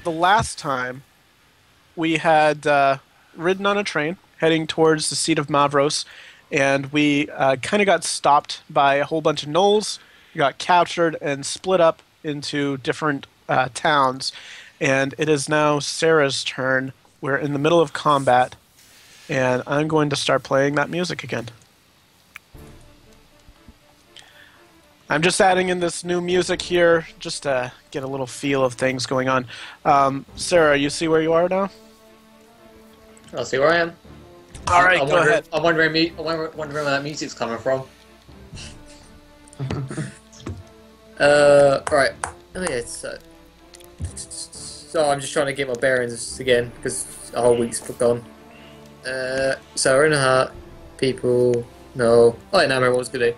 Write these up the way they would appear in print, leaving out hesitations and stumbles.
the last time we had ridden on a train heading towards the seat of Mavros, and we kind of got stopped by a whole bunch of gnolls. We got captured and split up into different towns, and it is now Sera's turn. We're in the middle of combat, and I'm going to start playing that music again. I'm just adding in this new music here just to get a little feel of things going on. Sera, you see where you are now? I'll see where I am. All right, go ahead. I'm wondering where that music's coming from. Right. Oh yeah, so I'm just trying to get my bearings again because a whole week's gone. So we're in a heart. People. No. I don't remember what I was gonna do.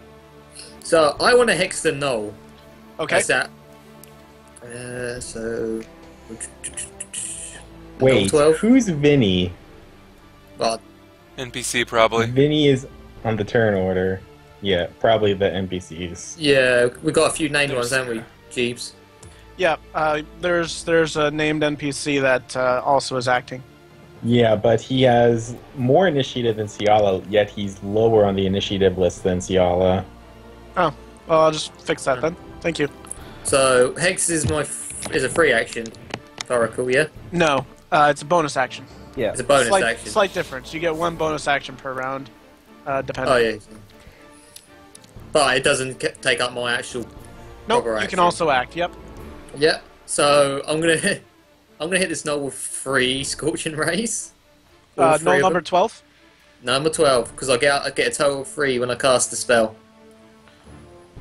So I want to hex the Gnoll. Okay. That's that. So. Wait, 12? who's Vinny? Well, NPC probably. Vinny is on the turn order. Yeah, probably the NPCs. yeah, we got a few named ones, haven't we, Jeebs? Yeah, there's a named NPC that also is acting. Yeah, but he has more initiative than Ciala, yet he's lower on the initiative list than Ciala. Oh, well, I'll just fix that then. Thank you. So hex is a free action, if I recall, yeah. No, it's a bonus action. Yeah. It's a bonus action. Slight difference. You get one bonus action per round, depending. Oh yeah. But it doesn't take up my actual. Nope. proper You action. can also act. Yep. Yeah. So I'm gonna hit this Gnoll with 3 Scorching Rays. All three No of number them. 12. Number 12, because I get a total of 3 when I cast the spell.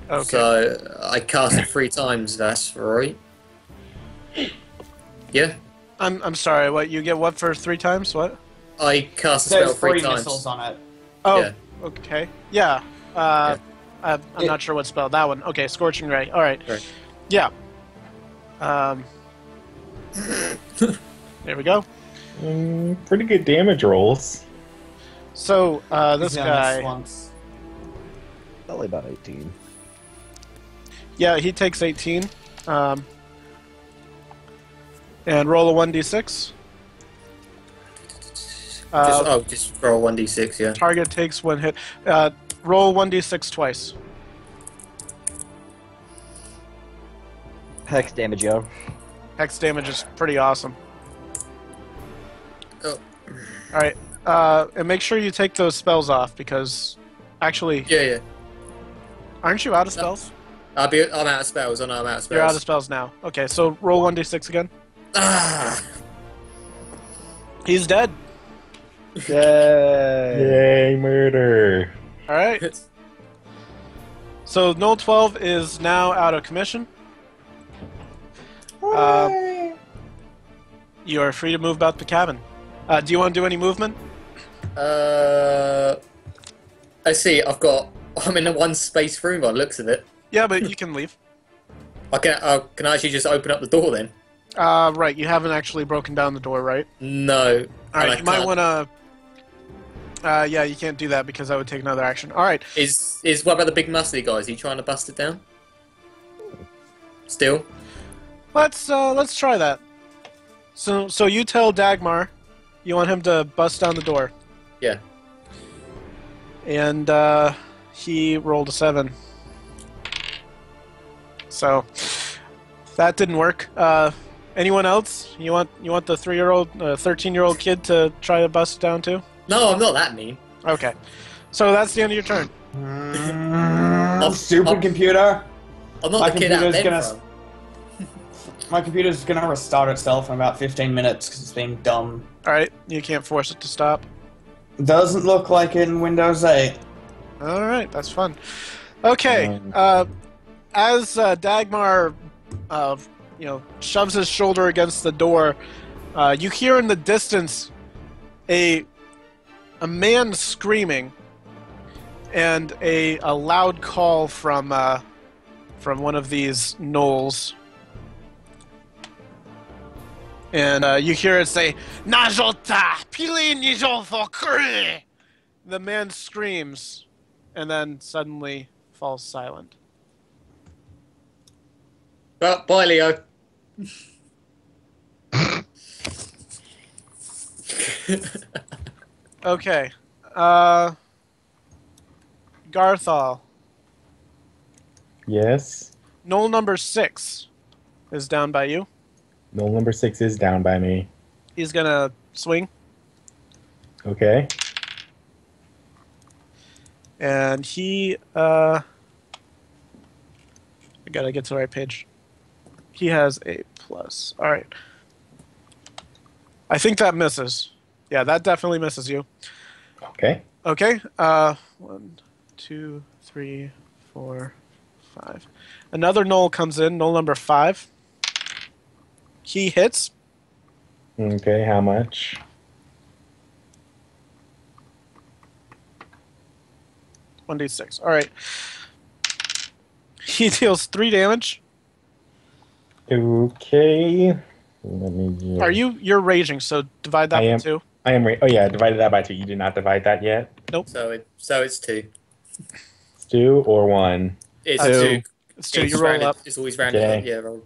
Okay. So I cast it 3 times. That's right. Yeah. I'm sorry. What you get? What for 3 times? What? I cast the spell There's 3 3 times. missiles on it. Oh. Yeah. Okay. Yeah. I'm not sure what spell that one. Okay. Scorching Ray. All right. Right. Yeah. There we go. Pretty good damage rolls. So this He's only guy. once. Probably about 18. Yeah, he takes 18. And roll a 1d6. Just roll 1d6, yeah. Target takes 1 hit. Roll 1d6 twice. Hex damage, yo. Hex damage is pretty awesome. Oh. Alright. And make sure you take those spells off because actually, Yeah. aren't you out of spells? I'm out of spells. I know I'm out of spells. You're out of spells now. Okay, so roll 1d6 again. Ah! He's dead. Yay! Yay, murder! Alright. So Gnoll 12 is now out of commission. You are free to move about the cabin. Do you want to do any movement? I see. I'm in a 1 space room by the looks of it. Yeah, but you can leave. Can I actually just open up the door then? Right, you haven't actually broken down the door, right? No. Alright, you might want to... yeah, you can't do that because that would take another action. Alright. What about the big muscly guy? Is he trying to bust it down? Still? Let's try that. So you tell Dagmar you want him to bust down the door. Yeah. And he rolled a 7. So that didn't work. Anyone else? You want the 3-year-old, 13-year-old kid to try to bust it down too? No, I'm not that mean. Okay. So that's the end of your turn. Stupid computer. I'm not My the kid out computer's there. gonna- My computer's gonna restart itself in about 15 minutes because it's being dumb. Alright, you can't force it to stop. Doesn't look like it in Windows 8. Alright, that's fun. Okay, as Dagmar, shoves his shoulder against the door, you hear in the distance a man screaming and a loud call from one of these gnolls. And you hear it say, Najota! Pili Nijolfokri! The man screams and then suddenly falls silent. Well, bye, Leo. Okay. Garthal. Yes. Gnoll number 6 is down by you. Null number 6 is down by me. He's gonna swing, Okay. and he. I gotta get to the right page. He has a plus. All right. I think that misses. Yeah, that definitely misses you. Okay. Okay. 1, 2, 3, 4, 5. Another Gnoll comes in. Gnoll number 5. He hits. Okay, how much? One d6. All right. He deals 3 damage. Okay. Let me just... You're raging, so divide that I by am. 2. I am. Oh yeah, divided that by 2. You did not divide that yet. So it's 2. It's 2 or 1. It's Two. 2. It's 2. You roll up. It's always rounded Okay. up. Yeah, roll.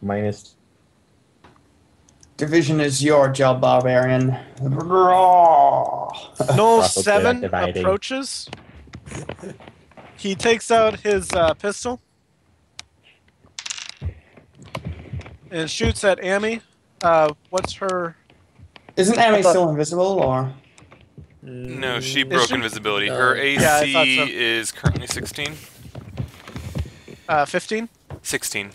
Minus. Division is your job, Barbarian. Gnoll Russell, 7 dividing. approaches. He takes out his pistol and shoots at Amy. What's her... Isn't Amy still invisible, or? No, she broke she? invisibility. No. Her Yeah, I thought AC so. is currently 16. 15? 16.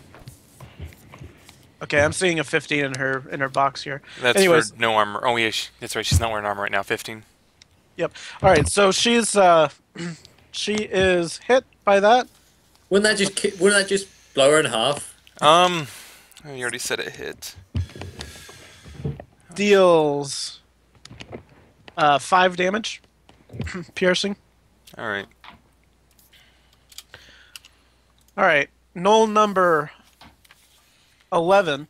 Okay, I'm seeing a 15 in her box here. That's Anyways. for no armor. Oh yeah, that's right. She's not wearing armor right now. 15. Yep. All right, so she's she is hit by that. Wouldn't that just blow her in half? You already said it hit. Deals 5 damage, piercing. All right. All right, Gnoll number 11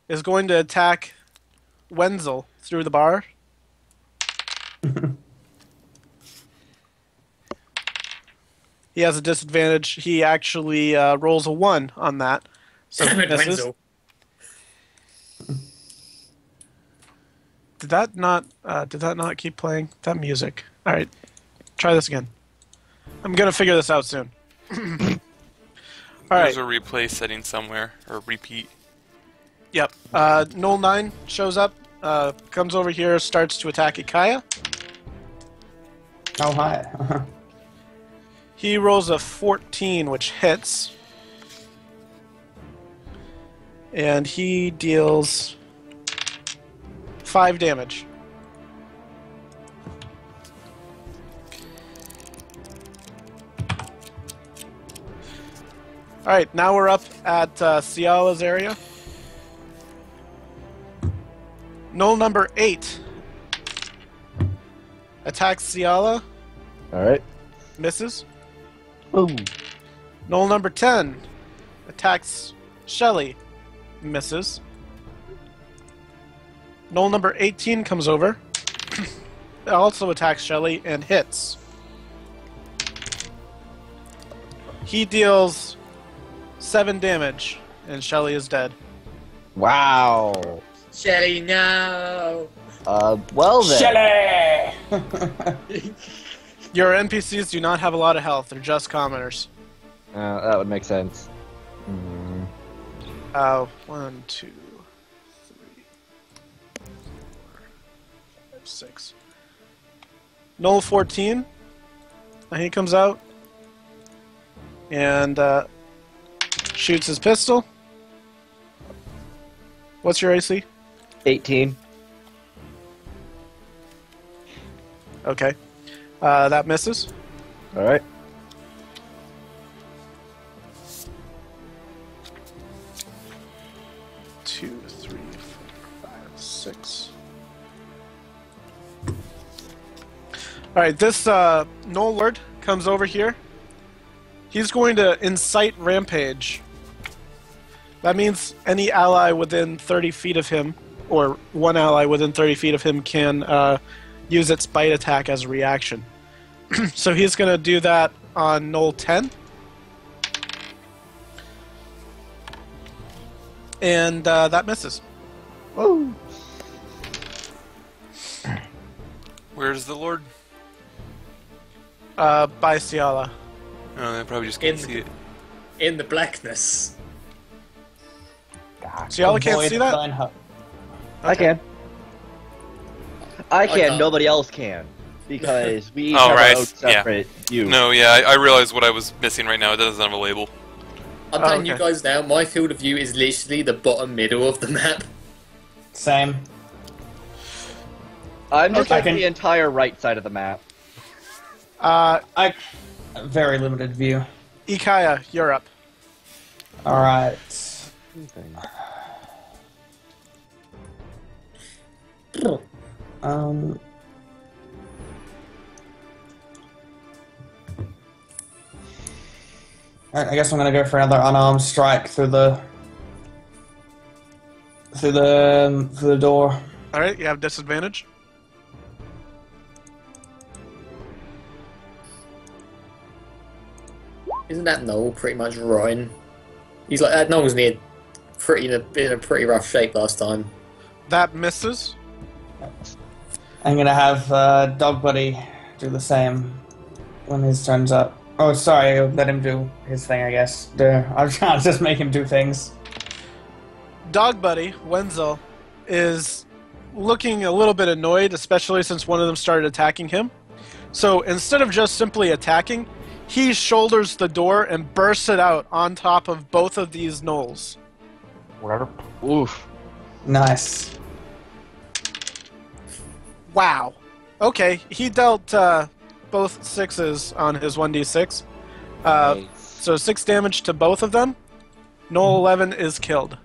is going to attack Wenzel through the bar. He has a disadvantage. He actually rolls a 1 on that. So Damn it, misses. Wenzel. Did that not keep playing? That music. All right, try this again. I'm gonna figure this out soon. All right. There's a replay setting somewhere, or repeat. Yep. Gnoll 9 shows up, comes over here, starts to attack Ikaia. Oh, hi. He rolls a 14, which hits. And he deals 5 damage. Alright, now we're up at Ciala's area. Gnoll number 8 attacks Ciala, Alright. misses. Boom. Gnoll number 10 attacks Shelly, misses. Gnoll number 18 comes over, also attacks Shelly and hits. He deals 7 damage, and Shelly is dead. Wow. Shelly, no. Well then. Shelly! Your NPCs do not have a lot of health, they're just commoners. That would make sense. 1, 2, 3, 4, 5, 6. Gnoll 14. He comes out and shoots his pistol. What's your AC? 18. Okay. That misses. Alright. Two, 3, 4, 5, 6. Alright, this Gnoll Lord comes over here. He's going to incite rampage. That means any ally within 30 feet of him, or one ally within 30 feet of him, can use its bite attack as a reaction. So he's going to do that on Gnoll 10. And that misses. Woo! Where's the Lord? By Ciala. Oh, they probably just can't see it. In the blackness. Ciala can't Avoid see that? thine hut. I can. I can. can't. Nobody else can because we Oh, have our right, own separate view. No, yeah, I realized what I was missing right now. It doesn't have a label. I'm telling okay. you guys now, my field of view is literally the bottom middle of the map. Same. I'm just Okay. like the entire right side of the map. I very limited view. Ikaia, you're up. All right. Um. Alright, I guess I'm gonna go for another unarmed strike through the door. All right, you have disadvantage. Isn't that Gnoll pretty much rotten? He's like, that Gnoll was in a pretty rough shape last time. That misses. I'm gonna have Dog Buddy do the same when his turn's up. Oh, sorry, let him do his thing, I guess. I'm trying to just make him do things. Dog Buddy, Wenzel, is looking a little bit annoyed, especially since one of them started attacking him. So instead of just simply attacking, he shoulders the door and bursts it out on top of both of these gnolls. Whatever. Oof. Nice. Wow. Okay, he dealt both 6s on his 1d6. Nice. So 6 damage to both of them. Gnoll 11 is killed.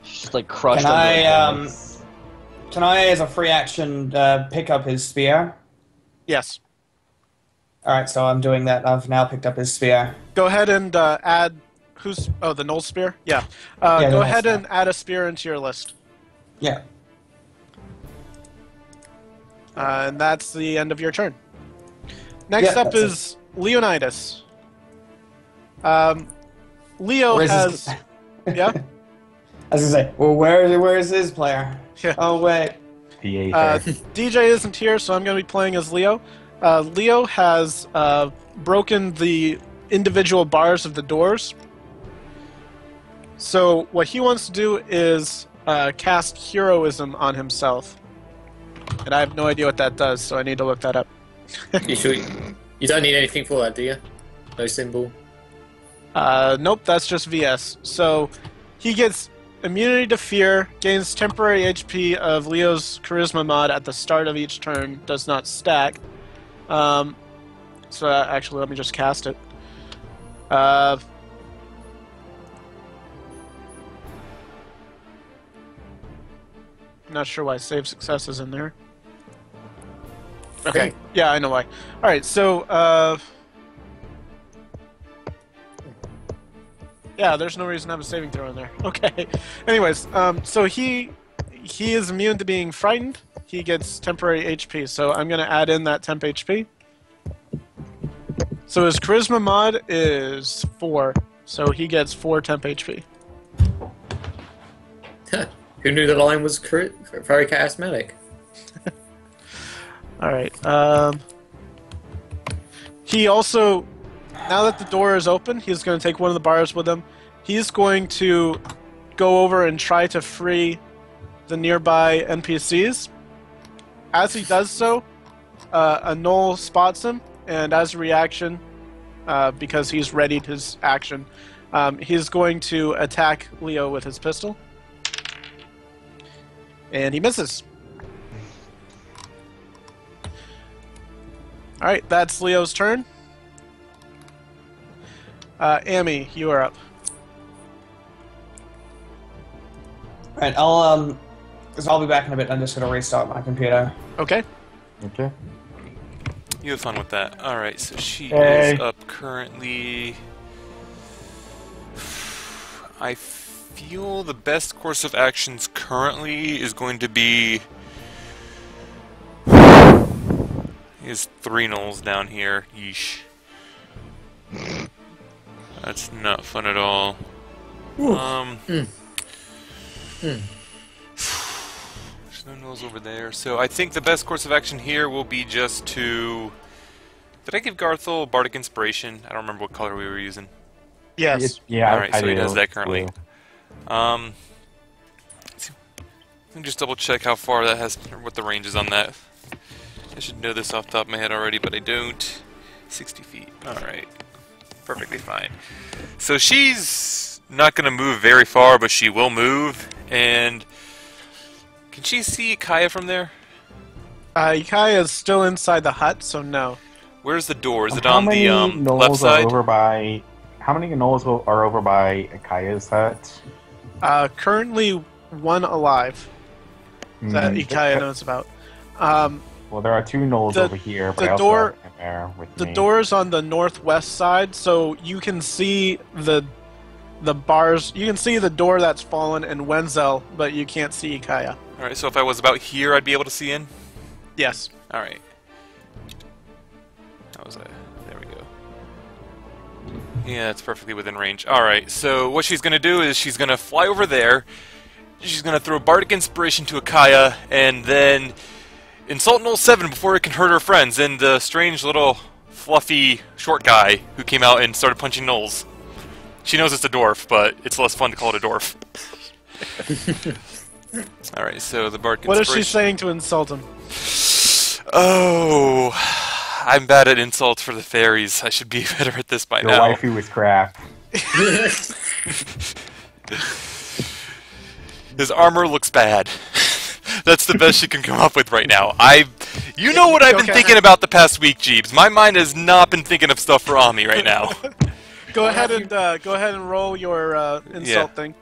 Just like crushed. Can under I, his hands. Can I, as a free action, pick up his spear? Yes. Alright, so I'm doing that. I've now picked up his spear. Go ahead and add... Who's... Oh, the Gnoll spear? Yeah. Yeah, the Go Gnoll ahead spear. and add a spear into your list. Yeah. And that's the end of your turn. Next Yeah, up that's is Leonidas. Leo Where's has... his... Yeah? I was gonna say, well, where's his player? Yeah. Oh, wait. The DJ isn't here, so I'm going to be playing as Leo. Leo has broken the individual bars of the doors. So what he wants to do is cast Heroism on himself. And I have no idea what that does, so I need to look that up. You sure you don't need anything for that, do you? No symbol. Nope, that's just VS. So he gets immunity to fear, gains temporary HP of Leo's charisma mod at the start of each turn, does not stack. So actually, let me just cast it. Not sure why save success is in there. Okay, yeah, I know why. Alright, so, yeah, there's no reason to have a saving throw in there. Okay. Anyways, so he is immune to being frightened. He gets temporary HP, so I'm going to add in that temp HP. So his charisma mod is 4, so he gets 4 temp HP. Who knew the line was very charismatic? Alright, he also, now that the door is open, he's going to take one of the bars with him. He's going to go over and try to free the nearby NPCs. As he does so, a Gnoll spots him, and as a reaction, because he's readied his action, he's going to attack Leo with his pistol. And he misses. Alright, that's Leo's turn. Amy, you are up. Alright, I'll be back in a bit. I'm just gonna restart my computer. Okay. Okay. You have fun with that. Alright, so she Hey. is up currently. I feel the best course of actions currently is going to be. Is 3 gnolls down here. Yeesh. That's not fun at all. No gnolls over there. So I think the best course of action here will be just to... Did I give Garthal Bardic Inspiration? I don't remember what color we were using. Yes. Yeah, Alright, so he does that currently. Blue. Let me just double check how far that has, or what the range is on that. I should know this off the top of my head already, but I don't. 60 feet. Alright. Perfectly fine. So she's not going to move very far, but she will move. And can she see Ikaia from there? Ikaia is still inside the hut, so no. Where's the door? Is it How on many the gnolls left are side? over by? How many gnolls are over by Ikaia's hut? Currently one alive that Ikaia knows about. Well, there are 2 gnolls over here, but the I also door- have him there with The me. door is on the northwest side, so you can see the bars. You can see the door that's fallen and Wenzel, but you can't see Ikaia. Alright, so if I was about here, I'd be able to see in? Yes. Alright. That was a... There we go. Yeah, it's perfectly within range. Alright, so what she's going to do is she's going to fly over there. She's going to throw Bardic Inspiration to Ikaia, and then insult Gnoll 7 before it can hurt her friends, and the strange little fluffy short guy who came out and started punching gnolls. She knows it's a dwarf, but it's less fun to call it a dwarf. Alright, so the Bardic What is Inspiration... she saying to insult him? Oh, I'm bad at insults for the fairies. I should be better at this by Your now. waifu is crap. His armor looks bad. That's the best she can come up with right now. You know what I've been thinking about the past week, Jeebs. My mind has not been thinking of stuff for Ami right now. Go ahead and roll your insult thing.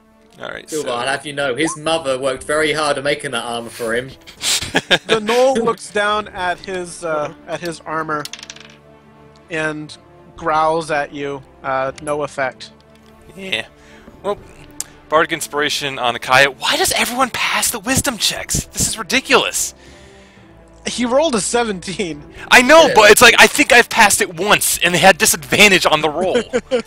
All right. Well, I'll have you know, his mother worked very hard at making that armor for him. The Gnoll looks down at his armor and growls at you. No effect. Yeah. Well, Bardic Inspiration on Ikaia. Why does everyone pass the wisdom checks? This is ridiculous. He rolled a 17. I know, but it's like, I think I've passed it once, and they had disadvantage on the roll. And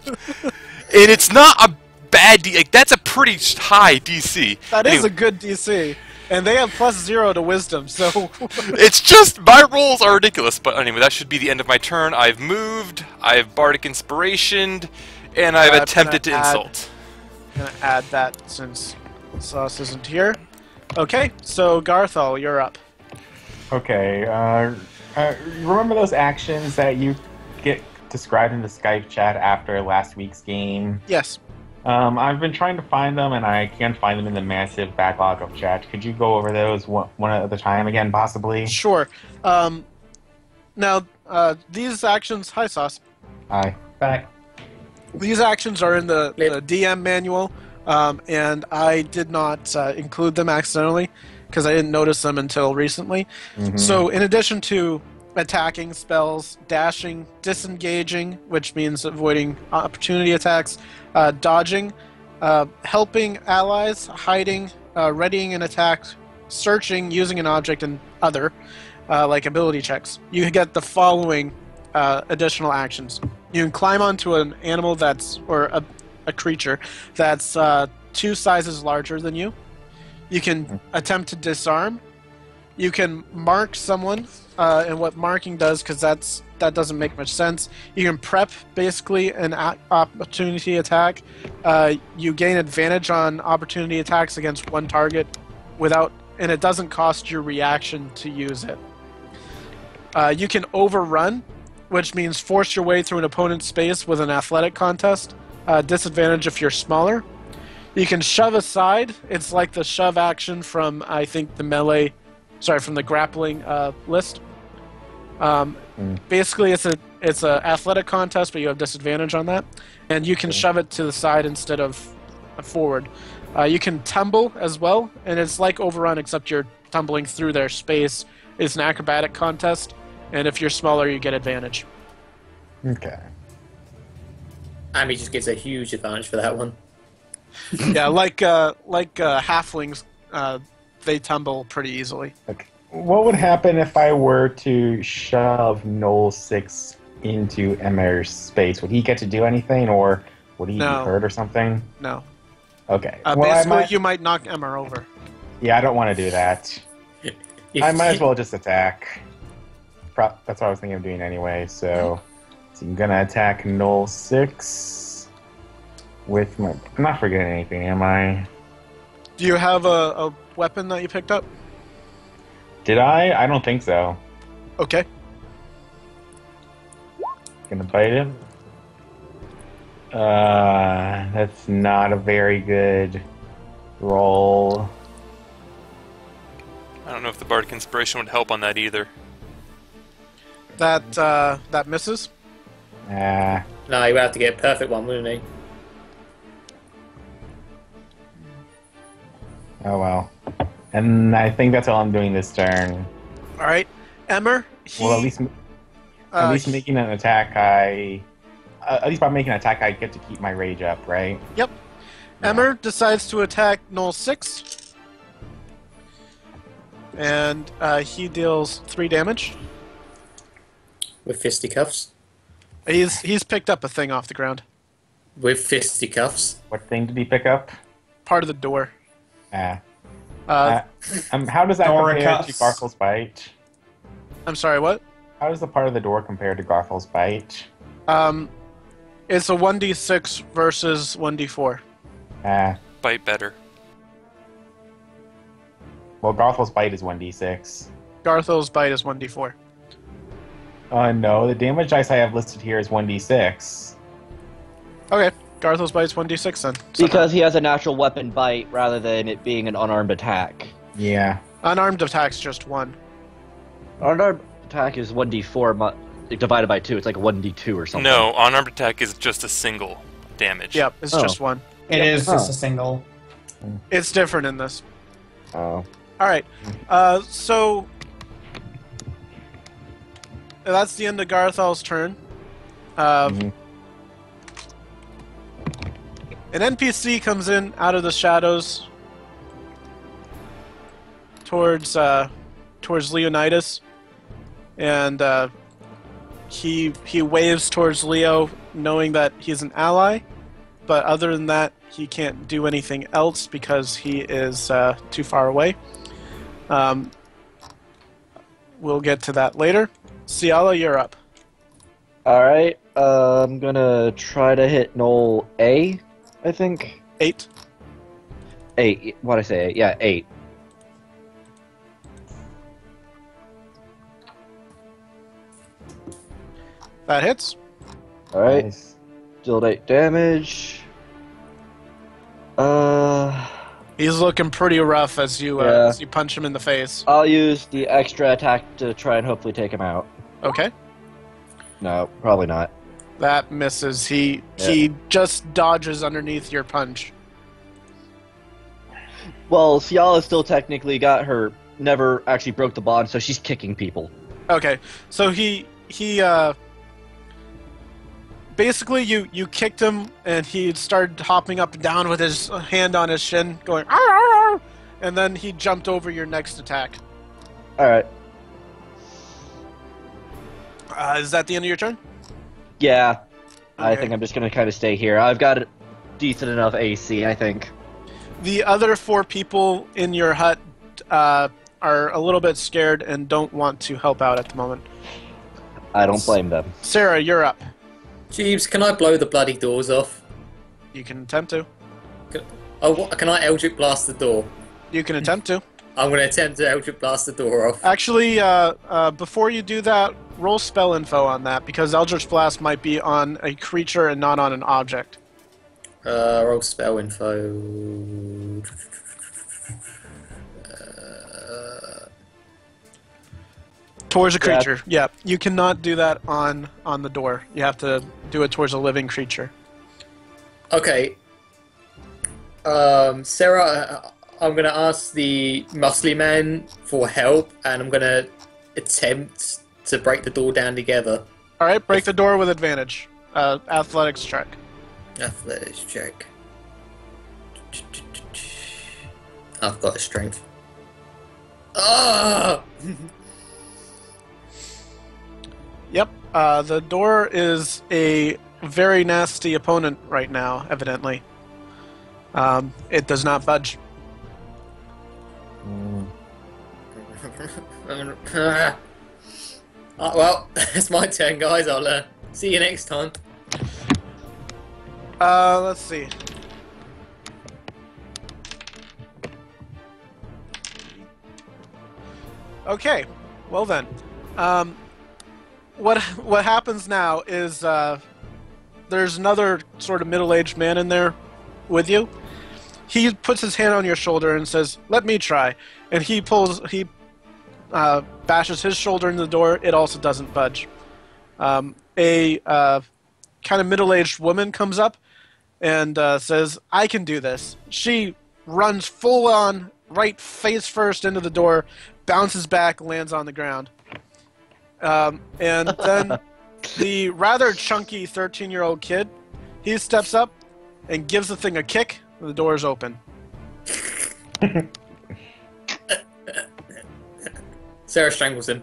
it's not a bad like, that's a pretty high DC. That is a good DC. And they have +0 to wisdom, so... It's just, my rolls are ridiculous. But anyway, that should be the end of my turn. I've moved, I've Bardic Inspirationed, and I've attempted to insult. I'm gonna add that since Sauce isn't here. Okay, so Garthal, you're up. Okay, remember those actions that you get described in the Skype chat after last week's game? Yes. I've been trying to find them, and I can't find them in the massive backlog of chat. Could you go over those one at a time again, possibly? Sure. Now, these actions... Hi, Sauce. Hi. Back. These actions are in the DM manual, and I did not include them accidentally, because I didn't notice them until recently. Mm-hmm. So, in addition to attacking spells, dashing, disengaging, which means avoiding opportunity attacks, dodging, helping allies, hiding, readying an attack, searching, using an object, and other, like ability checks, you get the following additional actions. You can climb onto an animal or a creature that's 2 sizes larger than you. You can attempt to disarm. You can mark someone, and what marking does, because that doesn't make much sense. You can prep, basically, an opportunity attack. You gain advantage on opportunity attacks against one target, and it doesn't cost your reaction to use it. You can overrun, which means force your way through an opponent's space with an athletic contest. Disadvantage if you're smaller. You can shove aside. It's like the shove action from, I think, from the grappling list. Basically, it's a athletic contest, but you have disadvantage on that. And you can shove it to the side instead of forward. You can tumble as well, and it's like overrun, except you're tumbling through their space. It's an acrobatic contest, and if you're smaller, you get advantage. Okay. Amy just gets a huge advantage for that one. Yeah, like halflings, they tumble pretty easily. Okay. What would happen if I were to shove Gnoll 6 into Emir's space? Would he get to do anything, or would he be hurt or something? No. Okay. Basically, you might knock Emmer over. Yeah, I don't want to do that. I might as well just attack. That's what I was thinking of doing anyway. So I'm gonna attack Gnoll 6 with my. I'm not forgetting anything, am I? Do you have a weapon that you picked up? Did I? I don't think so. Okay. Gonna bite him. That's not a very good roll. I don't know if the Bardic Inspiration would help on that either. That misses. Ah. No, he would have to get a perfect one, wouldn't he? Oh well. And I think that's all I'm doing this turn. All right, Emmer. Well, at least making an attack, at least by making an attack, I get to keep my rage up, right? Yep. Yeah. Emmer decides to attack Gnoll 6, and he deals 3 damage. With fisticuffs. He's picked up a thing off the ground. With fisticuffs. What thing did he pick up? Part of the door. Ah. Uh, How does that Door compare cuffs. to Garthal's bite? I'm sorry, what? How does the part of the door compare to Garthal's bite? It's a 1d6 versus 1d4. Ah. Bite better. Well, Garthal's bite is 1d6. Garthal's bite is 1d4. No, the damage dice I have listed here is 1d6. Okay, Garthal's bite is 1d6 then. Because he has a natural weapon bite rather than it being an unarmed attack. Yeah. Unarmed attack's just 1. Unarmed attack is 1d4 divided by 2. It's like a 1d2 or something. No, unarmed attack is just a single damage. Yep, it's Oh. just 1. It is just Oh. a single. It's different in this. Oh. Alright, so that's the end of Garthal's turn. Mhm. An NPC comes in out of the shadows towards Leonidas, and he waves towards Leo, knowing that he's an ally. But other than that, he can't do anything else because he is too far away. We'll get to that later. Ciala, you're up. Alright, I'm gonna try to hit Gnoll A, I think. 8. 8. What'd I say? Yeah, 8. That hits. Alright, Nice. dealt 8 damage. He's looking pretty rough as you Yeah. punch him in the face. I'll use the extra attack to try and hopefully take him out. Okay. No, probably not. That misses. He Yeah. just dodges underneath your punch. Well, Ciala still technically got her, never actually broke the bond, so she's kicking people. Okay. So he basically you kicked him and he started hopping up and down with his hand on his shin going "Arr, arr, arr," and then he jumped over your next attack. Alright. Is that the end of your turn? Yeah. I Okay. think I'm just gonna kind of stay here. I've got a decent enough AC, I think. The other 4 people in your hut are a little bit scared and don't want to help out at the moment. I don't blame them. Sera, you're up. Jeebs, can I blow the bloody doors off? You can attempt to. Can I Eldritch Blast the door? You can attempt to. I'm going to attempt to Eldritch Blast the door off. Actually, before you do that, roll spell info on that, because Eldritch Blast might be on a creature and not on an object. Roll spell info. Towards a creature. Yeah, you cannot do that on the door. You have to do it towards a living creature. Okay. Sera, I'm going to ask the muscly man for help, and I'm going to attempt to break the door down together. All right, break the door with advantage. Athletics check. Athletics check. I've got a strength. Ah! Yep. The door is a very nasty opponent right now, evidently. It does not budge. Well, it's my turn, guys. I'll see you next time. Let's see. Okay, well then, what happens now is there's another sort of middle-aged man in there with you. He puts his hand on your shoulder and says, "Let me try," and he bashes his shoulder into the door. It also doesn't budge. A kind of middle-aged woman comes up and says, "I can do this." She runs full on, right face first into the door, bounces back, lands on the ground. And then the rather chunky 13-year-old kid, he steps up and gives the thing a kick, and the door is open. Sera strangles him.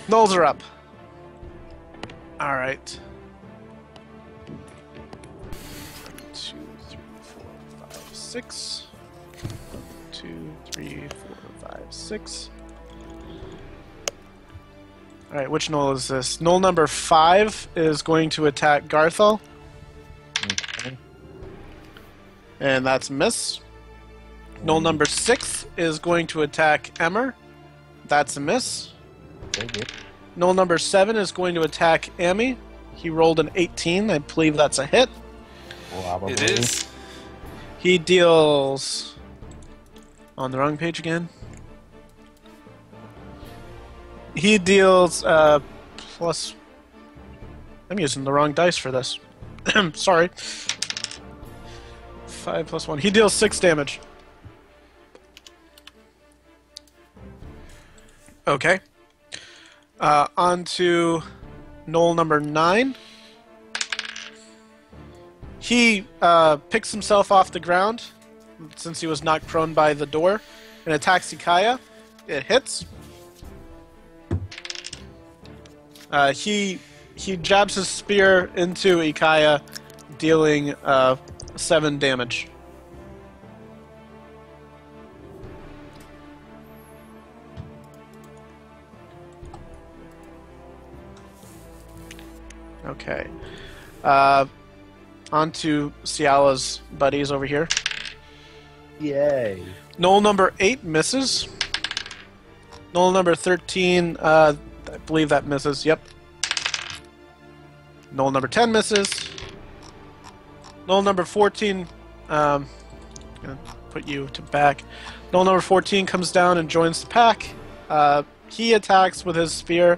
Gnolls are up. Alright. 2, 3, 4, 5, 6. 2, 3, 4, 5, 6. Alright, which Gnoll is this? Gnoll number 5 is going to attack Garthal. Okay. And that's a miss. Gnoll number 6 is going to attack Emmer. That's a miss. Very good. Gnoll number 7 is going to attack Amy. He rolled an 18. I believe that's a hit. Probably. It is. He deals... On the wrong page again. He deals plus... I'm using the wrong dice for this. Sorry. 5 plus 1. He deals 6 damage. Okay. On to Gnoll number 9. He picks himself off the ground, since he was knocked prone by the door, and attacks Ikaia. It hits. He jabs his spear into Ikaia, dealing 7 damage. Okay. On to Ciala's buddies over here. Yay. Gnoll number 8 misses. Gnoll number 13, I believe that misses. Yep. Gnoll number 10 misses. Gnoll number 14, gonna put you to back. Gnoll number 14 comes down and joins the pack. He attacks with his spear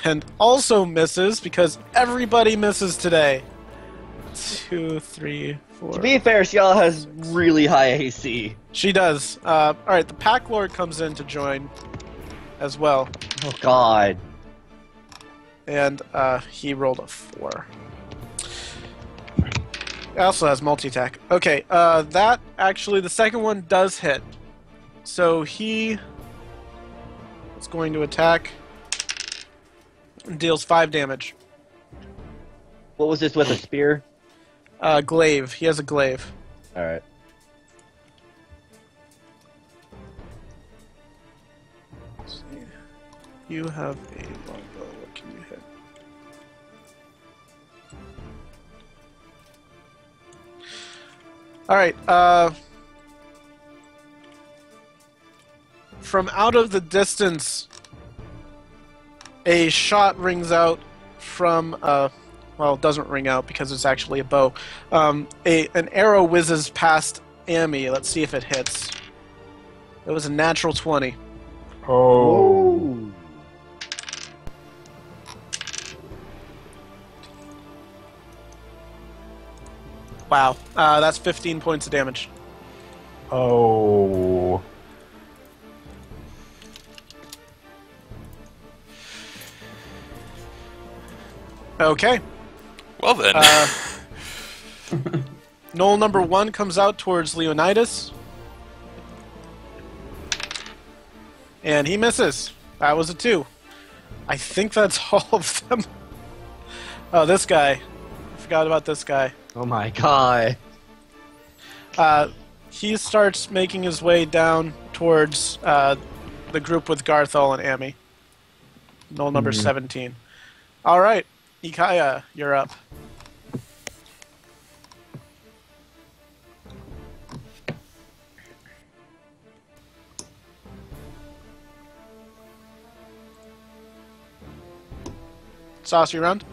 and also misses because everybody misses today. 2, 3, 4. To be fair, Ciala has really high AC. She does. Alright, the Pack Lord comes in to join as well. Oh god. And he rolled a 4. It also has multi-attack. Okay, that actually, the second one does hit. So he is going to attack and deals 5 damage. What was this with a spear? Glaive. He has a glaive. Alright. Let's see. You have a longbow. What can you hit? Alright, from out of the distance, a shot rings out from, well, it doesn't ring out because it's actually a bow. An arrow whizzes past Amy. Let's see if it hits. It was a natural 20. Oh. Wow, that's 15 points of damage. Oh. Okay. Well then. Gnoll number 1 comes out towards Leonidas. And he misses. That was a 2. I think that's all of them. Oh, this guy. I forgot about this guy. Oh my god. He starts making his way down towards the group with Garthal and Ami. Gnoll number 17. All right, Ikaia, you're up. Sauce, you around?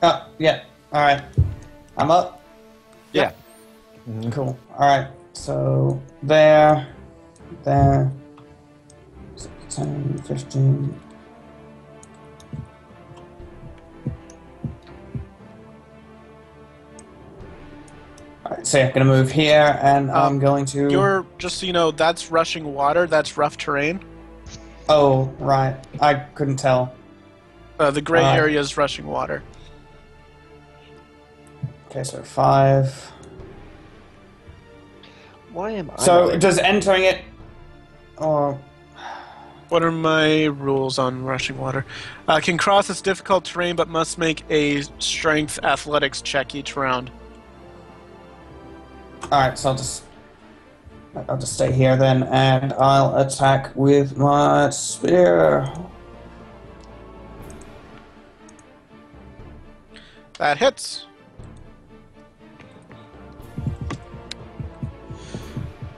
Oh, yeah. Alright. I'm up. Yeah. Cool. Alright. So, there. 10, 15. Alright, so I'm going to move here, and I'm going to... You're, just so you know, that's rushing water, that's rough terrain. Oh, right. I couldn't tell. The gray area is rushing water. Okay, so 5. Why am I? So, does entering it... Or... What are my rules on rushing water? Can cross this difficult terrain, but must make a strength athletics check each round. Alright, so I'll just stay here then, and I'll attack with my spear. That hits.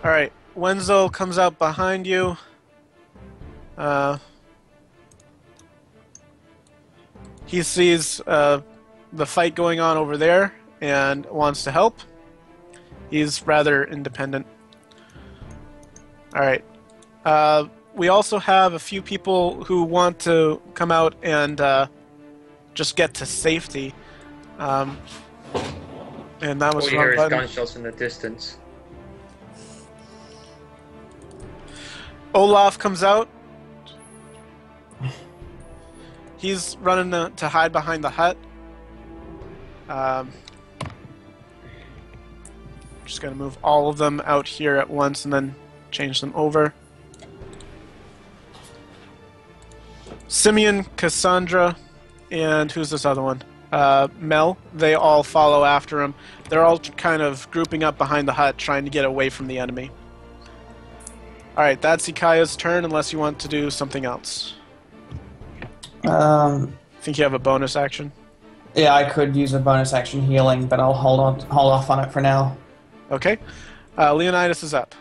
Alright, Wenzel comes out behind you. He sees the fight going on over there and wants to help. He's rather independent. Alright. We also have a few people who want to come out and just get to safety. And that was All you wrong hear is button. gunshots in the distance. Olaf comes out. He's running to hide behind the hut. Just gonna move all of them out here at once and then change them over. Simeon, Cassandra, and who's this other one? Mel. They all follow after him. They're all kind of grouping up behind the hut, trying to get away from the enemy. Alright, that's Ikaia's turn, unless you want to do something else. Think you have a bonus action? Yeah, I could use a bonus action healing, but I'll hold off on it for now. Okay. Leonidas is up.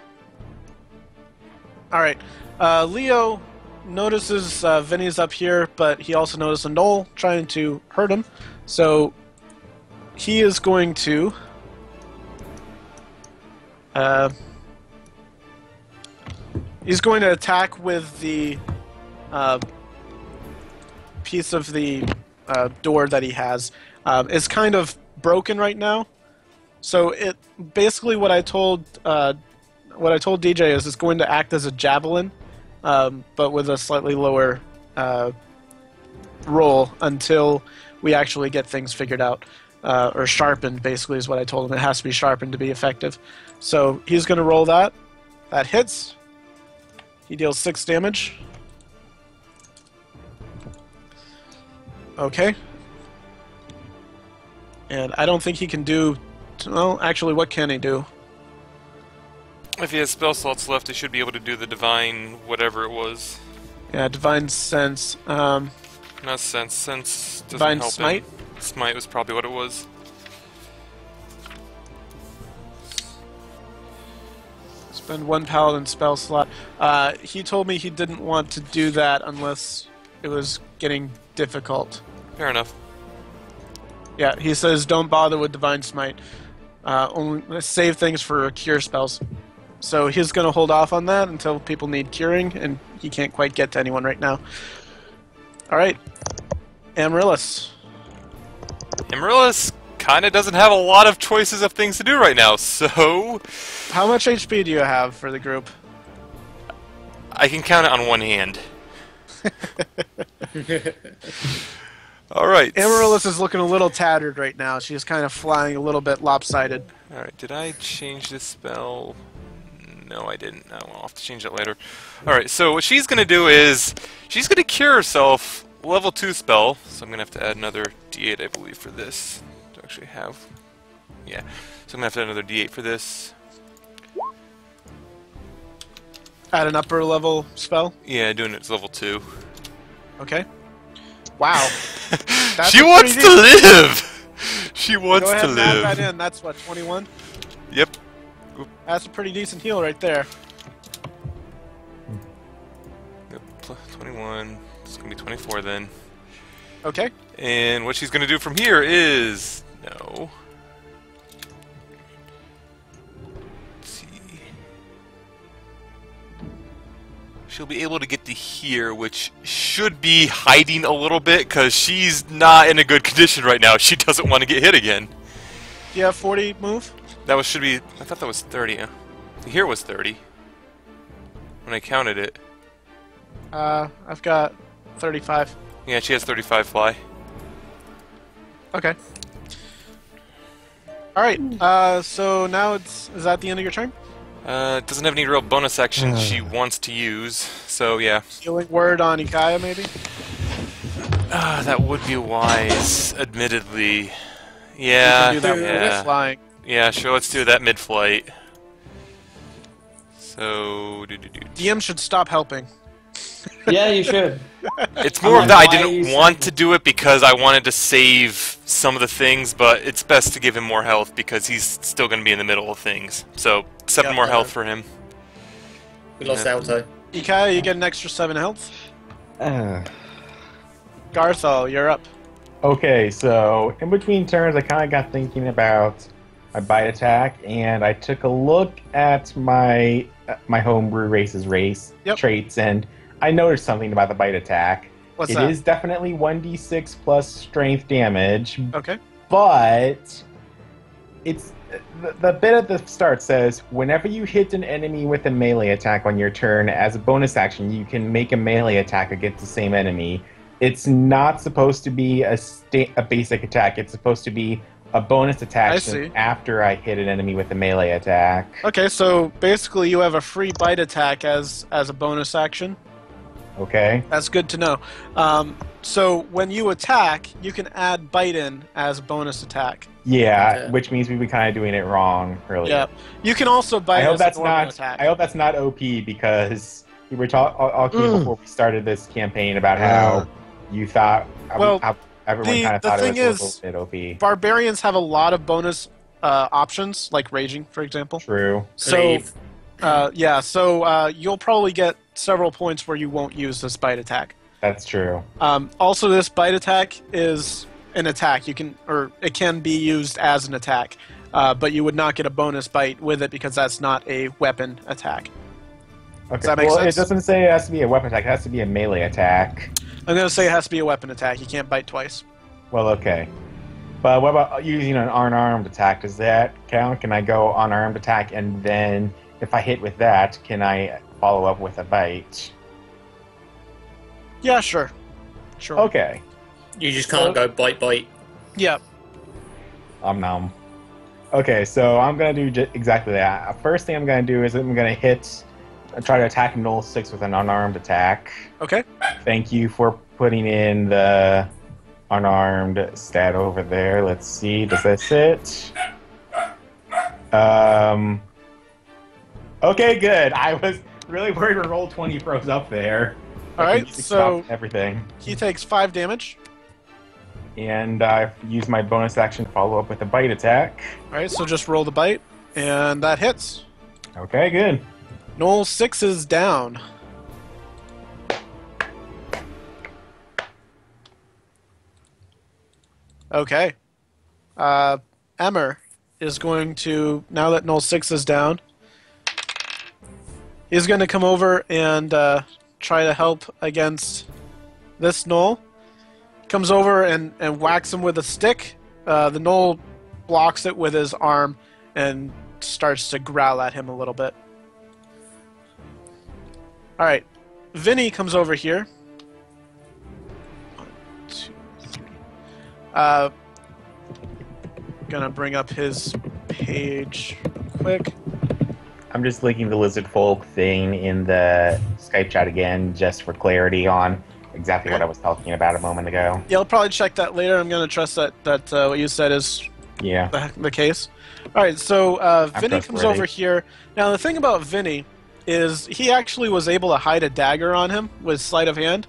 Alright. Leo notices Vinny's up here, but he also notices a Gnoll trying to hurt him. So he is going to he's going to attack with the piece of the door that he has. It's kind of broken right now. So it basically what I told DJ is it's going to act as a javelin, but with a slightly lower roll until we actually get things figured out, or sharpened. Basically, is what I told him. It has to be sharpened to be effective. So he's going to roll that. That hits. He deals 6 damage. Okay. And I don't think he can do... Well, actually, what can he do? If he has spell slots left, he should be able to do the divine whatever it was. Yeah, divine sense. Not sense. Sense doesn't Divine help smite? him. Smite was probably what it was. Spend 1 paladin spell slot. He told me he didn't want to do that unless it was getting difficult. Fair enough. Yeah, he says don't bother with divine smite. Only save things for cure spells. So he's going to hold off on that until people need curing, and he can't quite get to anyone right now. Alright. Amaryllis. Amaryllis kind of doesn't have a lot of choices of things to do right now, so... How much HP do you have for the group? I can count it on one hand. Alright. Amaryllis is looking a little tattered right now. She's kind of flying a little bit lopsided. Alright, did I change this spell? No, I didn't. I'll have to change it later. Alright, so what she's going to do is... She's going to cure herself level 2 spell. So I'm going to have to add another D8, I believe, for this to actually have Yeah. So I'm gonna have to add another D8 for this. At an upper level spell. Yeah, doing it as level 2. Okay. Wow. That's She a wants pretty to decent- live! She wants Go ahead to and add live. that in. That's what, 21? Yep. That's a pretty decent heal right there. Yep. 21. It's gonna be 24 then. Okay. And what she's gonna do from here is no. Let's see. She'll be able to get to here, which should be hiding a little bit because she's not in a good condition right now. She doesn't want to get hit again. Do you have 40 move? That should be. I thought that was 30. Here was 30 when I counted it. I've got 35. Yeah, she has 35 fly. Okay. Alright, so now is that the end of your turn? It doesn't have any real bonus action she wants to use, so yeah. Healing word on Ikaia, maybe? That would be wise, admittedly. You Yeah, can do that yeah. with flying. Yeah, sure, let's do that mid-flight. So... DM should stop helping. Yeah, you should. It's more of that I Why are you didn't want saying- to do it because I wanted to save some of the things, but it's best to give him more health because he's still going to be in the middle of things. So, 7 Yeah, more yeah. health for him. We lost Yeah. Alto. Ikaia, you get an extra 7 health. Uh, Garthal, you're up. Okay, so in between turns, I kind of got thinking about my bite attack, and I took a look at my homebrew race's Yep. traits, and I noticed something about the bite attack. What's It that? is definitely 1d6 plus strength damage, Okay. but it's the bit at the start says whenever you hit an enemy with a melee attack on your turn, as a bonus action, you can make a melee attack against the same enemy. It's not supposed to be a basic attack. It's supposed to be a bonus attack I see. after I hit an enemy with a melee attack. Okay, so basically you have a free bite attack as a bonus action. Okay. That's good to know. So when you attack, you can add bite in as a bonus attack. Yeah, Okay. which means we've been kind of doing it wrong earlier. Yeah. You can also bite I hope as that's a normal not. attack. I hope that's not OP because we were talking before we started this campaign about how you thought. Well, how everyone the- kind of the thought thing it was is- a little bit OP. Barbarians have a lot of bonus options, like raging, for example. True. So, Cleave. so you'll probably get several points where you won't use this bite attack. That's true. Also, this bite attack is an attack. It can be used as an attack, but you would not get a bonus bite with it because that's not a weapon attack. Okay. that make well, sense? it doesn't say it has to be a weapon attack. It has to be a melee attack. I'm going to say it has to be a weapon attack. You can't bite twice. Well, okay. But what about using an unarmed attack? Does that count? Can I go unarmed attack and then if I hit with that, can I follow up with a bite? Yeah, sure. Sure. Okay. You just can't go bite. Yeah. Nom. Okay, so I'm gonna do exactly that. First thing I'm gonna do is I'm gonna try to attack Gnoll 6 with an unarmed attack. Okay. Thank you for putting in the unarmed stat over there. Let's see, does this hit? Okay, good. I was really worried to roll 20 froze up there. All right, Music so stopped everything. he takes 5 damage. And I use my bonus action to follow up with a bite attack. All right, so just roll the bite, and that hits. Okay, good. Gnoll 6 is down. Okay. Emmer is going to, now that Gnoll 6 is down, he's going to come over and try to help against this Gnoll. Comes over and whacks him with a stick. The Gnoll blocks it with his arm and starts to growl at him a little bit. Alright, Vinny comes over here. 1, 2, 3. Gonna bring up his page quick. I'm just linking the Lizardfolk thing in the Skype chat again, just for clarity on exactly what I was talking about a moment ago. Yeah, I'll probably check that later. I'm gonna trust that what you said is Yeah. the case. All right, so Vinny comes trustworthy. over here. Now, the thing about Vinny is he actually was able to hide a dagger on him with sleight of hand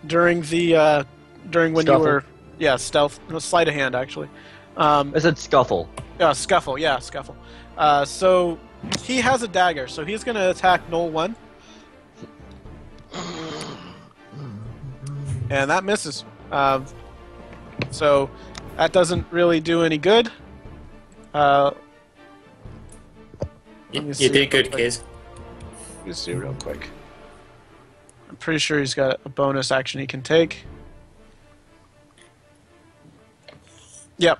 during the during when Scuffle. you were stealth, no, sleight of hand actually. I said scuffle. Yeah, scuffle. Yeah, scuffle. So he has a dagger, so he's going to attack Gnoll 1. And that misses. So that doesn't really do any good. You did good, kid. Let me see real quick. I'm pretty sure he's got a bonus action he can take. Yep.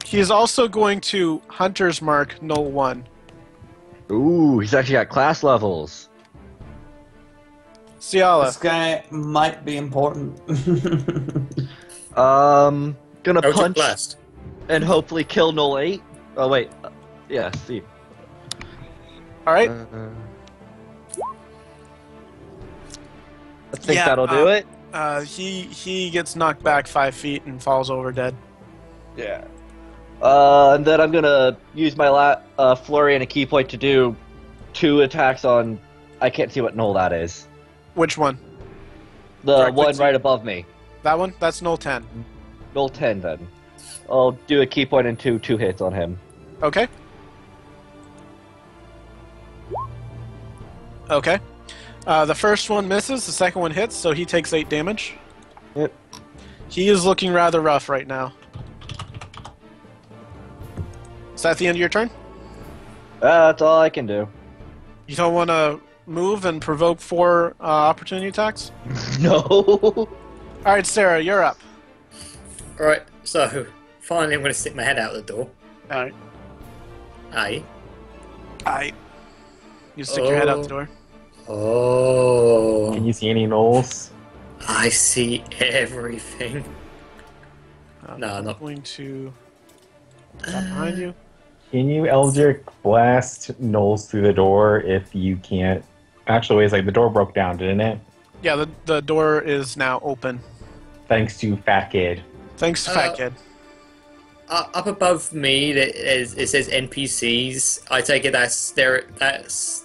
He's also going to Hunter's Mark Gnoll 1. Ooh, he's actually got class levels. Ciala. This guy might be important. Gonna Eldritch punch Blast. and hopefully kill Gnoll 8. Oh wait, yeah, see. All right. I think that'll do it. He gets knocked back 5 feet and falls over dead. Yeah. And then I'm gonna use my flurry and a key point to do 2 attacks on. I can't see what Gnoll that is. Which one? The Directly one to- right above me. That one? That's Gnoll 10. Gnoll 10 then. I'll do a key point and 2 hits on him. Okay. Okay. The first one misses, the second one hits, so he takes 8 damage. Yep. He is looking rather rough right now. Is that the end of your turn? That's all I can do. You don't want to move and provoke 4 opportunity attacks? No. Alright, Sera, you're up. Alright, so finally I'm going to stick my head out the door. Alright. Aye. You stick your head out the door. Oh. Can you see any gnolls? I see everything. No, I'm not. going to... Is that behind you? Can you Eldritch Blast gnolls through the door if you can't? Actually, it's like the door broke down, didn't it? Yeah, the door is now open. Thanks to Fat Kid. Thanks to Fat Kid. Up above me, it says NPCs. I take it that's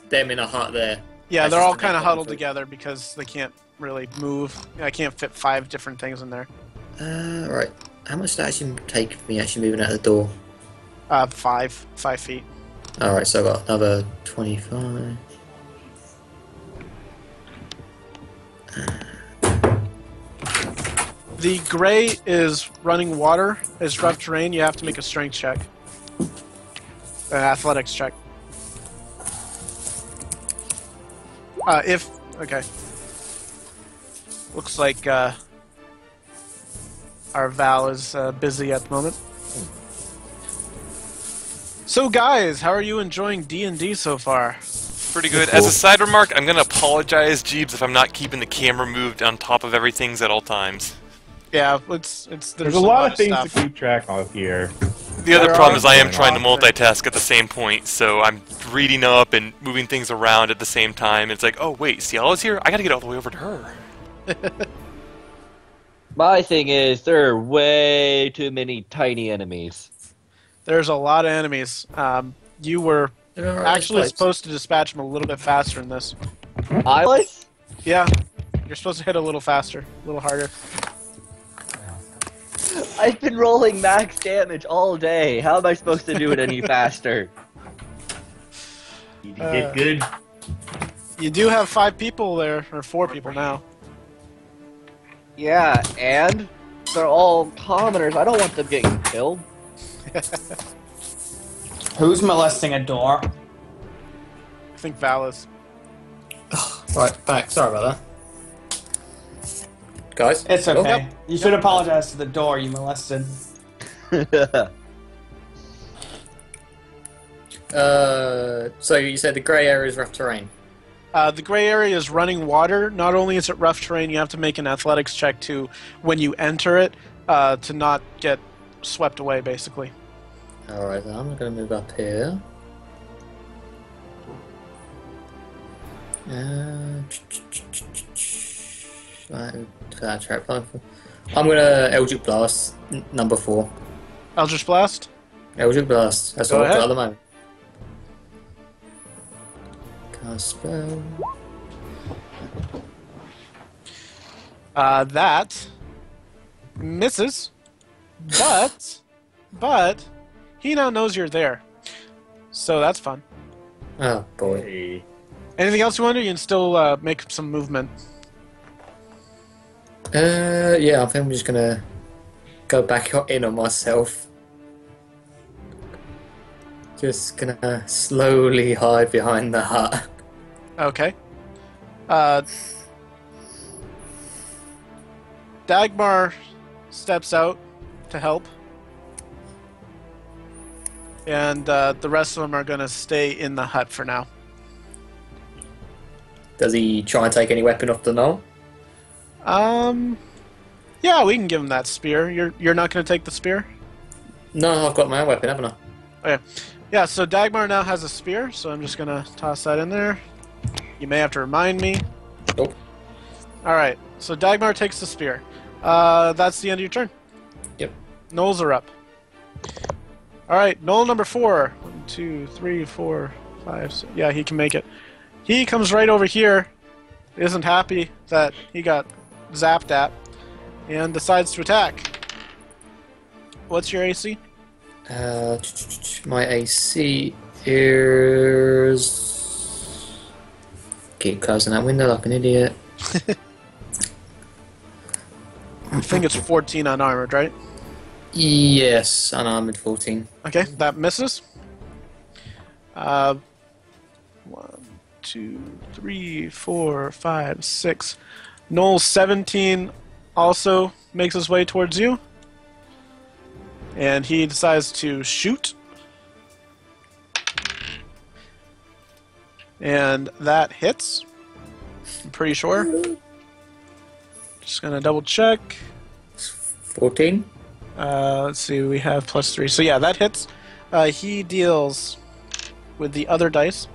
them in a hut there. Yeah, That's they're just all the kind of next huddled one. together because they can't really move. I can't fit 5 different things in there. Right. How much did that actually take me actually moving out the door? 5 feet. Alright, so I got another 25. The gray is running water. It's rough terrain. You have to make a strength check. An athletics check. Okay. Looks like our Val is busy at the moment. So guys, how are you enjoying D&D so far? Pretty good. As a side remark, I'm going to apologize, Jeebs, if I'm not keeping the camera moved on top of everything at all times. Yeah, there's There's a lot of things stuff. to keep track of here. The other There problem are is I am going trying to on. multitask at the same point, so I'm reading up and moving things around at the same time. It's like, oh wait, Ciala's here? I gotta get all the way over to her. My thing is, there are way too many tiny enemies. There's a lot of enemies. You were actually supposed to dispatch them a little bit faster in this. I was? Yeah, you're supposed to hit a little faster, a little harder. I've been rolling max damage all day. How am I supposed to do it any faster? You did good. You do have 5 people there, or 4 people now. Yeah, and they're all commoners. I don't want them getting killed. Who's molesting a door? I think Val is. Right, back. Sorry about that. Guys? It's Oh, okay. yep. You should apologize to the door you molested. So you said the grey area is rough terrain. The gray area is running water. Not only is it rough terrain, you have to make an athletics check to when you enter it to not get swept away, basically. Alright, then I'm going to move up here. I'm going to Eldritch Blast, number 4. Eldritch Blast. Eldritch Blast. That's Go what I've got ahead. at the moment. Cast spell. That misses, but he now knows you're there, so that's fun. Oh boy. Hey. Anything else you want to do? You can still make some movement. Yeah, I think I'm just gonna go back in on myself. Just gonna slowly hide behind the hut. Okay. Dagmar steps out to help. And the rest of them are going to stay in the hut for now. Does he try and take any weapon off the gnoll? Yeah, we can give him that spear. You're not going to take the spear? No, I've got my own weapon, haven't I? Okay. Yeah, so Dagmar now has a spear, so I'm just going to toss that in there. You may have to remind me. Nope. Alright, so Dagmar takes the spear. That's the end of your turn. Yep. Gnolls are up. Alright, Gnoll number 4. 1, 2, 3, 4, 5, 6. Yeah, he can make it. He comes right over here, isn't happy that he got zapped at, and decides to attack. What's your AC? My AC is... Keep closing that window like an idiot. I think it's 14 unarmored, right? Yes, unarmored 14. Okay, that misses. 1, 2, 3, 4, 5, 6. Gnoll 17 also makes his way towards you. And he decides to shoot. And that hits. I'm pretty sure. Just gonna double check. 14? Let's see, we have +3. So yeah, that hits. He deals with the other dice.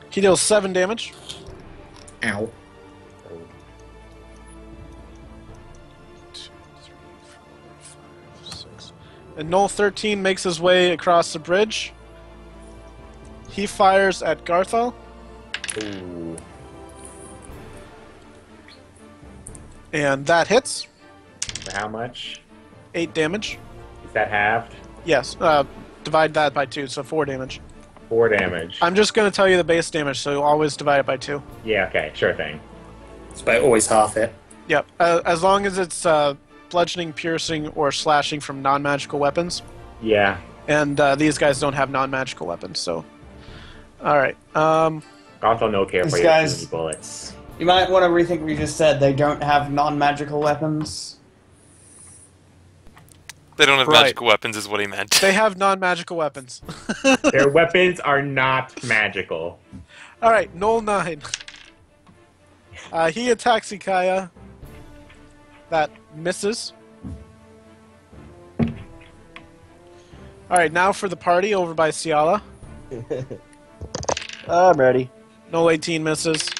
He deals 7 damage. Ow. 2, 3, 4, 5, 6. And Gnoll 13 makes his way across the bridge. He fires at Garthal. Ooh. And that hits. For how much? 8 damage. Is that halved? Yes, divide that by 2, so 4 damage. 4 damage. I'm just going to tell you the base damage, so always divide it by 2. Yeah, okay, sure thing. It's about always half it. Yep, as long as it's bludgeoning, piercing, or slashing from non-magical weapons. Yeah. And these guys don't have non-magical weapons, so... Alright, Garthal no care for This you. guy's- Many bullets. You might want to rethink what you just said. They don't have non-magical weapons. They don't have Right. magical weapons, is what he meant. they have non-magical weapons. Their weapons are not magical. Alright, Gnoll 9. He attacks Ikaia. That misses. Alright, now for the party over by Ciala. I'm ready. Gnoll 18 misses.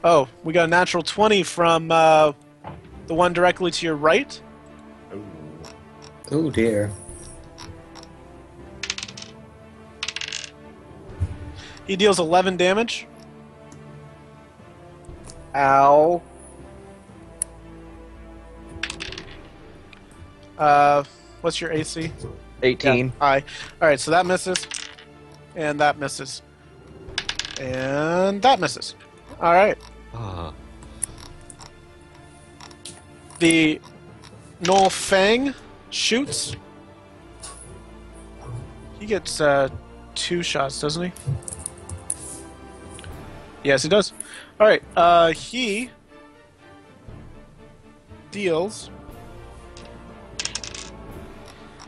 Oh, we got a natural 20 from the one directly to your right. Ooh. Oh dear. He deals 11 damage. Ow. What's your AC? 18. High. Alright, so that misses. And that misses. And that misses. Alright. The Gnoll Fang shoots. He gets 2 shots, doesn't he? Yes, he does. Alright, he deals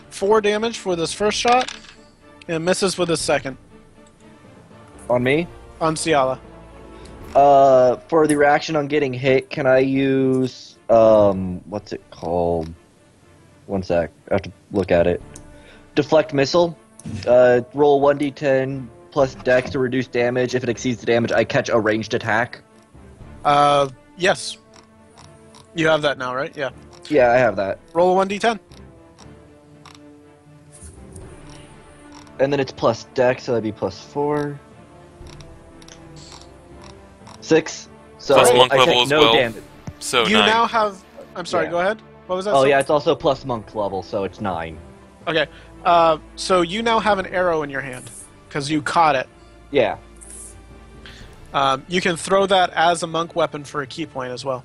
4 damage for this first shot and misses with his second On me? on Ciala. For the reaction on getting hit, can I use, what's it called? One sec, I have to look at it. Deflect Missile. Roll 1d10 plus dex to reduce damage. If it exceeds the damage, I catch a ranged attack. Yes. You have that now, right? Yeah. Yeah, I have that. Roll a 1d10. And then it's plus dex, so that'd be plus 4. 6. So Plus monk I level take as no well. damage. So You 9. now have... I'm sorry, Yeah. go ahead. What was that? Oh Seth? yeah, it's also plus monk level, so it's 9. Okay. So you now have an arrow in your hand, because you caught it. Yeah. You can throw that as a monk weapon for a key point as well.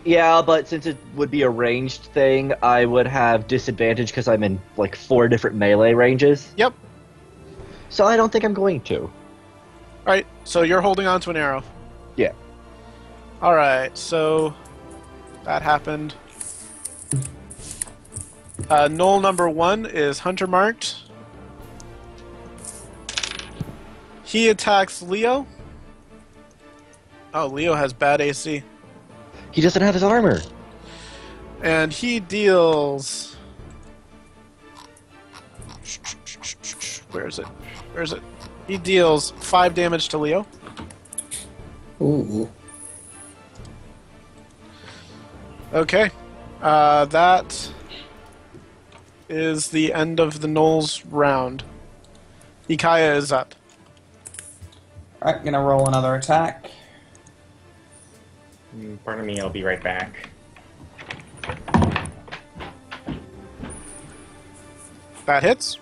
Yeah, but since it would be a ranged thing, I would have disadvantage because I'm in like 4 different melee ranges. Yep. So I don't think I'm going to. Alright, so you're holding on to an arrow. Yeah. Alright, so that happened. Gnoll number 1 is hunter marked. He attacks Leo. Oh, Leo has bad AC. He doesn't have his armor. And he deals... Where is it? Where is it? He deals 5 damage to Leo. Ooh. Okay. That is the end of the Gnoll's round. Ikaia is up. Alright, gonna roll another attack. Pardon me, I'll be right back. That hits.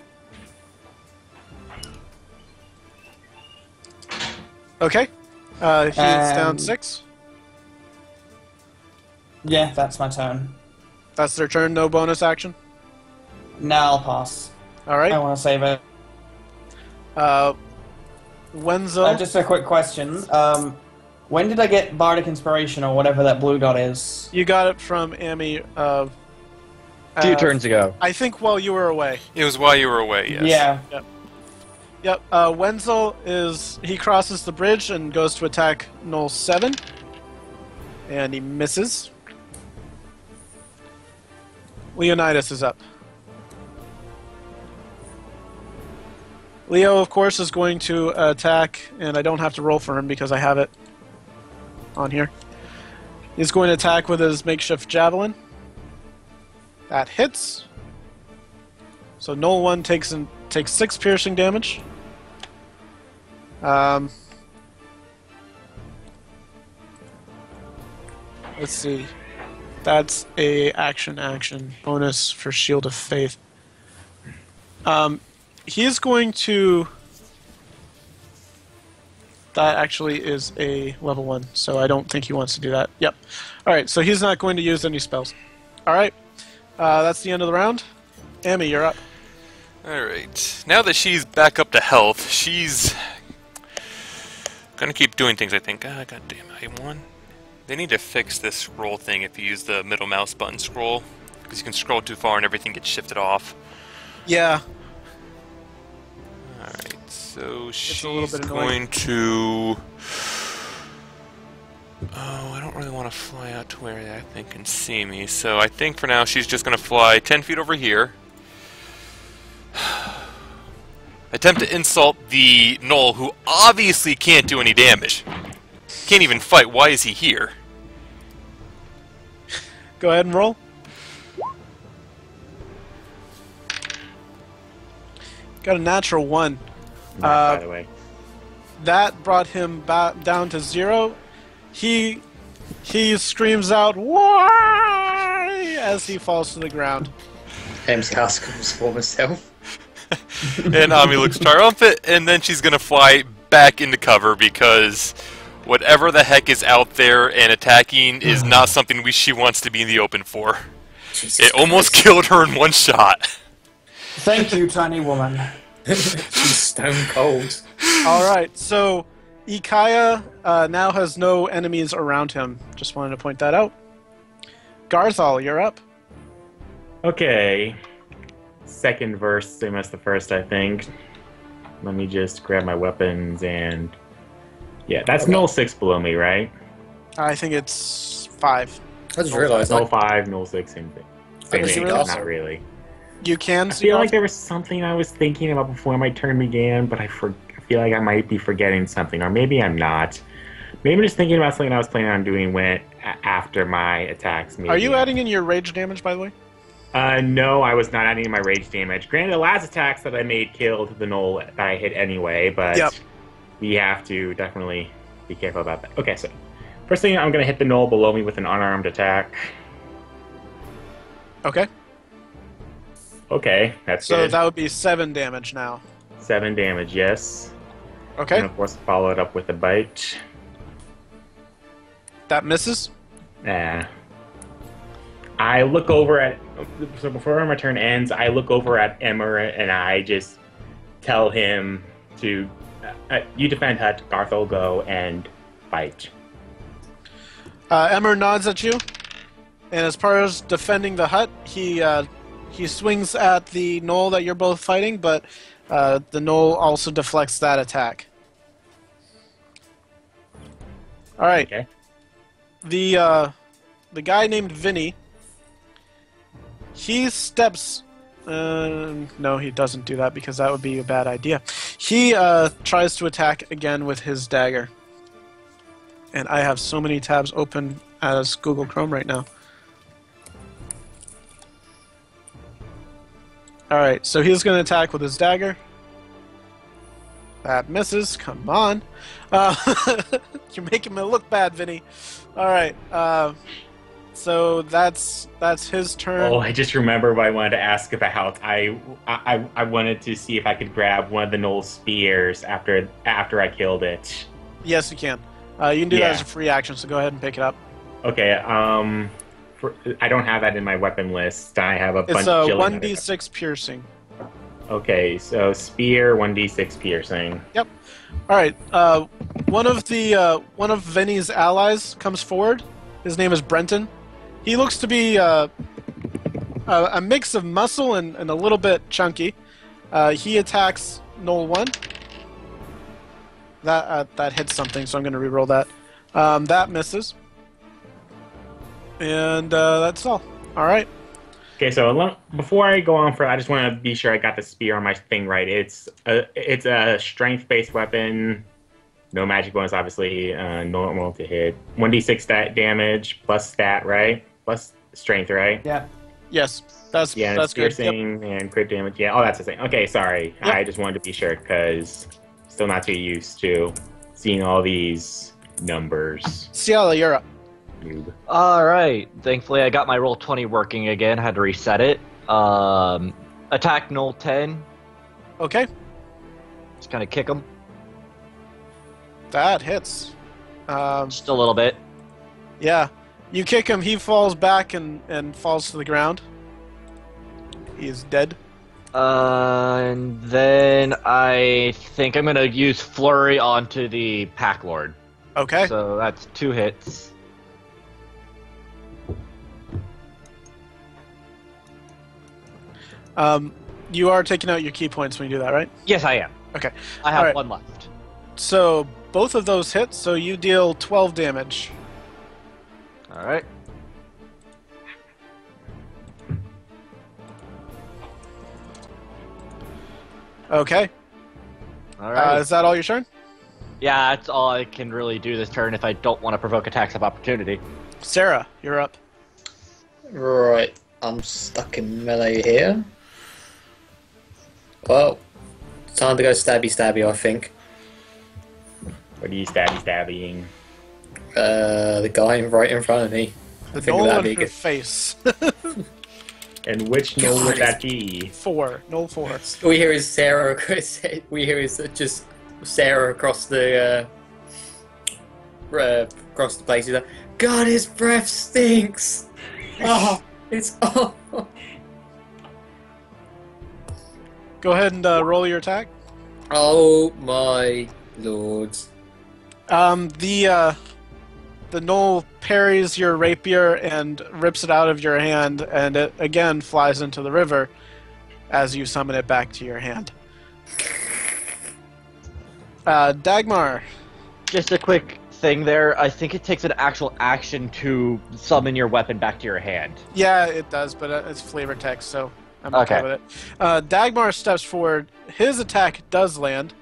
Okay. He's down 6. Yeah, that's my turn. That's their turn, no bonus action. Now I'll pass. I Alright. want to save it. Wenzel. Just a quick question. When did I get Bardic Inspiration or whatever that blue dot is? You got it from Amy. 2 turns ago. I think while you were away. It was while you were away, yes. Yeah. Yep. Wenzel is... He crosses the bridge and goes to attack Gnoll 7. And he misses. Leonidas is up. Leo, of course, is going to attack, and I don't have to roll for him because I have it on here. He's going to attack with his makeshift javelin. That hits. So Gnoll 1 takes 6 piercing damage. Let's see. That's a action bonus for Shield of Faith. He's going to... That actually is a level 1, so I don't think he wants to do that. Yep. Alright, so he's not going to use any spells. Alright, that's the end of the round. Amy, you're up. Alright. Now that she's back up to health, she's gonna keep doing things, I think. Ah, goddamn, I1. They need to fix this scroll thing if you use the middle mouse button scroll, because you can scroll too far and everything gets shifted off. Yeah. Alright, so a she's little bit annoying. going to... Oh, I don't really want to fly out to where that thing can see me, so I think for now she's just going to fly 10 feet over here. Attempt to insult the Gnoll, who obviously can't do any damage. Can't even fight. Why is he here? Go ahead and roll. Got a natural 1. By the way. That brought him back down to 0. He screams out, "Why!" as he falls to the ground. M's cast comes for myself. And Ami looks triumphant, and then she's gonna fly back into cover because whatever the heck is out there and attacking is not something she wants to be in the open for. Jesus It almost Christ. killed her in one shot. Thank you, tiny woman. She's stone cold. Alright, so Ikaia now has no enemies around him. Just wanted to point that out. Garthal, you're up. Okay. Second verse, same as the first, I think. Let me just grab my weapons and... Yeah, that's Okay. Null 6 below me, right? I think it's 5. I just realised, Null like, 5, Null 6, same thing. Same can see thing, Garthal. not really. You can I see feel off- like there was something I was thinking about before my turn began, but I feel like I might be forgetting something, or maybe I'm not. Maybe just thinking about something I was planning on doing after my attacks. Maybe. Are you adding in your rage damage, by the way? No, I was not adding in my rage damage. Granted, the last attacks that I made killed the Gnoll that I hit anyway, but Yep. we have to definitely be careful about that. Okay, so first thing, I'm going to hit the Gnoll below me with an unarmed attack. Okay. Okay, that's So good. that would be 7 damage now. 7 damage, yes. Okay. And of course, follow it up with a bite. That misses. Nah. I look over at... So before my turn ends, I look over at Emmer and I just tell him to... you defend hut, Garthal go, and fight. Emmer nods at you, and as far as defending the hut, he swings at the Gnoll that you're both fighting, but the Gnoll also deflects that attack. All right. Okay. The guy named Vinny. He steps. No, he doesn't do that because that would be a bad idea. He tries to attack again with his dagger. And I have so many tabs open as Google Chrome right now. Alright, so he's going to attack with his dagger. That misses. Come on. You're making me look bad, Vinny. Alright, so that's his turn. Oh, I just remember what I wanted to ask about. I wanted to see if I could grab one of the Gnoll's spears after I killed it. Yes, you can. You can do that as a free action, so go ahead and pick it up. Okay, I don't have that in my weapon list. I have a bunch It's of 1d6 piercing. Okay, so spear, 1d6 piercing. Yep. All right. One of Vinny's allies comes forward. His name is Brenton. He looks to be a mix of muscle and a little bit chunky. He attacks Gnoll 1. That hits something, so I'm going to reroll that. That misses. And that's all. All right. Okay, so before I go on for, I just want to be sure I got the spear on my thing right. It's a strength-based weapon. No magic bonus, obviously. Normal to hit. 1d6 stat damage plus stat, right? Plus strength, right? Yeah. Yes. That's good. Yep. Piercing and crit damage. Yeah, oh, that's the same. Okay, sorry. Yep. I just wanted to be sure because still not too used to seeing all these numbers. Ciala, you're up. Noob. Alright, thankfully I got my roll 20 working again, had to reset it. Attack Gnoll 10, Okay. just kind of kick him, That hits. just a little bit. Yeah. You kick him, he falls back and falls to the ground. He is dead. And then I think I'm going to use Flurry onto the Pack Lord. Okay. So that's 2 hits. You are taking out your key points when you do that, right? Yes, I am. Okay. I have Alright. 1 left. So both of those hit, so you deal 12 damage. Alright. Okay. Alright. Is that all your turn? Yeah, that's all I can really do this turn if I don't want to provoke attacks of opportunity. Sarah, you're up. Right, I'm stuck in melee here. Well, time to go stabby, I think. What are you stabbying? The guy right in front of me. The I think Gnoll that'd in be her good. face. And which Gnoll would that be? 4. Gnoll 4. All we hear is Sera. We hear is just Sera across the place. He's like, God, his breath stinks. Oh, it's awful. Go ahead and roll your attack. Oh my lord. The Gnoll parries your rapier and rips it out of your hand, and it again flies into the river as you summon it back to your hand. Dagmar. Just a quick thing there. I think it takes an actual action to summon your weapon back to your hand. Yeah, it does, but it's flavor text, so I'm okay with it. Dagmar steps forward. His attack does land.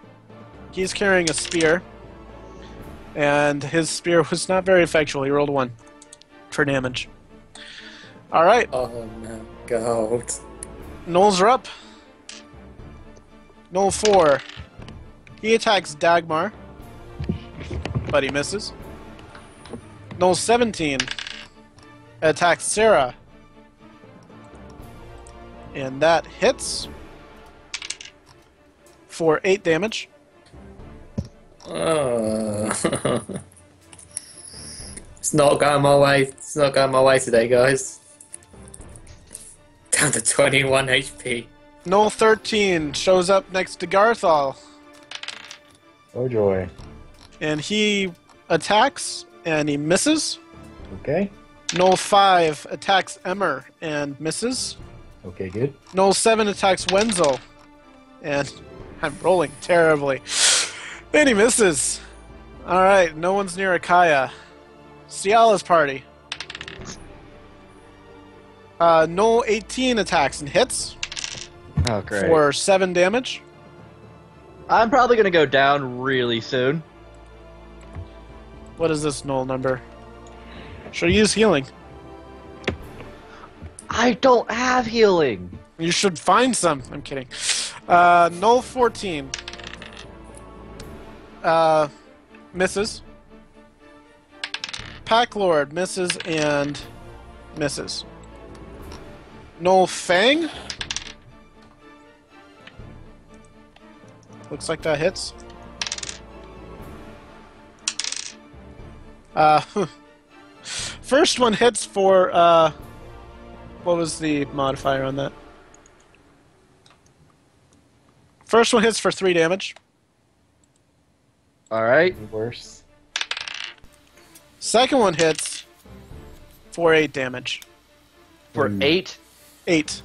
He's carrying a spear. And his spear was not very effectual. He rolled 1 for damage. Alright, Oh my god. Gnolls are up. Gnoll 4. He attacks Dagmar, but he misses. Gnoll 17 attacks Sera, and that hits for 8 damage. It's not going my way. It's not going my way today, guys. Down to 21 HP. Gnoll 13 shows up next to Garthal, Oh joy. and he attacks, and he misses. Okay. Gnoll 5 attacks Emmer, and misses. Okay, good. Gnoll 7 attacks Wenzel, and I'm rolling terribly. And he misses. Alright, no one's near Ikaia. Ciala's party. Gnoll 18 attacks and hits Oh, great. for 7 damage. I'm probably gonna go down really soon. What is this Gnoll number? Should use healing. I don't have healing. You should find some. I'm kidding. Gnoll 14 misses. Pack Lord misses and misses. Gnoll Fang. Looks like that hits. First one hits for, what was the modifier on that? First one hits for 3 damage. Alright. Worse. Second one hits for 8 damage. For 8? 8.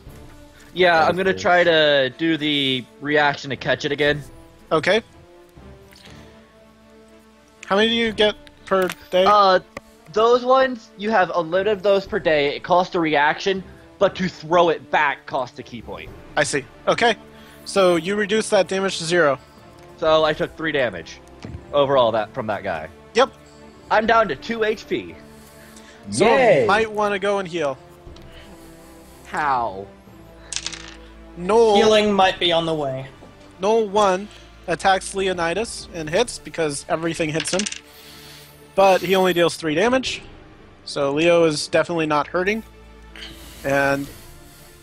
Yeah, That I'm is gonna good. try to do the reaction to catch it again. Okay. How many do you get per day? Those ones, you have unlimited of those per day. It costs a reaction, but to throw it back costs a key point. I see. Okay. So you reduce that damage to 0. So I took 3 damage overall from that guy. Yep. I'm down to 2 HP. So Yay! might want to go and heal. How? Gnoll Healing might be on the way. 1 attacks Leonidas and hits because everything hits him. But he only deals 3 damage. So Leo is definitely not hurting. And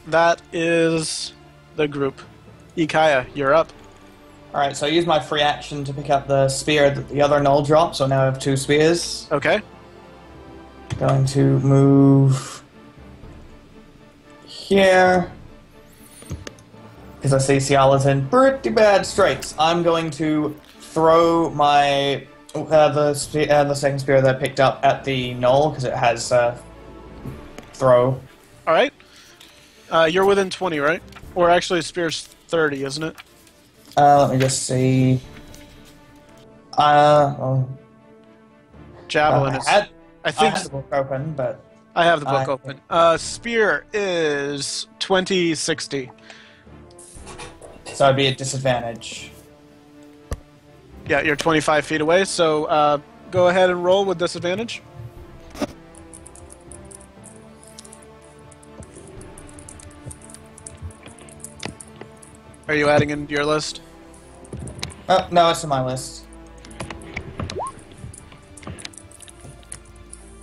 that is the group. Ikaia, you're up. Alright, so I use my free action to pick up the spear that the other Gnoll dropped, so now I have 2 spears. Okay. Going to move here. Because I see Ciala's in pretty bad straits. I'm going to throw my the second spear that I picked up at the Gnoll, because it has throw. Alright. You're within 20, right? Or actually, Spear's 30, isn't it? Let me just see. Javelin I is... had I think the book open, but I have the book I- open. Spear is 2060. so I'd be at disadvantage. Yeah, you're 25 feet away, so go ahead and roll with disadvantage. Are you adding into your list? Oh, no, it's in my list.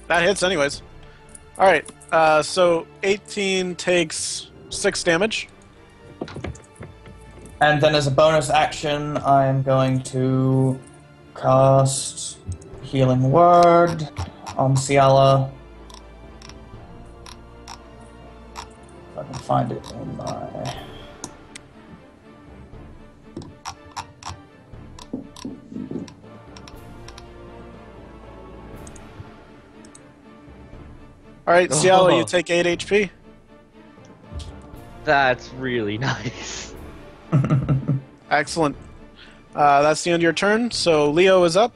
That hits anyways. Alright, so 18 takes 6 damage. And then as a bonus action, I am going to cast Healing Word on Ciala. If I can find it in my... Alright, Ciala, you Oh. take 8 HP. That's really nice. Excellent. That's the end of your turn, so Leo is up.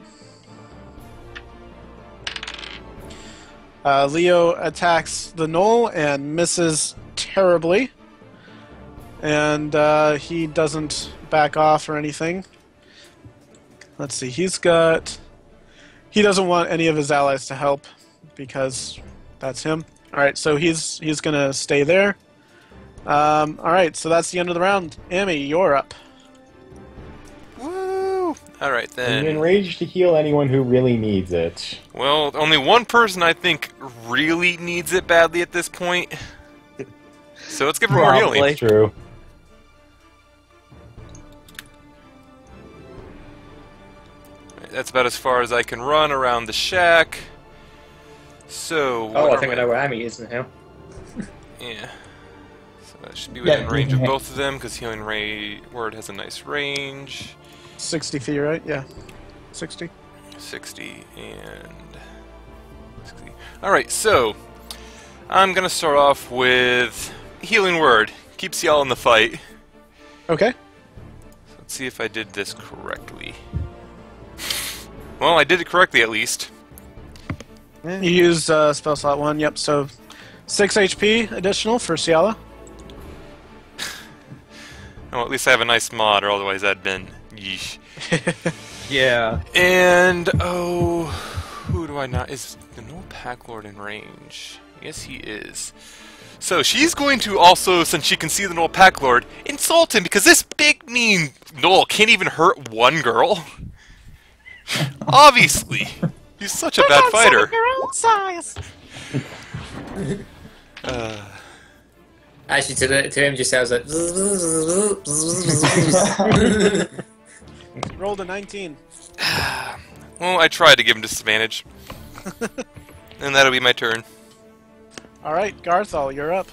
Leo attacks the Gnoll and misses terribly. And he doesn't back off or anything. Let's see, he's got He doesn't want any of his allies to help because that's him. All right, so he's gonna stay there. All right, so that's the end of the round. Amy, you're up. Woo! All right You then. enraged to heal anyone who really needs it. Well, only one person I think really needs it badly at this point. So let's give her more healing. Probably. True. That's about as far as I can run around the shack. So. Oh, what I think I know where Amy is now. Yeah. So that should be within Yeah, range of yeah. both of them because healing word has a nice range. 60 feet, right? Yeah, 60. 60 and 60. Alright, so I'm gonna start off with healing word. Keeps y'all in the fight. Okay. Let's see if I did this correctly. Well, I did it correctly at least. You use spell slot 1, yep, so 6 HP additional for Ciala. Well, at least I have a nice mod, or otherwise that'd been yeesh. Yeah. And oh, who do I not? Is the Gnoll Pack Lord in range? Yes, he is. So she's going to also, since she can see the Gnoll Pack Lord, insult him because this big mean Gnoll can't even hurt one girl. Obviously, he's such a bad fighter. Your own size. Actually, to him, just sounds like. You rolled a 19. Well, I tried to give him disadvantage, and that'll be my turn. All right, Garthal, you're up.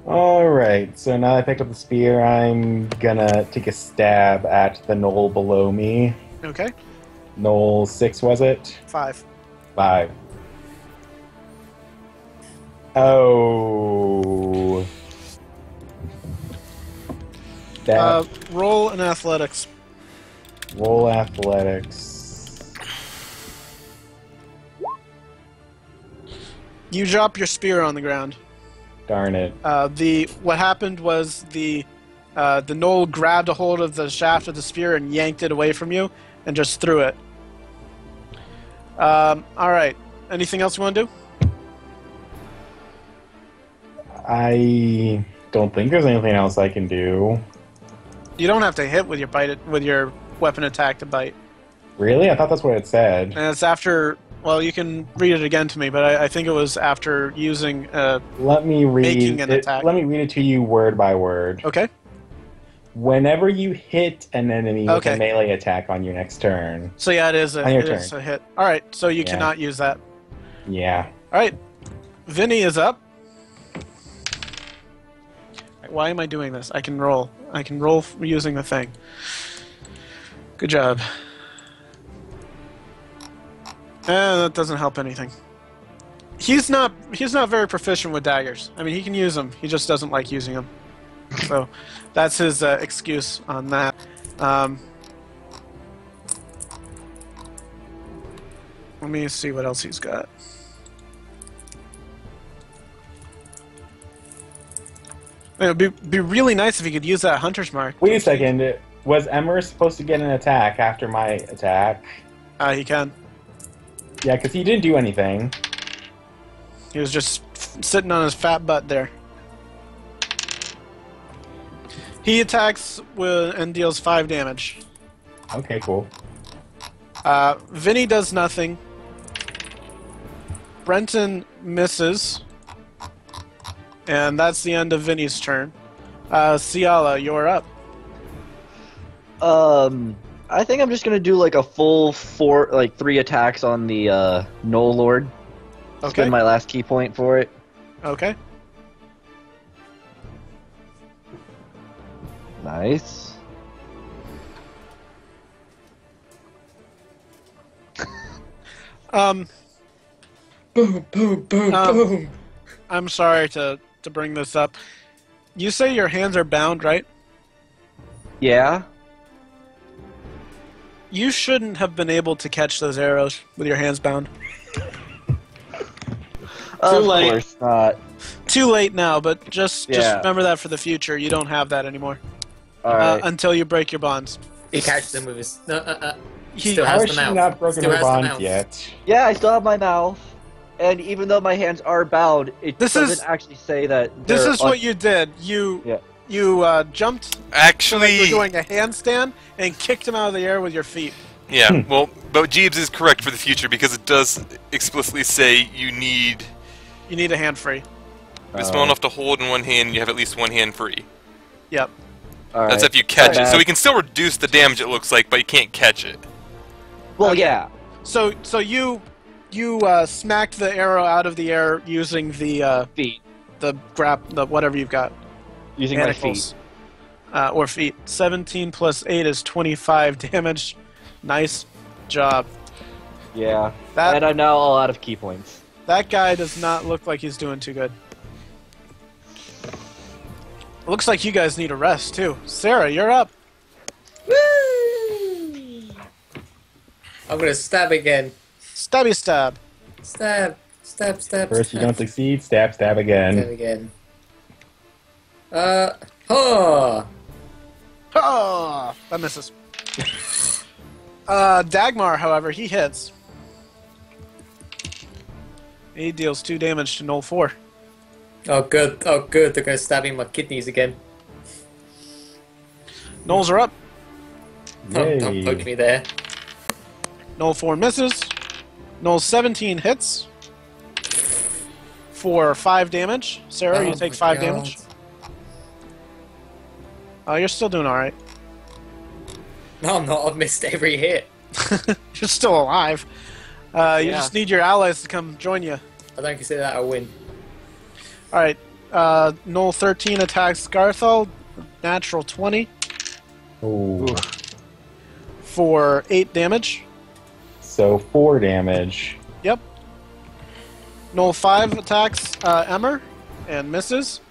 Alright, so now that I picked up the spear, I'm gonna take a stab at the Gnoll below me. Okay, Gnoll 6, was it? 5. 5. Oh. That Roll an athletics. roll athletics. You drop your spear on the ground. Darn it. What happened was the Gnoll grabbed a hold of the shaft of the spear and yanked it away from you and just threw it. All right. Anything else you want to do? I don't think there's anything else I can do. You don't have to hit with your weapon attack to bite. Really? I thought that's what it said. And it's after. Well, you can read it again to me, but I think it was after using. Let me Making read an it. attack. Let me read it to you word by word. Okay. Whenever you hit an enemy with Okay. a melee attack on your next turn. So yeah, it is On your a hit. All right. So you Yeah. cannot use that. Yeah. All right. Vinny is up. Why am I doing this? I can roll. I can roll using the thing. Good job. That doesn't help anything. He's not very proficient with daggers. I mean, he can use them. He just doesn't like using them. So that's his excuse on that. Let me see what else he's got. It would be really nice if he could use that hunter's mark. Wait a second. Was Emmer supposed to get an attack after my attack? He can. Yeah, because he didn't do anything. He was just sitting on his fat butt there. He attacks and deals 5 damage. Okay, cool. Vinny does nothing. Brenton misses. And that's the end of Vinny's turn. Ciala, you're up. I think I'm just gonna do like a full 3 attacks on the Gnoll Lord. Okay. Spend my last key point for it. Okay. Nice. Boom, boom, boom, boom. I'm sorry to bring this up. You say your hands are bound, right? Yeah. You shouldn't have been able to catch those arrows with your hands bound. Of late. course not. Too late now, but just Yeah. remember that for the future. You don't have that anymore All right. until you break your bonds. He catches them with his. No, Still How has has the she mouth. not broken Still her has the bond mouth. yet? Yeah, I still have my mouth, and even though my hands are bound, it This doesn't is- actually say that. This they're is what you did. Yeah. You jumped so that you Actually, were doing a handstand and kicked him out of the air with your feet. yeah. Well, but Jeebs is correct for the future because it does explicitly say you need. You need a hand free. If it's small enough to hold in one hand, you have at least one hand free. Yep. All right. That's if you catch it. Bad. So we can still reduce the damage, it looks like, but you can't catch it. Well, Okay. yeah. So you smacked the arrow out of the air using the Feet. the whatever you've got. Using Manacles. Or feet. 17 plus 8 is 25 damage. Nice job. my feet. Yeah. That And I'm now all out of key points. that guy does not look like he's doing too good. Looks like you guys need a rest too. Sera, you're up. Woo! I'm gonna stab again. Stabby stab. Stab. Stab, stab, First you stab. don't succeed, stab, stab again. Stab again. Oh! Oh, that misses. Dagmar, however, he hits. He deals 2 damage to Gnoll 4. Oh, good. Oh, good. They're gonna stab me in my kidneys again. Gnolls are up. Don't Yay. poke me there. Gnoll 4 misses. Gnoll 17 hits. For 5 damage. Sera, you Oh take my 5 God. damage. Oh, you're still doing alright. No, I'm not. I've missed every hit. You're still alive. You Yeah. just need your allies to come join you. I don't consider that a win. Alright. Gnoll 13 attacks Garthal. Natural 20 Ooh. for 8 damage. So 4 damage. Yep. Gnoll 5 attacks Emmer and misses.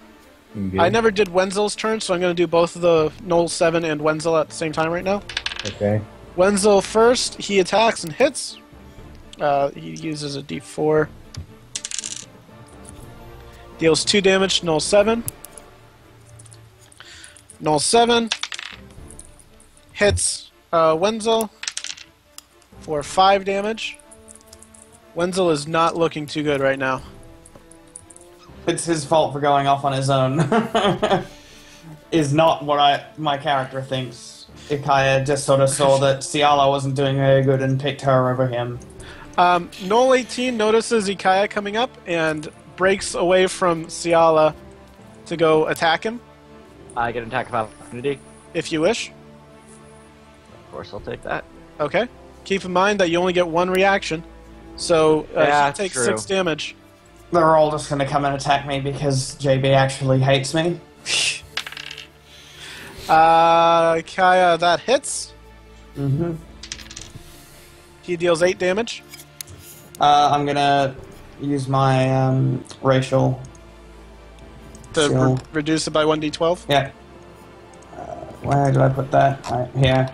Okay. I never did Wenzel's turn, so I'm going to do both of the Gnoll 7 and Wenzel at the same time right now. Okay. Wenzel first, he attacks and hits. He uses a d4. Deals 2 damage to Gnoll 7. Gnoll 7 hits Wenzel for 5 damage. Wenzel is not looking too good right now. It's his fault for going off on his own. Is not what my character thinks. Ikaia just sort of saw that Ciala wasn't doing very good and picked her over him. Gnoll 18 notices Ikaia coming up and breaks away from Ciala to go attack him, I get an attack of opportunity. if you wish. Of course, I'll take that. Okay. Keep in mind that you only get 1 reaction, so Yeah, he takes true. 6 damage. They're all just going to come and attack me because JB actually hates me. Ikaia, that hits. Mm-hmm. He deals 8 damage. I'm going to use my racial To skill. reduce it by 1d12. Yeah. Where did I put that? Right here.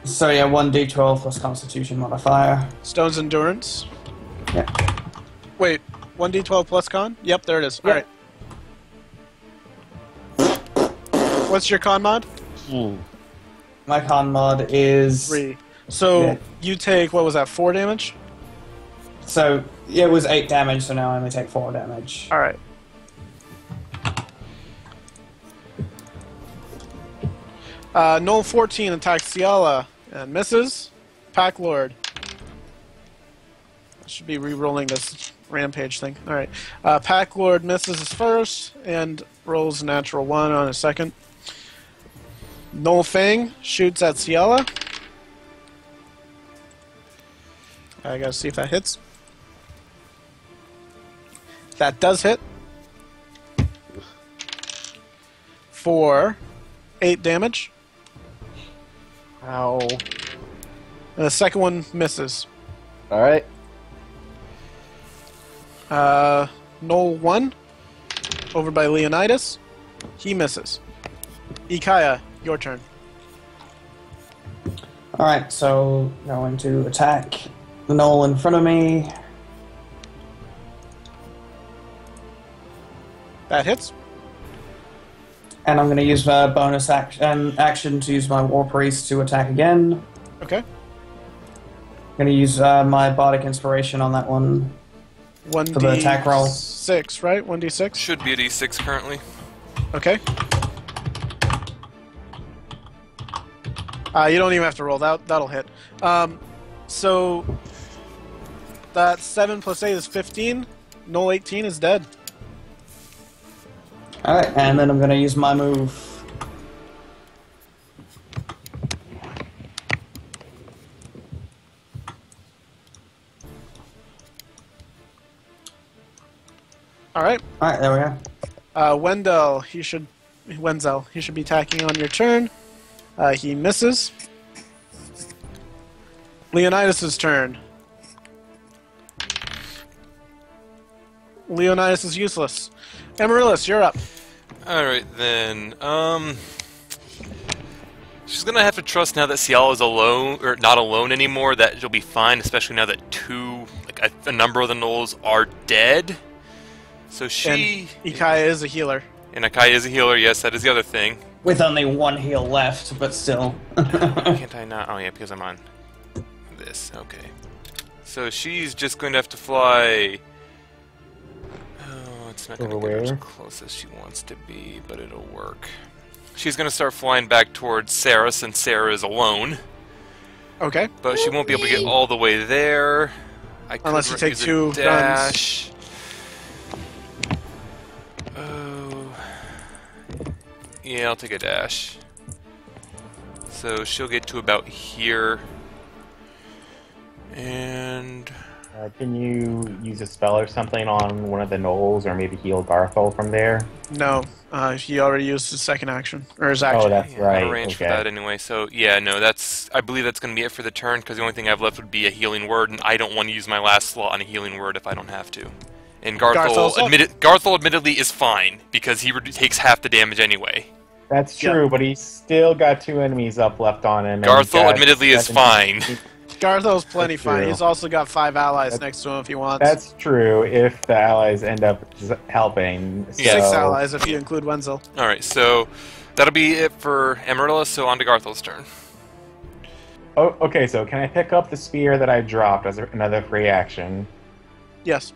So yeah, 1d12 plus Constitution modifier. Stone's Endurance. Yeah. Wait, 1d12 plus con? Yep, there it is. Yeah. Alright. What's your con mod? My con mod is 3. So Yeah. you take, what was that, 4 damage? so yeah, it was 8 damage, so now I only take 4 damage. Alright. Gnoll 14 attacks Ciala and misses. Pack Lord. I should be re-rolling this rampage thing. Alright. Pack Lord misses his first and rolls a natural 1 on his second. Gnoll Fang shoots at Ciala. I gotta see if that hits. That does hit. For 8 damage. Ow. And the second one misses. Alright. Gnoll 1. Over by Leonidas. He misses. Ikaia, your turn. Alright, so going to attack the Gnoll in front of me. That hits. And I'm going to use my bonus action to use my War Priest to attack again. Okay. I'm going to use my Bardic Inspiration on that one. 1d6, For the attack roll. right? 1d6? Should be a D6 currently. Okay. You don't even have to roll. That'll hit. So that 7 plus 8 is 15. Gnoll 18 is dead. Alright, and then I'm going to use my move. Alright. Alright, there we go. Wenzel, he should be attacking on your turn. He misses. Leonidas' turn. Leonidas is useless. Amaryllis, you're up. Alright then, she's gonna have to trust now that Ciala is alone, or not alone anymore, that she'll be fine, especially now that a number of the Gnolls are dead. So she... And Ikaia is a healer. And Ikaia is a healer, yes, that is the other thing. With only one heal left, but still. Can't I not? Oh yeah, because I'm on this, okay. So she's just going to have to fly... It's not going to get as close as she wants to be, but it'll work. She's going to start flying back towards Sera, since Sera is alone. Okay. But she won't be able to get all the way there. Unless you take use a 2 dash. Oh. Yeah, I'll take a dash. So she'll get to about here. And... can you use a spell or something on one of the Gnolls, or maybe heal Garthal from there? No, he already used his second action, or his action. Oh, that's right. I'm arranged for that anyway. So yeah, no, I believe that's going to be it for the turn, because the only thing I have left would be a healing word, and I don't want to use my last slot on a healing word if I don't have to. And Garthal admittedly is fine, because he takes half the damage anyway. That's true, but he's still got 2 enemies up left on him. Garthal admittedly is fine. Garthal's plenty fine. He's also got 5 allies next to him if he wants. That's true, if the allies end up helping. So. 6 allies if you include Wenzel. Alright, so that'll be it for Amaryllis, so on to Garthal's turn. Oh, okay, so can I pick up the spear that I dropped as another free action? Yes.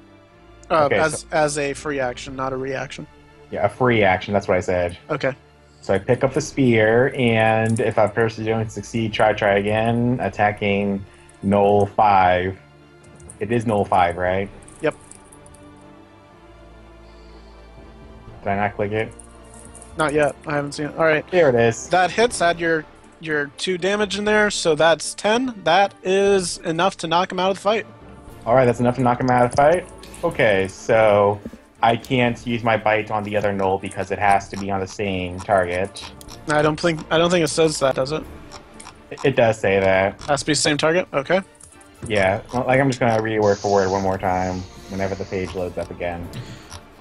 As a free action, not a reaction. Yeah, a free action, that's what I said. Okay. So I pick up the spear, and if I first don't succeed, try again, attacking Gnoll 5. It is Gnoll 5, right? Yep. Did I not click it? Not yet. I haven't seen it. Alright. There it is. That hits. Add your 2 damage in there, so that's 10. That is enough to knock him out of the fight. Alright, that's enough to knock him out of the fight? Okay, so... I can't use my bite on the other Gnoll because it has to be on the same target. I don't think it says that, does it? It does say that. Has to be the same target? Okay. Yeah, well, I'm just gonna read word for word one more time whenever the page loads up again.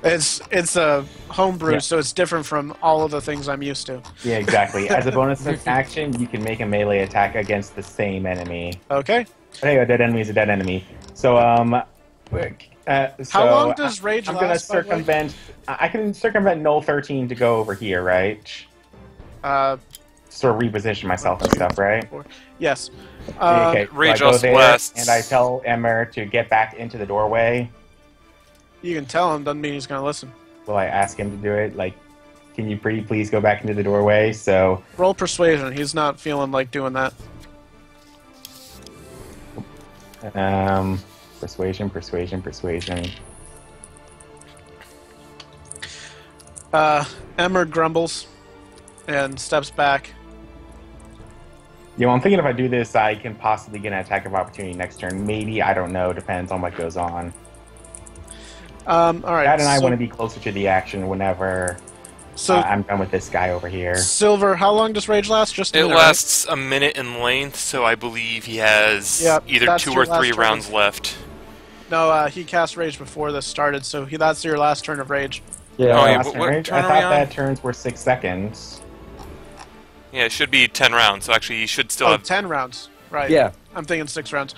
It's a homebrew, so it's different from all of the things I'm used to. Yeah, exactly. As a bonus action, you can make a melee attack against the same enemy. Okay. But hey, a dead enemy is a dead enemy. So, how long does rage last? I'm gonna circumvent. I can circumvent Gnoll 13 to go over here, right? Sort of reposition myself and stuff, right? Yes. Okay. Rage so I go there, lasts. and I tell Emmer to get back into the doorway. You can tell him. Doesn't mean he's gonna listen. Will I ask him to do it? Like, can you pretty please go back into the doorway? So roll persuasion. He's not feeling like doing that. Persuasion. Emmer grumbles and steps back. Yeah, well, I'm thinking if I do this, I can possibly get an attack of opportunity next turn. Maybe, I don't know. Depends on what goes on. All right. Dad and I want to be closer to the action whenever I'm done with this guy over here. Silver, how long does rage last? Just a minute, lasts a minute in length, so I believe he has either 2 or 3 rounds left. No, he cast rage before this started, so that's your last turn of rage. Yeah, but what turn I are we thought on? that turns were 6 seconds. Yeah, it should be 10 rounds, so actually you should still have... 10 rounds. Right. Yeah. I'm thinking 6 rounds.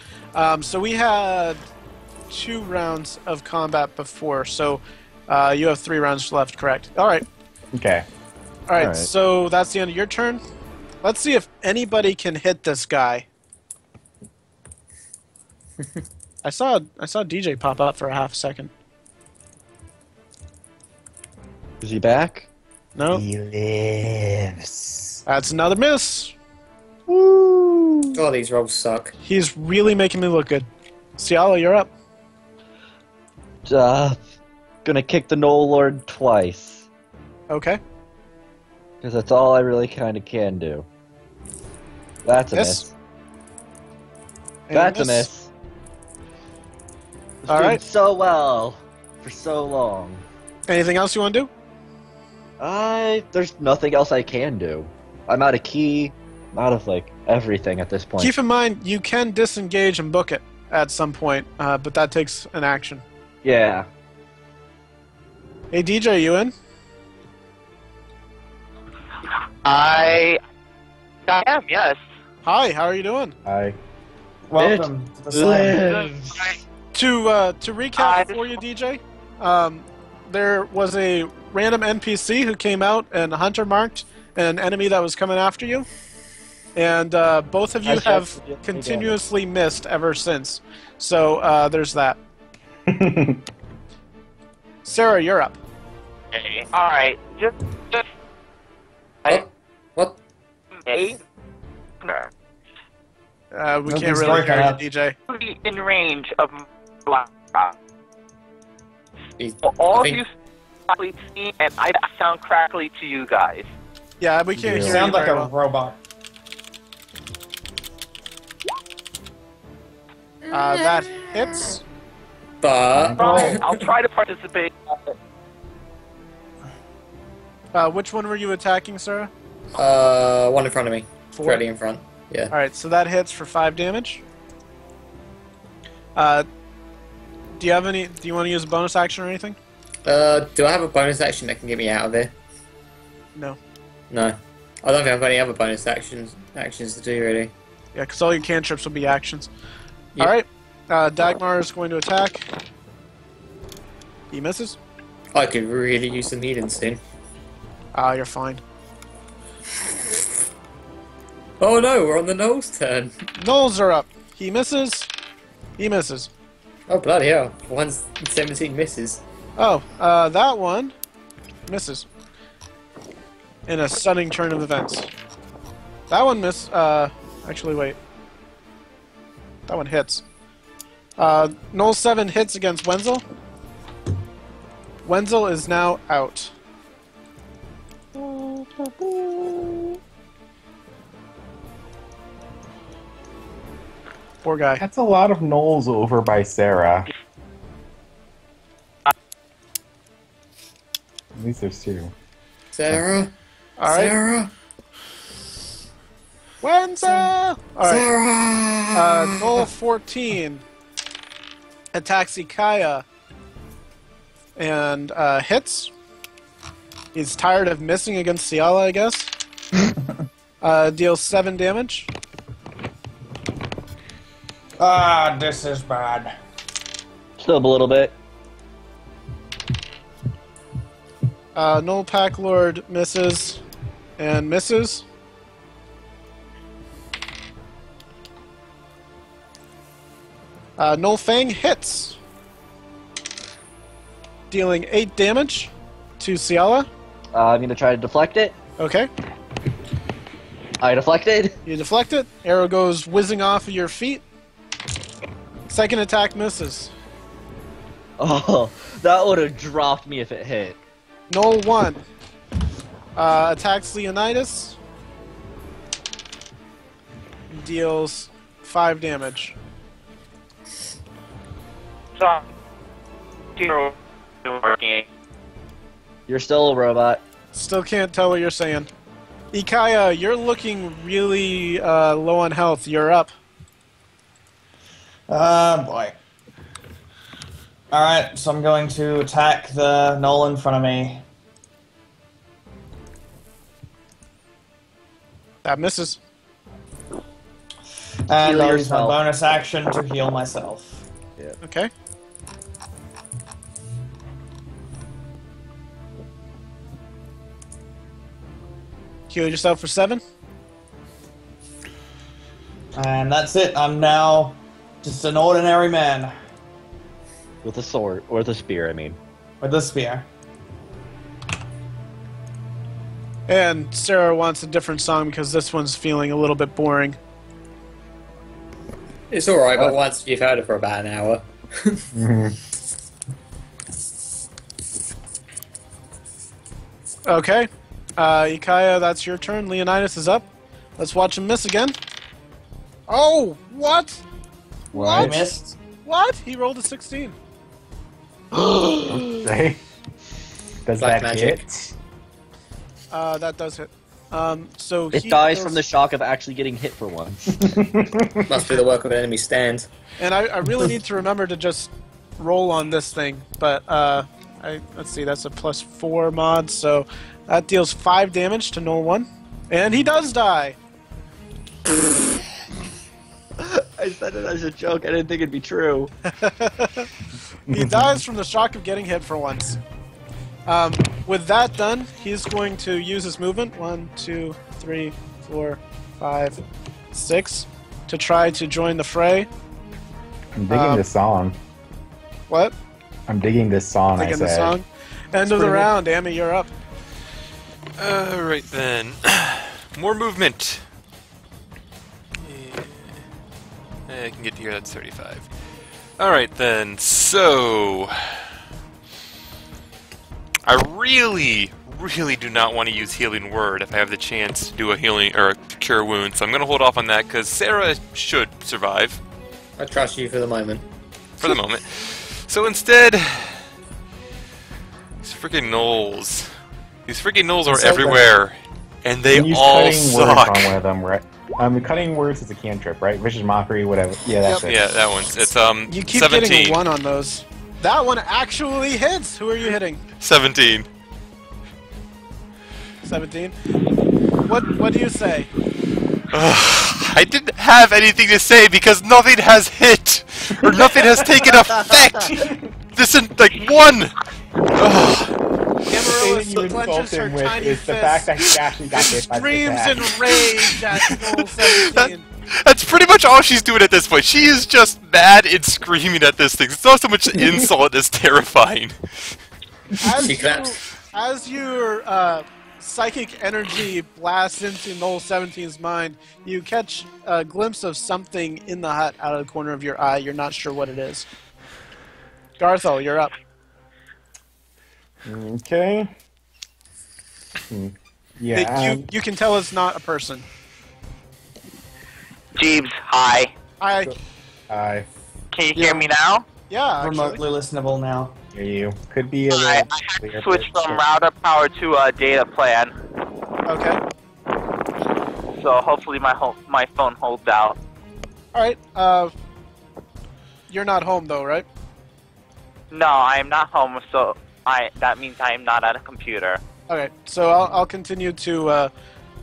So we had 2 rounds of combat before, so you have 3 rounds left, correct. Alright. Okay. All right, Alright. so that's the end of your turn. Let's see if anybody can hit this guy. I saw DJ pop up for a half second. Is he back? No, He lives. that's another miss. Woo! Oh, these rolls suck. He's really making me look good. Ciala, you're up. Gonna kick the Gnoll Lord twice. Okay. Because that's all I really kind of can do. That's a Miss. miss. And That's a miss. All Doing right. so well for so long. Anything else you want to do? There's nothing else I can do. I'm out of key, I'm out of like everything at this point. Keep in mind, you can disengage and book it at some point, but that takes an action. Yeah. Hey, DJ, you in? I am, yes. Hi, how are you doing? I. Welcome to the slam. Lives. To recap for you, DJ, there was a random NPC who came out and hunter marked an enemy that was coming after you, and both of you That's have just the continuously missed ever since. So there's that. Sera, you're up. Okay. Alright, just What? eight We Nothing's can't really working hear you, out. DJ. in range of black. He's- All I of think- you crackly to me, and I sound crackly to you guys. Yeah, we can't You hear sound you like very a well. robot. That hits. But I'll try to participate. Which one were you attacking, Sera? one in front of me, 4? directly in front. Yeah. Alright, so that hits for 5 damage. Do you want to use a bonus action or anything? Do I have a bonus action that can get me out of here? No. No. I don't think I have any other bonus actions to do really. Yeah, because all your cantrips will be actions. Yep. Alright, Dagmar is going to attack. He misses. I could really use some healing soon. You're fine. Oh no, we're on the Gnoll's turn. Gnolls are up. He misses. He misses. Oh bloody hell! 117 misses. Oh, that one misses. In a stunning turn of events. That one actually, wait. That one hits. Gnoll 7 hits against Wenzel. Wenzel is now out. Poor guy. That's a lot of gnolls over by Sarah. At least there's 2. Sarah. Alright. Sarah. Wenzel! Alright. Sarah. Gnoll 14 attacks Ikaia and hits. He's tired of missing against Ciala, I guess. Deals 7 damage. This is bad. Still a little bit. Gnoll Pack Lord misses and misses. Gnoll Fang hits, dealing 8 damage to Ciala. I'm gonna try to deflect it. Okay, I deflected. you deflect it. Arrow goes whizzing off of your feet. Second attack misses. Oh, that would have dropped me if it hit. Gnoll 1 attacks Leonidas. Deals 5 damage. So, you're working. You're still a robot. Still can't tell what you're saying. Ikaia, you're looking really low on health. You're up. Boy. Alright, so I'm going to attack the Gnoll in front of me. That misses. And Heal I'll use my yourself. bonus action to heal myself. Okay. Heal yourself for 7. And that's it. I'm now just an ordinary man With a sword, or with a spear, I mean. with a spear. And Sera wants a different song because this one's feeling a little bit boring. It's alright, but once you've heard it for about an hour. Okay. Ikaia, that's your turn. Leonidas is up. Let's watch him miss again. Oh, what? I missed. What? He rolled a 16. Okay. Does Black that magic. hit? That does hit. So It he dies goes- from the shock of actually getting hit for once. Must be the work of an enemy stand. And I really need to remember to just roll on this thing. But let's see, that's a +4 mod, so that deals 5 damage to Gnoll 1. And he does die. I said it as a joke. I didn't think it'd be true. He dies from the shock of getting hit for once. With that done, he's going to use his movement 1, 2, 3, 4, 5, 6 to try to join the fray. I'm digging this song. What? I'm digging this song, Taking I the said. song. End of the pretty round, Amy, you're up. Alright then. More movement. I can get to here, that's 35. Alright then, so... I really do not want to use Healing Word if I have the chance to do a healing or a cure wound, so I'm going to hold off on that because Sera should survive I trust you for the moment. for the moment. So instead, these freaking gnolls. These freaking gnolls are So everywhere, and they Can use all cutting words suck. on one of them, right? Cutting words is a cantrip, right? Vicious mockery, whatever. Yeah, that's it. Yeah, that one's it's You keep 17. getting a 1 on those. That one actually hits! Who are you hitting? 17. 17? What do you say? I didn't have anything to say because nothing has hit or nothing has taken effect. This is like one. Amaryllis you insult clenches her him with tiny is the fist. fact that he actually got She hit by the screams attack. in rage at Gnoll 17. That's pretty much all she's doing at this point. She is just mad and screaming at this thing. It's not so much the insult as terrifying. She claps. As your psychic energy blasts into Gnoll 17's mind, you catch a glimpse of something in the hut out of the corner of your eye. You're not sure what it is. Garthal, you're up. Okay. Yeah. You can tell it's not a person. Jeebs, hi. I Can you hear me now? yeah, actually. Remotely listenable now. hear you. Could be a I little had clearer, to switch but from sure. router power to data plan, Okay. so hopefully my phone holds out. All right. You're not home though, right? No, I am not home, so that means I am not at a computer. Okay. So I'll continue to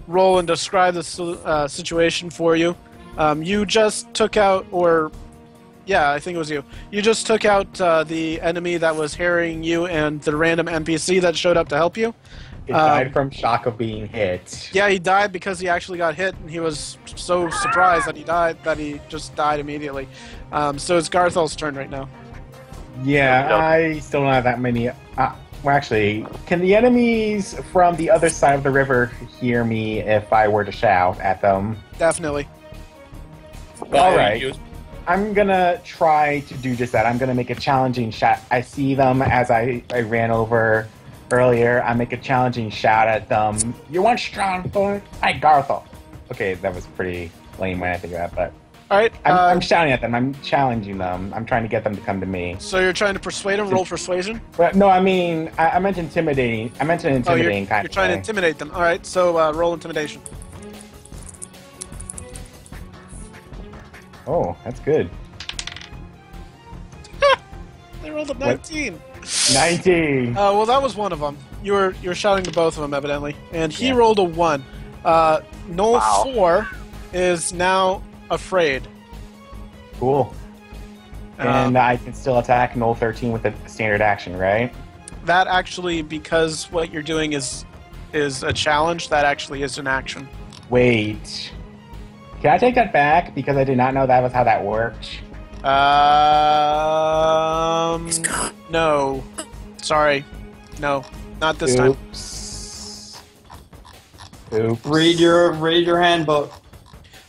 roll and describe the situation for you. You just took out, yeah, I think it was you. You just took out the enemy that was harrying you and the random NPC that showed up to help you. It died from shock of being hit. Yeah, he died because he actually got hit, and he was so surprised that he died that he just died immediately. So it's Garthal's turn right now. Yeah, Nope. I still don't have that many. Well, actually, can the enemies from the other side of the river hear me if I were to shout at them? Definitely. All right. I'm gonna try to do just that. I'm gonna make a challenging shot. I see them as I ran over earlier. I make a challenging shout at them. You want strong boy? Hi, Garthal. Okay, that was pretty lame when I think of that, but All right. I'm shouting at them. I'm challenging them. I'm trying to get them to come to me. So you're trying to persuade him. Roll persuasion. But no, I mean, I meant intimidating. I meant an Oh, intimidating kind you're of trying to way. intimidate them. All right. So roll intimidation. Oh, that's good. They rolled a 19. 19. Well, that was one of them. You're shouting to both of them evidently, and he Yeah. rolled a 1. Gnoll Wow. 4 is now afraid. Cool. Um, And I can still attack Gnoll 13 with a standard action, right? That actually, because what you're doing is is a challenge. That actually is an action. Wait. Can I take that back? Because I did not know that was how that worked. No. Sorry. No. Not this time. Oops. Oops. Read your handbook.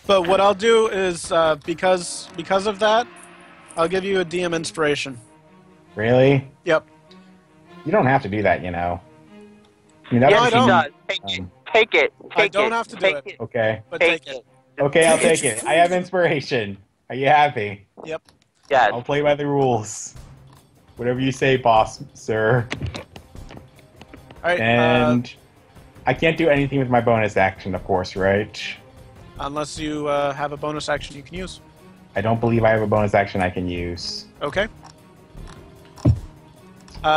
But what I'll do is, because of that, I'll give you a DM inspiration. Really? Yep. You don't have to do that, you know. I mean, that Yes, I would he don't. does. Take it. Take it. I Take don't it. have to do Take it. Okay. But Take take it. Okay, I'll take it. I have inspiration. Are you happy? Yep. Yes. I'll play by the rules. Whatever you say, boss, sir. All right. And I can't do anything with my bonus action, of course, right? Unless you have a bonus action you can use. I don't believe I have a bonus action I can use. Okay.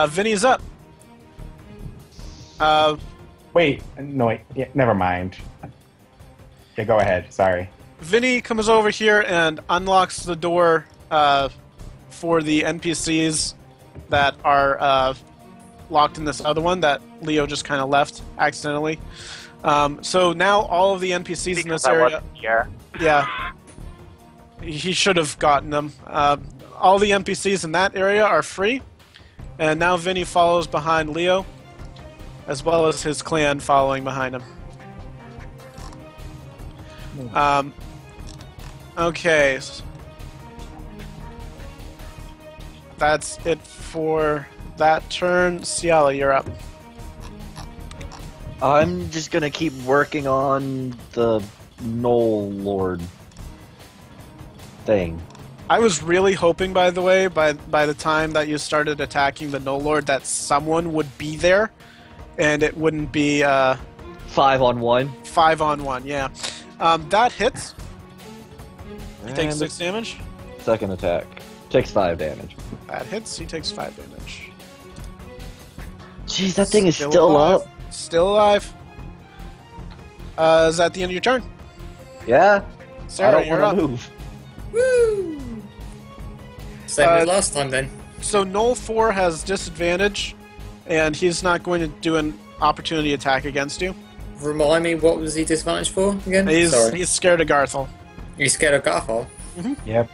Vinny's up. Wait, no, wait. Yeah, never mind. Yeah, go ahead. Sorry. Vinny comes over here and unlocks the door for the NPCs that are locked in this other one that Leo just kind of left accidentally. So now all of the NPCs in Because this I area... wasn't here. Yeah. He should have gotten them. All the NPCs in that area are free. And now Vinny follows behind Leo, as well as his clan following behind him. Okay. That's it for that turn. Ciala, you're up. I'm just gonna keep working on the Gnoll Lord thing. I was really hoping, by the way, by the time that you started attacking the Gnoll Lord, that someone would be there, and it wouldn't be 5-on-1. 5-on-1. Yeah, that hits. He takes And 6 damage. Second attack takes 5 damage. That hits. He takes 5 damage. Jeez, that thing is still alive. up. Still alive. Is that the end of your turn? Yeah. I Sera, don't you're want up. to move. Woo! Same as Uh, last time then. So Gnoll 4 has disadvantage, and he's not going to do an opportunity attack against you. Remind me, what was he disadvantaged for again? Sorry. He's scared of Garthal. You scared of Garthal? Yep.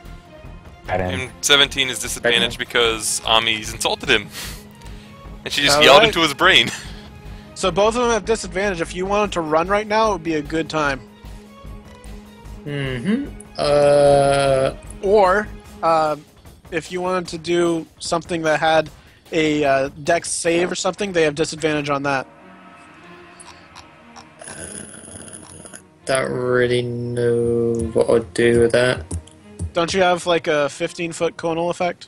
Got in. And 17 is disadvantaged because Ami's insulted him. And she just All yelled right. into his brain. So both of them have disadvantage. If you wanted to run right now, it would be a good time. Mm-hmm. Or, if you wanted to do something that had a dex save or something, they have disadvantage on that. Don't really know what I'd do with that. Don't you have like a 15-foot conal effect?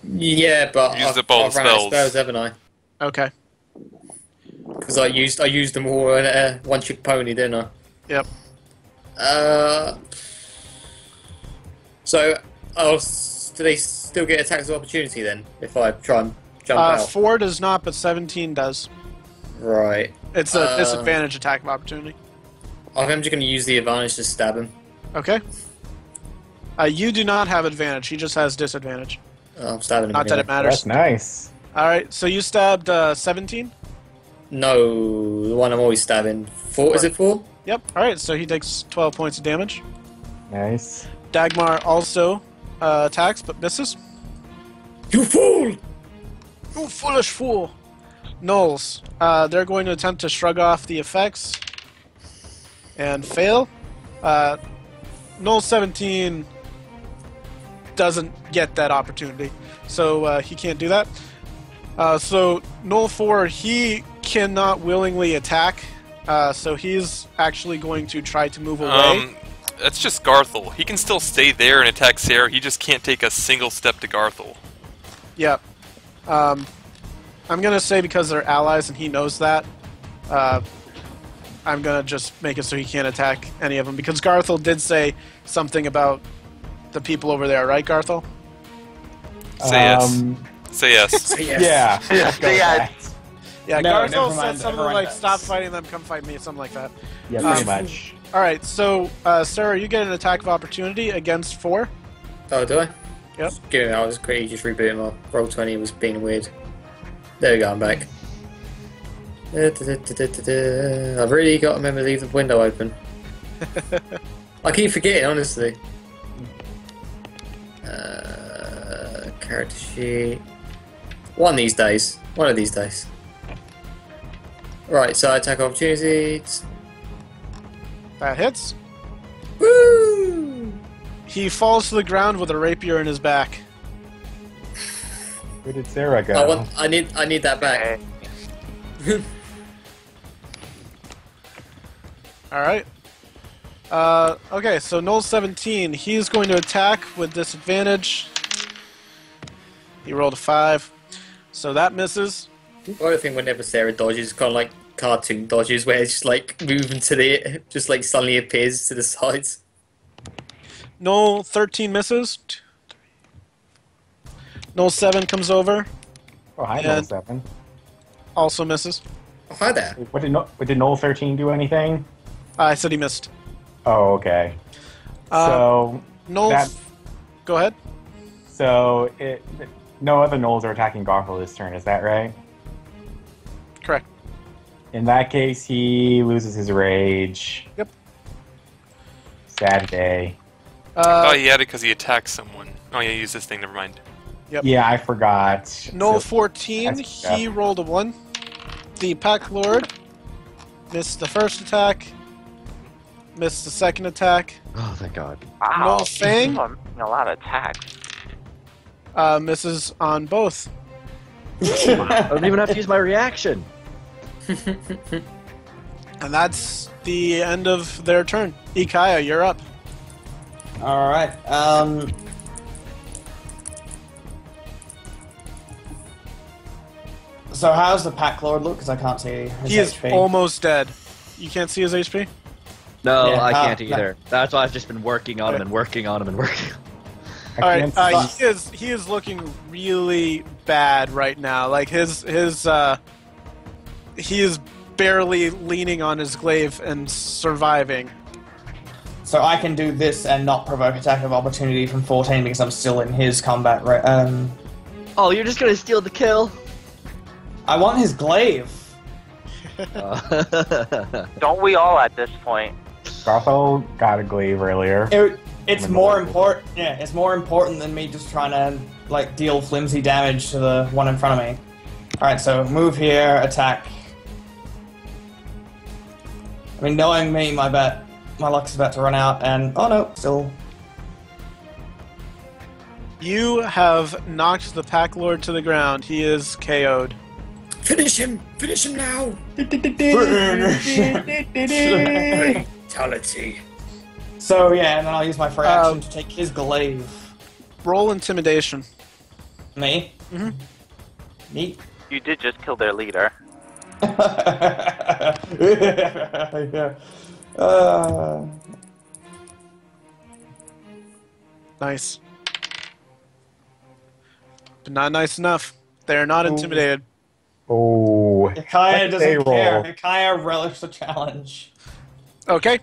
Yeah, but Used up all I've the run out of spells. spells, haven't I? Okay. Because I used them all in a one-trick pony, didn't I? Yep. So, do they still get attacks of opportunity then if I try and jump out? 4 does not, but 17 does. Right. It's a disadvantage attack of opportunity. I'm just going to use the advantage to stab him. Okay. You do not have advantage. He just has disadvantage. Oh, I'm stabbing him. Not that anyway. it matters. That's nice. All right. So you stabbed 17. No, the one I'm always stabbing. 4? Is it 4? Yep. All right. So he takes 12 points of damage. Nice. Dagmar also attacks but misses. You fool! You foolish fool. Gnolls. They're going to attempt to shrug off the effects and fail. Gnoll 17 doesn't get that opportunity, so he can't do that. So Gnoll 4, he cannot willingly attack, so he's actually going to try to move away. That's just Garthal. He can still stay there and attack Sera, he just can't take a single step to Garthal. Yep. I'm going to say because they're allies and he knows that, I'm going to just make it so he can't attack any of them. Because Garthal did say something about the people over there, right, Garthal? Say yes. Say yes. Yes. Yeah. Let's go with Yeah. that. Yeah, No, Garthal never said mind, something everyone like, does. stop fighting them, come fight me, something like that. Yeah, pretty much. Alright, so, Sarah, you get an attack of opportunity against 4. Oh, do I? Yep. Good, I was quickly just rebooting my roll 20 was being weird. There we go, I'm back. I've really got to remember to leave the window open. I keep forgetting, honestly. Character sheet. One of these days. Right, so attack opportunities. That hits. Woo! He falls to the ground with a rapier in his back. Where did Sera go? I need that back. Alright. Okay, so Gnoll 17, he's going to attack with disadvantage. He rolled a 5. So that misses. The other thing whenever Sera dodges, kind of like cartoon dodges, where it's just like moving to the, just like suddenly appears to the sides. Gnoll 13 misses. Gnoll 7 comes over. Oh, hi, and- Noel 7. Also misses. Oh, hi there. What did Noel 13 do anything? I said he missed. Oh, okay. So Gnoll... that- Go ahead. So no other Knolls are attacking Garthal this turn, is that right? Correct. In that case, he loses his rage. Yep. Sad day. Oh, he had it because he attacked someone. Oh, yeah, he used this thing, never mind. Yep. Yeah, I forgot. Gnoll So- 14, that's- he rolled a 1. The Pack Lord missed the first attack. Missed the second attack. Oh, thank God. Wow. No Fang? I'm making a lot of attacks. Misses on both. I don't even have to use my reaction. And that's the end of their turn. Ikaia, you're up. Alright, so how's the Pack Lord look? Because I can't see his He is HP. almost dead. You can't see his HP? No, Yeah, I can't no. either. That's why I've just been working on him and working on him and working. I Alright, can't see- he is looking really bad right now. Like he is barely leaning on his glaive and surviving. So I can do this and not provoke attack of opportunity from 14 because I'm still in his combat. Oh, you're just gonna steal the kill? I want his glaive. Don't we all at this point? Garthal got a glaive earlier. It's more important. Yeah, it's more important than me just trying to like deal flimsy damage to the one in front of me. All right, so move here, attack. I mean, knowing me, my luck's about to run out, and oh no, still. You have knocked the Pack Lord to the ground. He is KO'd. Finish him now. Fatality. So yeah, and then I'll use my free action to take his glaive. Roll intimidation. Me? Mhm. Me? You did just kill their leader. Yeah. Nice. But not nice enough. They're not intimidated. Oh. Ikaia Let's say doesn't care. roll. Ikaia relished the challenge. Okay.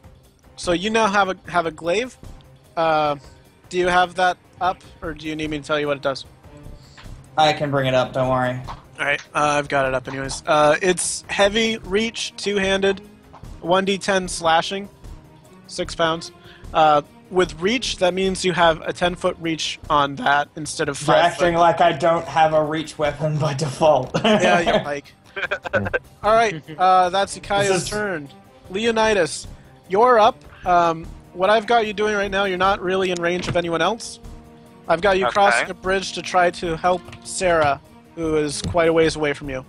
So you now have a glaive. Do you have that up, or do you need me to tell you what it does? I can bring it up, don't worry. Alright, I've got it up anyways. It's heavy, reach, two-handed, 1d10 slashing, 6 pounds. With reach, that means you have a 10-foot reach on that instead of 5 You're acting foot. like I don't have a reach weapon by default. Yeah, you're like... Alright, that's Ikaia's This is- turn. Leonidas, you're up. What I've got you doing right now, you're not really in range of anyone else. I've got you Okay. crossing a bridge to try to help Sera, who is quite a ways away from you.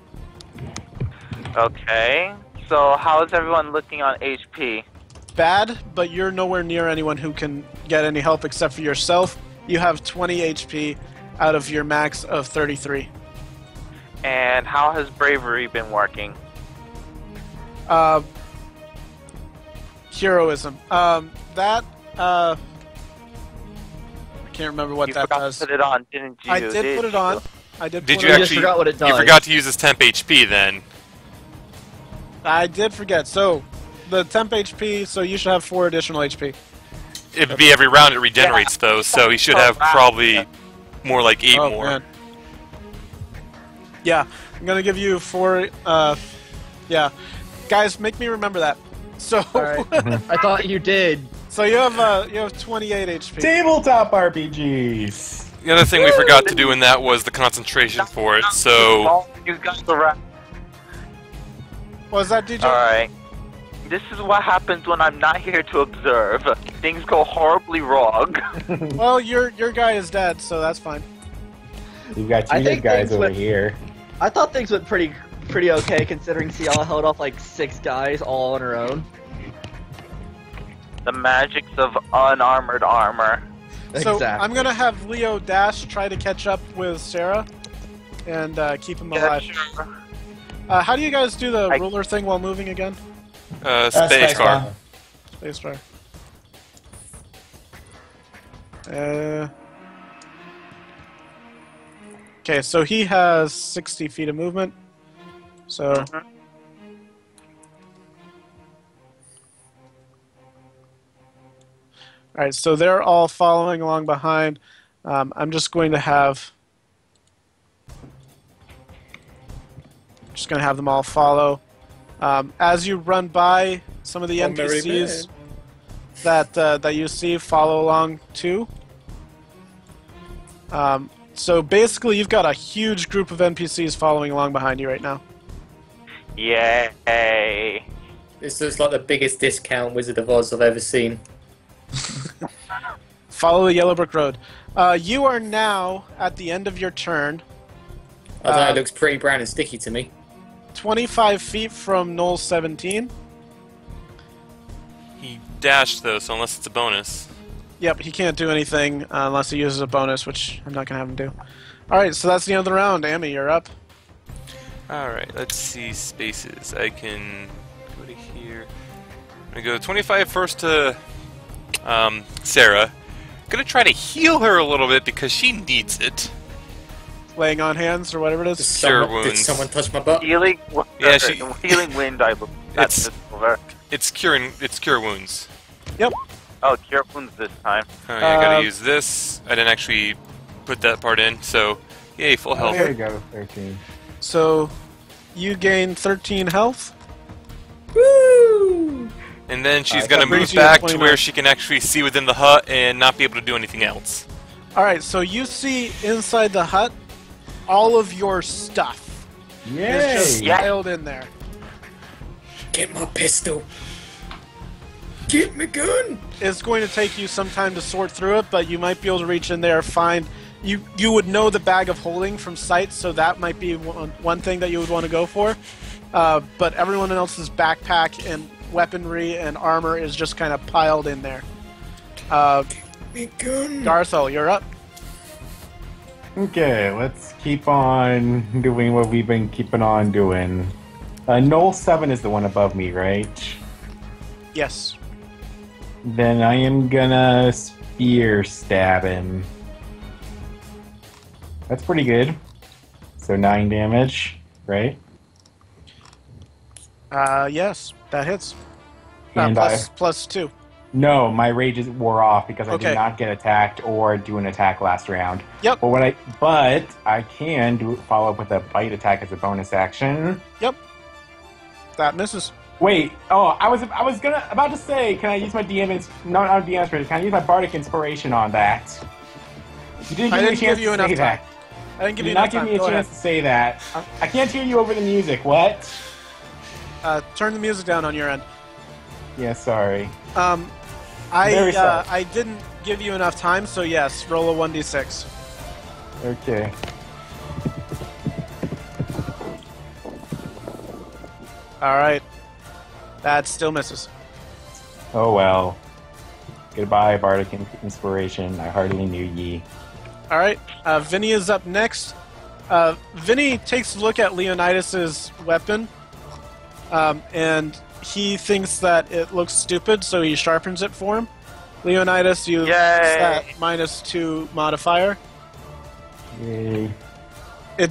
Okay. So how is everyone looking on HP? Bad, but you're nowhere near anyone who can get any help except for yourself. You have 20 HP out of your max of 33. And how has bravery been working? Heroism. I can't remember what You that forgot does. to put it on, didn't you? I did put it on. I did. Did put you it on. just actually? forgot what it You does. forgot to use his temp HP then. I did forget. So, the temp HP. So you should have 4 additional HP. It'd be every round it regenerates though, so he should have probably more like 8 more. Man. Yeah, I'm gonna give you 4 Yeah, guys, make me remember that. So, Alright. I thought you did. so you have 28 HP. Tabletop RPGs. The other thing we forgot to do in that was the concentration for it, so... You got the right. What was that, DJ? Alright. This is what happens when I'm not here to observe. Things go horribly wrong. Well, your guy is dead, so that's fine. You've got two I good think guys things over went- here. I thought things went pretty okay considering Ciala held off like 6 guys all on her own. The magics of unarmored armor. So Exactly. I'm gonna have Leo Dash try to catch up with Sera and keep him Yeah, alive. sure. How do you guys do the ruler thing while moving again? Spacebar. Spacebar. Okay, so he has 60 feet of movement. So. Alright, so they're all following along behind. I'm just going to have. Just going to have them all follow. As you run by some of the Oh, merry NPCs that you see, follow along too. So basically, you've got a huge group of NPCs following along behind you right now. Yay. This looks like the biggest discount Wizard of Oz I've ever seen. Follow the Yellow Brick Road. You are now at the end of your turn, I don't know, it looks pretty brown and sticky to me. 25 feet from Gnoll 17. He dashed, though, so unless it's a bonus. Yep, he can't do anything unless he uses a bonus, which I'm not going to have him do. Alright, so that's the end of the round. Amy, you're up. Alright, let's see spaces. I can go to here. I'm gonna go 25 first to Sera. Gonna try to heal her a little bit because she needs it. Laying on hands or whatever it Did is. Cure someone, did wounds. someone touch my butt? Healing. Yeah, Healing wind. I believe that's over. It's cure wounds. Yep. Oh, cure wounds this time. I gotta use this. I didn't actually put that part in, so yay, full health. There you go, 13. So you gain 13 health. Woo! And then she's Alright, gonna that brings move you to back to 29. where she can actually see within the hut and not be able to do anything else. Alright, so you see inside the hut all of your stuff Yay! is just Yeah. piled in there. Get my pistol. Get my gun. It's going to take you some time to sort through it, but you might be able to reach in there, find... You would know the bag of holding from sight, so that might be one thing that you would want to go for. But everyone else's backpack and weaponry and armor is just kind of piled in there. Me gun. Garthal, you're up. Okay, let's keep on doing what we've been keeping on doing. Gnoll 7 is the one above me, right? Yes. Then I am gonna spear stab him. That's pretty good. So 9 damage, right? Yes, that hits. And Plus 2. No, my rage wore off because I Okay. did not get attacked or do an attack last round. Yep. But I can follow up with a bite attack as a bonus action. Yep. That misses. Wait, I was about to say, can I use my not DM inspiration? Can I use my bardic inspiration on that? You didn't I give didn't me a chance give you to enough say time. that. I didn't give You you did not enough give time. me a Go chance ahead. to say that. I can't hear you over the music. What? Turn the music down on your end. Yeah, sorry. I Very sorry. I didn't give you enough time, so yes, roll a 1d6. Okay. All right. That still misses. Oh well. Goodbye, bardic inspiration. I hardly knew ye. All right. Vinny is up next. Vinny takes a look at Leonidas's weapon, and he thinks that it looks stupid, so he sharpens it for him. Leonidas, you use that -2 modifier. Yay. It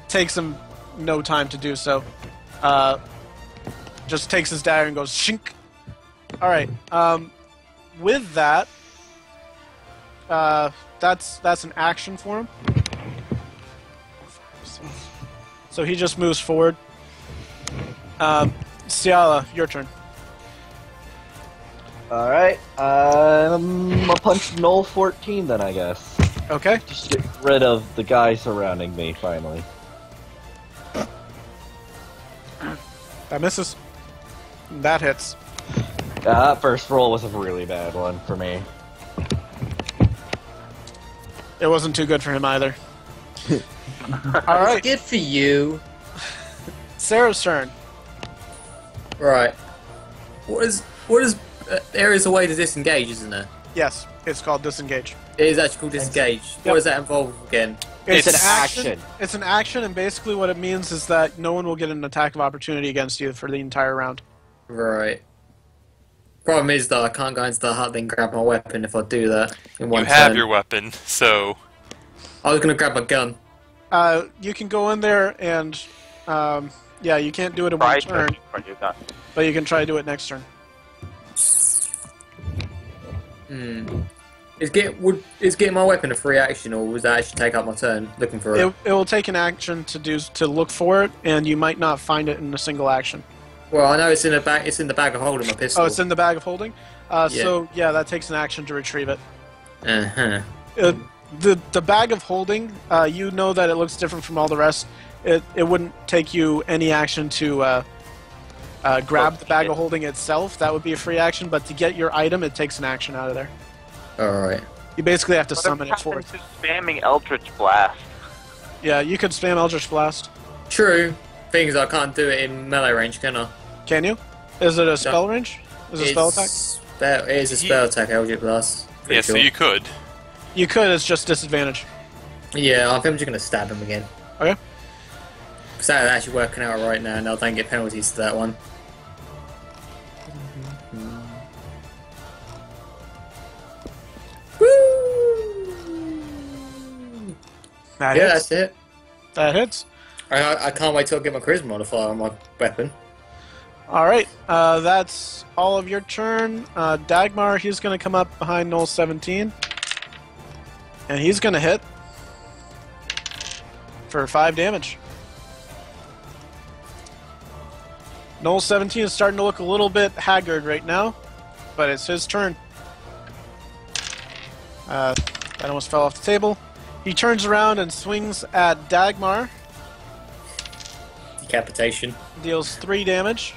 takes him no time to do so. Just takes his dagger and goes shink. All right. With that, that's an action for him. So he just moves forward. Ciala, your turn. Alright, I'm a punch Gnoll 14 then, I guess. Okay. Just get rid of the guy surrounding me, finally. That misses. That hits. That first roll was a really bad one for me. It wasn't too good for him either. Alright, Good for you. Sera's turn. Right. What is there is a way to disengage, isn't there? Yes, it's called disengage. It is actually called disengage. Yep. What does that involve again? It's an action. It's an action, and basically what it means is that no one will get an attack of opportunity against you for the entire round. Right. Problem is that I can't go into the hut and grab my weapon if I do that in one You have turn. your weapon, so I was gonna grab my gun. You can go in there and, yeah, you can't do it in Try one to turn, for you guys. but you can try to do it next turn. Is getting my weapon a free action, or was that actually take up my turn looking for it? It will take an action to look for it, and you might not find it in a single action. Well, I know it's in a bag. It's in the bag of holding my pistol. Oh, it's in the bag of holding? So, yeah, that takes an action to retrieve it. Uh-huh. The bag of holding, you know that it looks different from all the rest. It wouldn't take you any action to grab the bag of holding itself. That would be a free action, but to get your item, it takes an action out of there. Alright. You basically have to What summon it happened forth. to spamming Eldritch Blast? Yeah, you could spam Eldritch Blast. True. Thing is, I can't do it in melee range, can I? Can you? Is it a spell range? Is it a spell attack? It is a spell attack, Eldritch Blast. Pretty yeah, so sure. you could. You could, it's just disadvantage. Yeah, I think I'm just gonna stab him again. Okay. Because that is actually working out right now, and I don't get penalties to that one. That Yeah, hits. that's it. That hits. I can't wait till I get my charisma modifier on my weapon. Alright, that's all of your turn. Dagmar, he's going to come up behind Gnoll 17. And he's going to hit for 5 damage. Gnoll 17 is starting to look a little bit haggard right now, but it's his turn. That almost fell off the table. He turns around and swings at Dagmar. Decapitation. Deals 3 damage.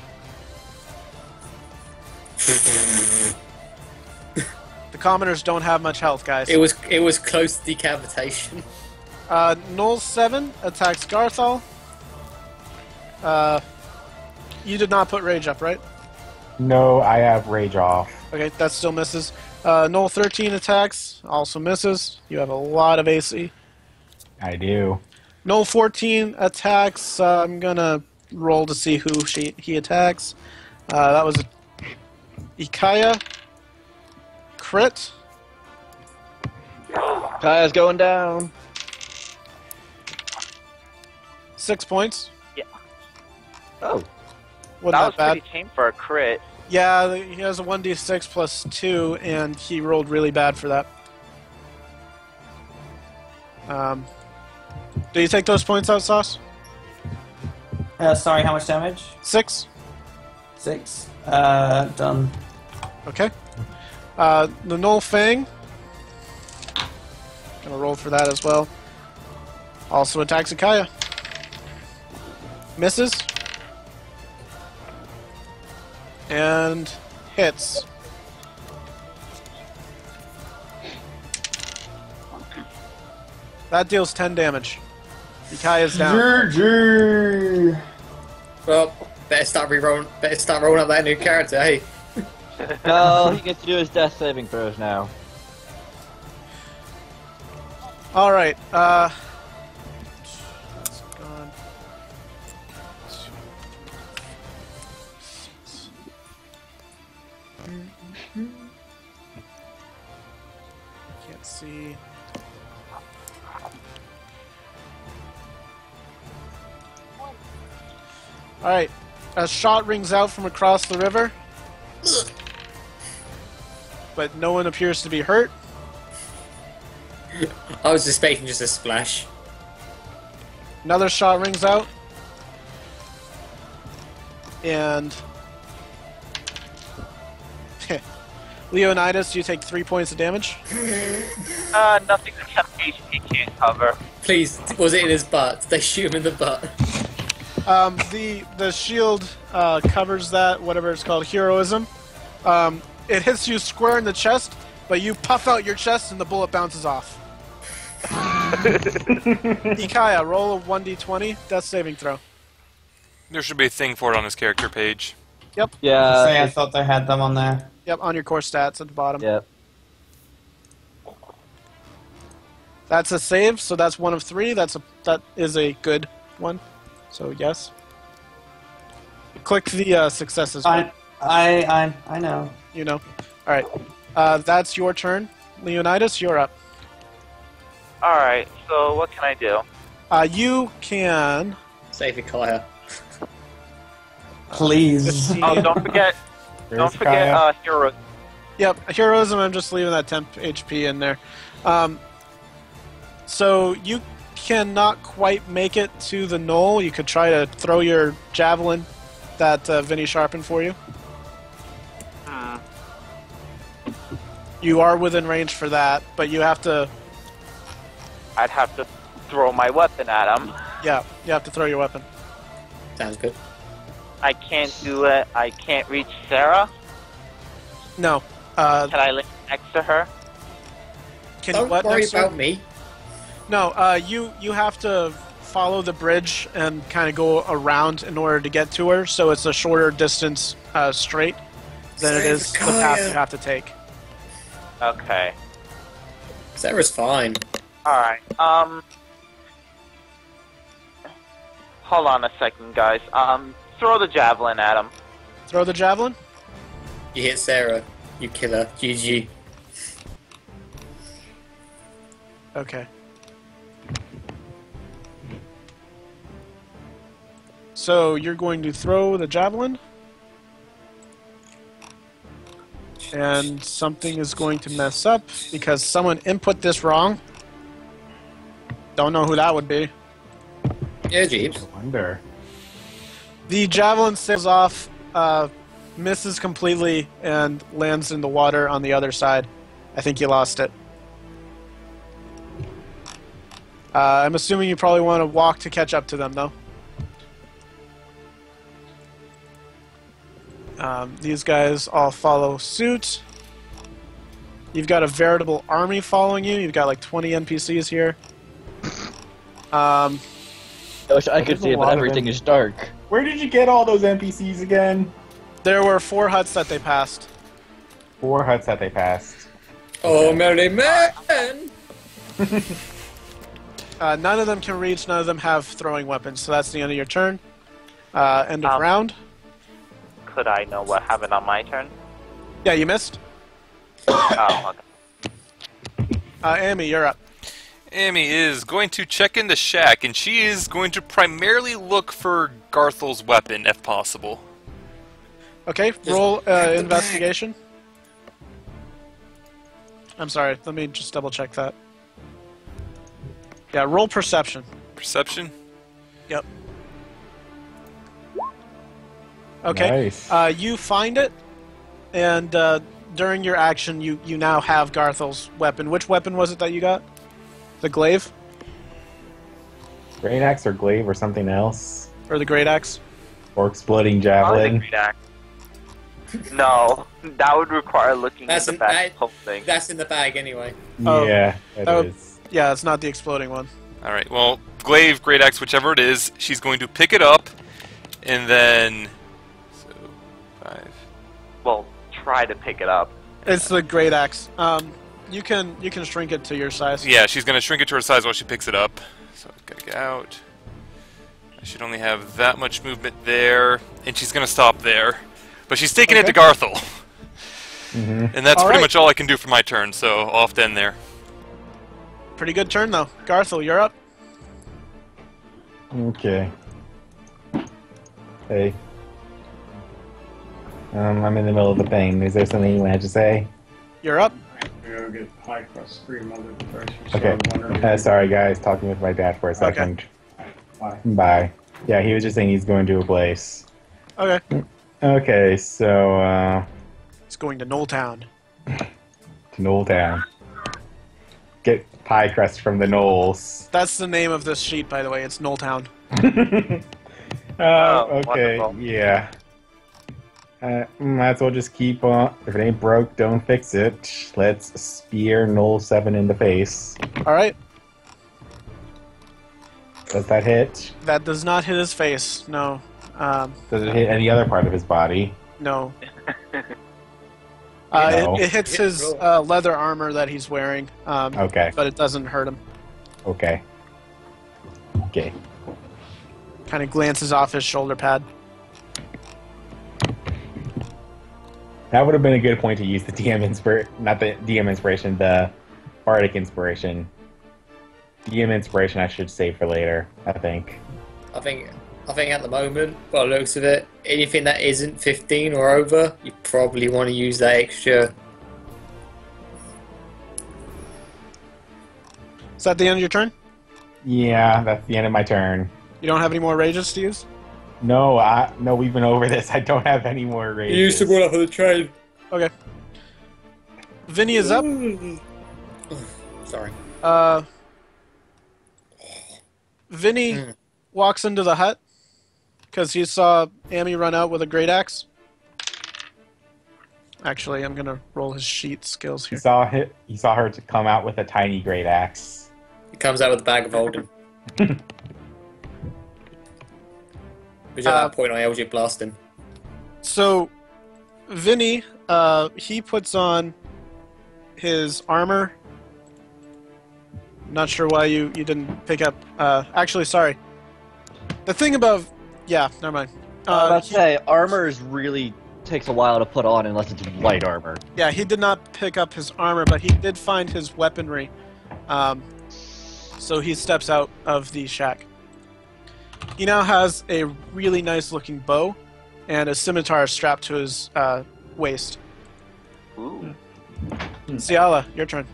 The commoners don't have much health, guys. It was close to decapitation. Gnoll 7 attacks Garthal. You did not put rage up, right? No, I have rage off. Okay, that still misses. Gnoll 13 attacks, also misses. You have a lot of AC. I do. Gnoll 14 attacks. I'm gonna roll to see who he attacks. That was Ikaia. Crit. Kaya's going down. 6 points. Oh. Wasn't That was that bad. pretty tame for a crit. Yeah, he has a 1d6 plus 2, and he rolled really bad for that. Do you take those points out, Sauce? Sorry, how much damage? 6. 6. Done. Okay. The Gnoll Fang. Gonna roll for that as well. Also attacks Ikaia. Misses. And hits. That deals 10 damage. Ikaia's down. GG. Well, better start rolling up that new character, hey? No, he gets to do his death saving throws now. Alright, that's gone. Can't see. Alright, a shot rings out from across the river. But no one appears to be hurt. I was expecting just a splash. Another shot rings out. And Leonidas, you take 3 points of damage. Nothing the temp HP can't cover. Please, was it in his butt? Did they shoot him in the butt? The shield covers that, whatever it's called, heroism. It hits you square in the chest, but you puff out your chest and the bullet bounces off. Ikaia, roll a 1d20, death saving throw. There should be a thing for it on his character page. Yep. Yeah. Say I thought they had them on there. Yep, on your core stats at the bottom. Yep. That's a save, so that's 1 of 3. That is a good one. So yes. Click the successes. I know. You know. All right. That's your turn, Leonidas. You're up. Alright, so what can I do? You can. Save Ikaia. Please. Oh, don't forget, heroes. Yep, heroism. I'm just leaving that temp HP in there. So you cannot quite make it to the Gnoll. You could try to throw your javelin that Vinny sharpened for you. You are within range for that, but you have to. I'd have to throw my weapon at him. Yeah, you have to throw your weapon. Sounds good. I can't do it. I can't reach Sera. No. Can I lay next to her? Can Don't you what worry next to her? about me. No, you have to follow the bridge and kind of go around in order to get to her, so it's a shorter distance straight than it is the path you have to take. Okay. Sarah's fine. Alright, hold on a second, guys. Throw the javelin at him. Throw the javelin? You hit Sarah. You kill her. GG. Okay. So you're going to throw the javelin, and something is going to mess up because someone input this wrong. Don't know who that would be. Yeah, Jeebs. I wonder. The javelin sails off, misses completely, and lands in the water on the other side. I think you lost it. I'm assuming you probably want to walk to catch up to them, though. These guys all follow suit. You've got a veritable army following you. You've got like 20 NPCs here. I wish I could There's see a it, but lot of everything them. is dark. Where did you get all those NPCs again? There were 4 huts that they passed. 4 huts that they passed. Oh, merry man! None of them can reach. None of them have throwing weapons. So that's the end of your turn. End of round. Could I know what happened on my turn? Yeah, you missed. Oh, okay. Amy, you're up. Amy is going to check in the shack, and she is going to primarily look for Garthal's weapon, if possible. Okay, roll investigation. I'm sorry, let me just double check that. Yeah, roll perception. Perception? Yep. Okay. Nice. You find it, and during your action, you now have Garthal's weapon. Which weapon was it that you got? The glaive? Great axe or glaive or something else? Or the great axe? Or exploding Probably the javelin? great axe. No, that would require looking That's at the an- back I- of the whole thing. That's in the bag anyway. Oh. Yeah, it Oh. is. Yeah, it's not the exploding one. Alright, well, glaive, great axe, whichever it is, she's going to pick it up, and then... So, 5... Well, try to pick it up. It's the great axe. You can shrink it to your size. Yeah, she's going to shrink it to her size while she picks it up. So, gotta get out. I should only have that much movement there, and she's going to stop there. But she's taking it to Garthal. And that's All pretty right. much all I can do for my turn, so I'll have to end there. Pretty good turn, though. Garthal, you're up. Okay. Hey. I'm in the middle of the thing. Is there something you had to say? You're up. Go get high cross screen mother first. Okay. Sorry, guys. Talking with my dad for a second. Bye. Bye. Yeah, he was just saying he's going to a place. Okay. Okay, so It's going to Gnoll Town. to Gnoll Town. Get pie crust from the Gnolls. That's the name of this sheet, by the way. It's Gnoll Town. Okay, wonderful. yeah. Might as well just keep on. If it ain't broke, don't fix it. Let's spear Gnoll 7 in the face. All right. Does that hit? That does not hit his face. No. Does it hit any other part of his body? No. No. It hits his leather armor that he's wearing. Okay. But it doesn't hurt him. Okay. Okay. Kind of glances off his shoulder pad. That would have been a good point to use the not the DM inspiration, the Bardic inspiration. DM inspiration I should save for later, I think. I think at the moment, by the looks of it, anything that isn't 15 or over, you probably want to use that extra. Is that the end of your turn? Yeah, that's the end of my turn. You don't have any more rages to use? No, we've been over this. I don't have any more rages. You used to one up on the train. Okay. Vinny is up. Sorry. Vinny walks into the hut because he saw Amy run out with a great axe. Actually, I'm gonna roll his sheet skills He here. saw her to come out with a tiny great axe. He comes out with a bag of holding. Which at that point I Eldritch Blast him. So, Vinny, he puts on his armor. Not sure why you didn't pick up. Actually, sorry. The thing about... Yeah, never mind. I was about to say, armor is really takes a while to put on unless it's light armor. Yeah, he did not pick up his armor, but he did find his weaponry. So he steps out of the shack. He now has a really nice looking bow and a scimitar strapped to his waist. Ooh. Ciala, your turn.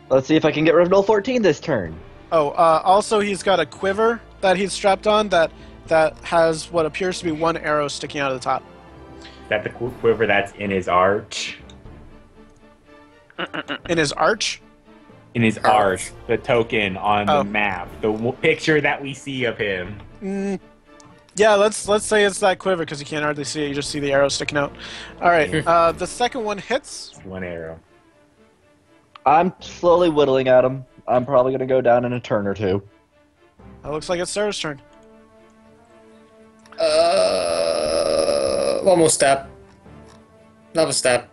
Let's see if I can get rid of Gnoll 14 this turn. Oh, also he's got a quiver that he's strapped on that has what appears to be one arrow sticking out of the top. Is that the quiver that's in his arch? In his arch? In his arch, the token on Oh. the map, the picture that we see of him. Yeah, let's say it's that quiver because you can't hardly see it. You just see the arrow sticking out. All right, the second one hits. It's one arrow. I'm slowly whittling at him. I'm probably going to go down in a turn or two. That looks like it's Sera's turn. One more stab. Another stab.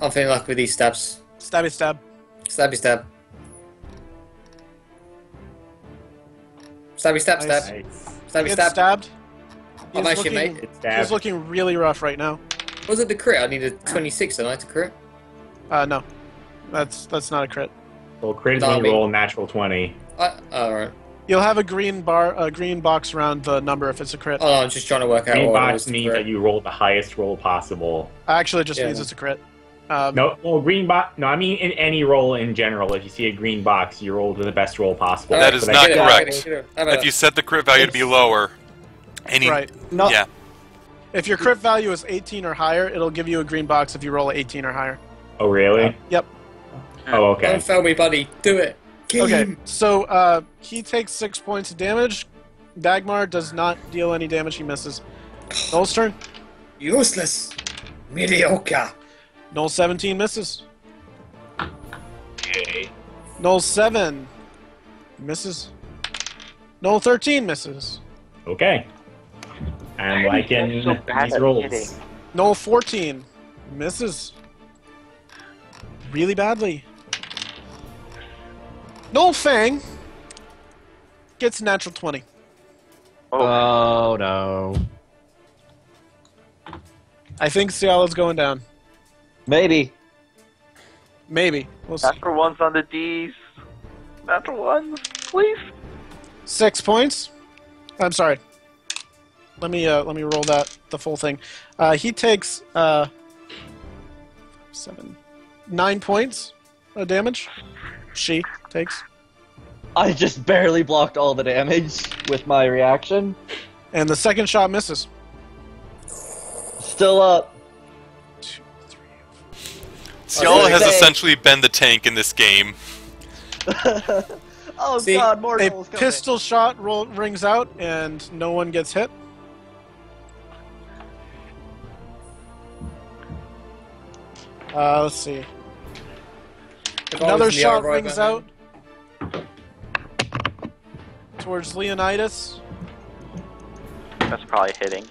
I'm feeling lucky with these stabs. Stabby stab. Stabby stab. Stabby stab Nice. stab. Nice. Stabby Gets stab. stabbed. I'm actually mate. It's He's stabbed. looking really rough right now. Was it the crit? I needed 26 tonight to crit. No, that's not a crit. Well, crit No, I when mean- you roll a natural 20. Alright. You'll have a green box around the number if it's a crit. Oh no, I'm just trying to work out Green what it box was to means crit. that you roll the highest roll possible. Actually, it just Yeah. means it's a crit. No, well, green box. No, I mean in any roll in general. If you see a green box, you roll to the best roll possible. That is So not Get it, correct. get it. How about If you set the crit value to be lower, Right. Not, yeah, If your crit value is 18 or higher, it'll give you a green box if you roll 18 or higher. Oh, really? Yep. Oh, okay. Don't fail me, buddy. Do it. Kill Okay, him. so he takes 6 points of damage. Dagmar does not deal any damage. He misses. Noel's turn. Useless. Mediocre. Noel 17 misses. Okay. Noel 7 misses. Noel 13 misses. Okay. I'm liking so bad these at rolls. hitting. Noel 14 misses. Really badly. Noel Fang gets a natural 20. Oh, no. I think Ciala's going down. Maybe. Maybe. We'll see. Natural ones on the D's. Natural ones, please. 6 points. I'm sorry. Let me roll the full thing. He takes 9 points of damage. She takes. I just barely blocked all the damage with my reaction. And the second shot misses. Still up. Ciala has Okay. essentially been the tank in this game. Oh See, god, more A gnolls coming. pistol shot rings out, and no one gets hit. Let's see. If I Another was Leo shot right rings back out towards Leonidas. That's probably hitting.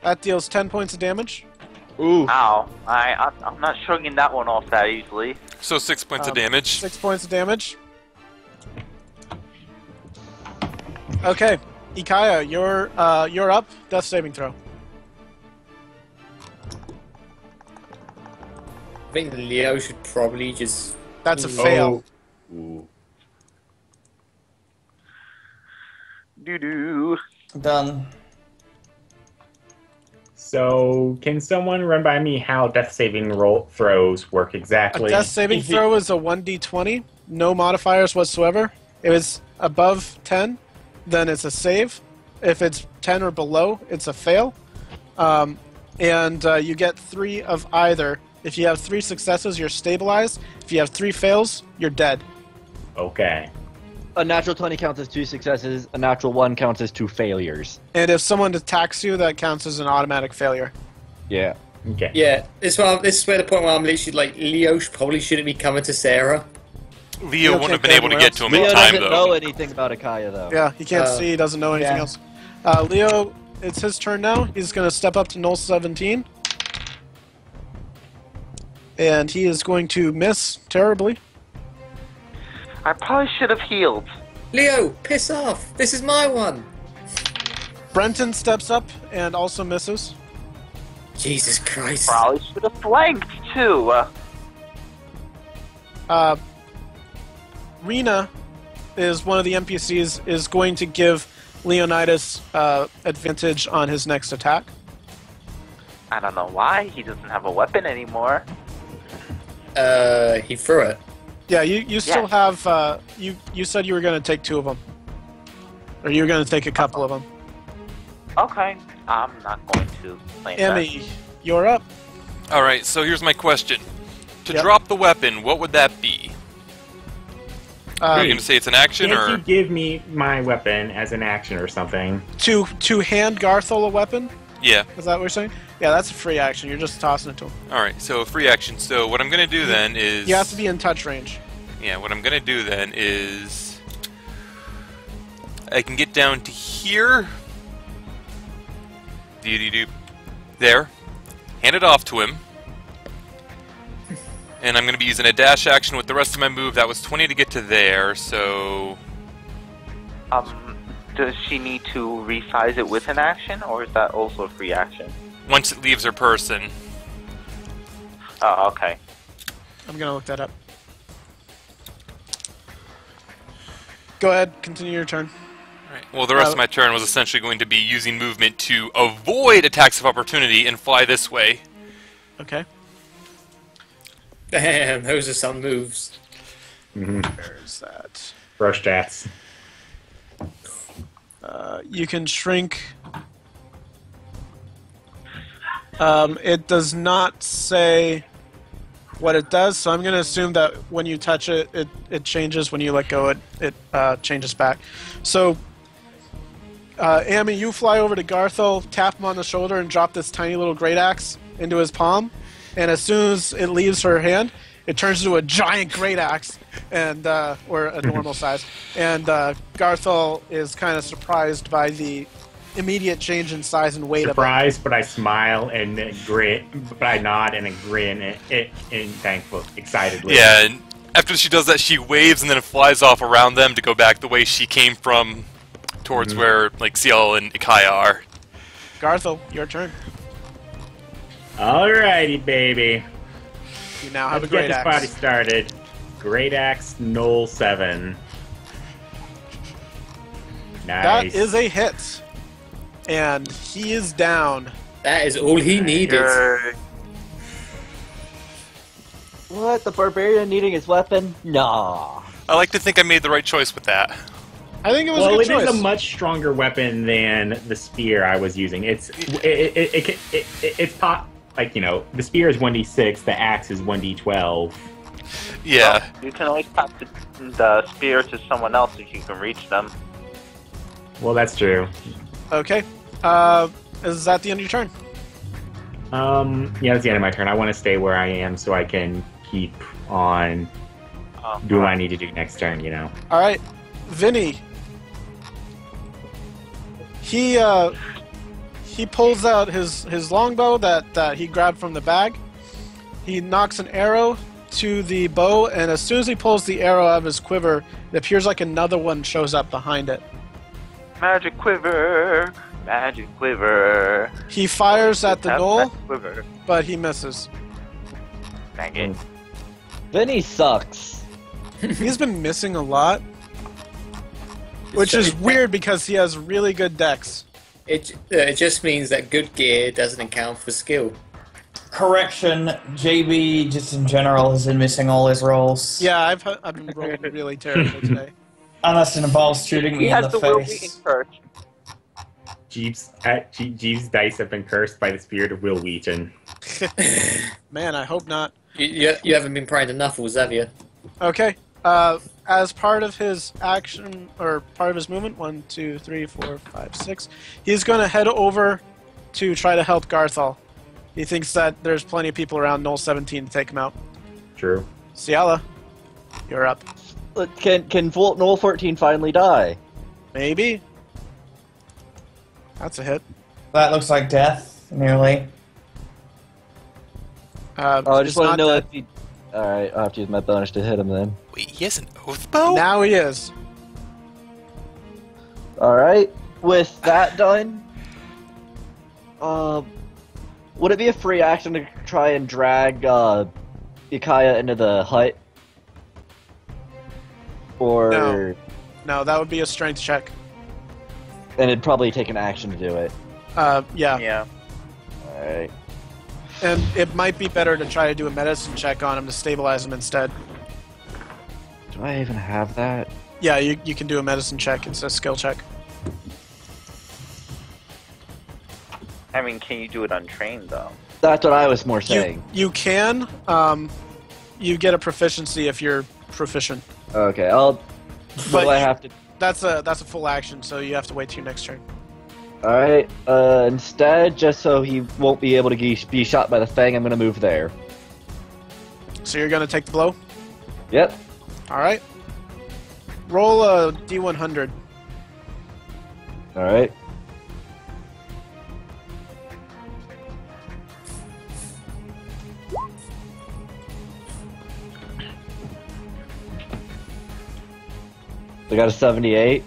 That deals 10 points of damage. Ooh. Ow. I'm not shrugging that one off that easily. So 6 points of damage. 6 points of damage. Okay, Ikaia, you're up. Death saving throw. I think Leo should probably just. That's a fail. Ooh. Doo-doo. Done. So, can someone run by me how death saving throws work A exactly? death saving If you- throw is a 1d20, no modifiers whatsoever. If it's above 10, then it's a save. If it's 10 or below, it's a fail. And you get 3 of either. If you have 3 successes, you're stabilized. If you have 3 fails, you're dead. Okay. A natural 20 counts as 2 successes. A natural 1 counts as 2 failures. And if someone attacks you, that counts as an automatic failure. Yeah. Okay. Yeah, this is where the point where I'm literally like, Leo probably shouldn't be coming to Sarah. Leo wouldn't have been able to get to him Leo in time, doesn't though. know anything about Ikaia, though. Yeah, he can't Oh. see, he doesn't know anything Yeah. else. Leo, it's his turn now. He's going to step up to Gnoll 17. And he is going to miss terribly. I probably should have healed. Leo, piss off! This is my one! Brenton steps up and also misses. Jesus Christ. Probably should have flanked too. Rena is one of the NPCs, is going to give Leonidas advantage on his next attack. I don't know why he doesn't have a weapon anymore. He threw it. Yeah, you still Yeah. have, you said you were going to take 2 of them. Or you were going to take a couple of them. Okay, I'm not going to claim that. Emmy, you're up. Alright, so here's my question. To Yep. drop the weapon, what would that be? Are you Uh, going to say it's an action, Can't you or...? give me my weapon as an action or something? to hand Garthal a weapon? Yeah. Is that what you're saying? Yeah, that's a free action. You're just tossing it to him. Alright, so free action. So what I'm going to do then is... You have to be in touch range. Yeah, what I'm going to do then is... I can get down to here. Doo-doo-doo. There. Hand it off to him. And I'm going to be using a dash action with the rest of my move. That was 20 to get to there, so... Does she need to resize it with an action, or is that also a free action? Once it leaves her person. Oh, okay. I'm going to look that up. Go ahead. Continue your turn. Right. Well, the rest of my turn was essentially going to be using movement to avoid attacks of opportunity and fly this way. Okay. Damn, those are some moves. There's that. Brush stats. You can shrink. It does not say what it does, so I'm going to assume that when you touch it, it changes. When you let go, it changes back. So, Amy, you fly over to Garthal, tap him on the shoulder, and drop this tiny little great axe into his palm. And as soon as it leaves her hand, it turns into a giant great axe, and or a normal size. And Garthal is kind of surprised by the immediate change in size and weight of Surprised, but I smile and grin. But I nod and grin and thankful, excitedly. Yeah, and after she does that, she waves and then it flies off around them to go back the way she came from, towards where, like, Ciel and Ikaia are. it. Garthal, your turn. Alrighty, baby. You now have Let's a get great this axe. party started. Great axe, Gnoll 7. That Nice. is a hit. And he is down. That is all he needed. Yay. What? The Barbarian needing his weapon? Nah. I like to think I made the right choice with that. I think it was Well, a it good choice. is a much stronger weapon than the spear I was using. It's pop like the spear is 1d6, the axe is 1d12. Yeah. Well, you can always pass the spear to someone else if you can reach them. Well, that's true. Okay. Is that the end of your turn? Yeah, that's the end of my turn. I want to stay where I am so I can keep on doing what I need to do next turn. All right, Vinny. He pulls out his longbow that he grabbed from the bag. He knocks an arrow to the bow, and as soon as he pulls the arrow out of his quiver, it appears like another one shows up behind it. Magic quiver, magic quiver. He fires at the Have gnoll, magic quiver. but he misses. Dang it. Vinny sucks. He's been missing a lot, which is weird because he has really good dex. It just means that good gear doesn't account for skill. Correction, JB, just in general, has been missing all his rolls. Yeah, I've been rolling really terrible today. Unless it involves shooting me He in has the the will beating face. curse. Jeeves' dice have been cursed by the spirit of Will Wheaton. Man, I hope not. You haven't been praying to Knuffles, have you? Okay. As part of his action, or part of his movement, 1, 2, 3, 4, 5, 6, he's going to head over to try to help Garthal. He thinks that there's plenty of people around Gnoll 17 to take him out. True. Ciala, you're up. Look, can Gnoll 14 finally die? Maybe. That's a hit. That looks like death, nearly. Oh, I it's just want not to know dead. if he... Alright, I'll have to use my bonus to hit him then. Wait, he has an oath bow? Now he is. Alright, with that done... would it be a free action to try and drag, Ikaia into the hut? Or... No. No, that would be a strength check. And it'd probably take an action to do it. Yeah. Yeah. Alright. And it might be better to try to do a medicine check on him to stabilize him instead. Do I even have that? Yeah, you can do a medicine check. It's a skill check. I mean, can you do it untrained, though? That's what I was more saying. You can. You get a proficiency if you're proficient. Okay, I'll... But Will I have to... That's a full action, so you have to wait till your next turn. Alright, instead, just so he won't be able to be shot by the Fang, I'm gonna move there. So you're gonna take the blow? Yep. Alright. Roll a D100. Alright. I got a 78.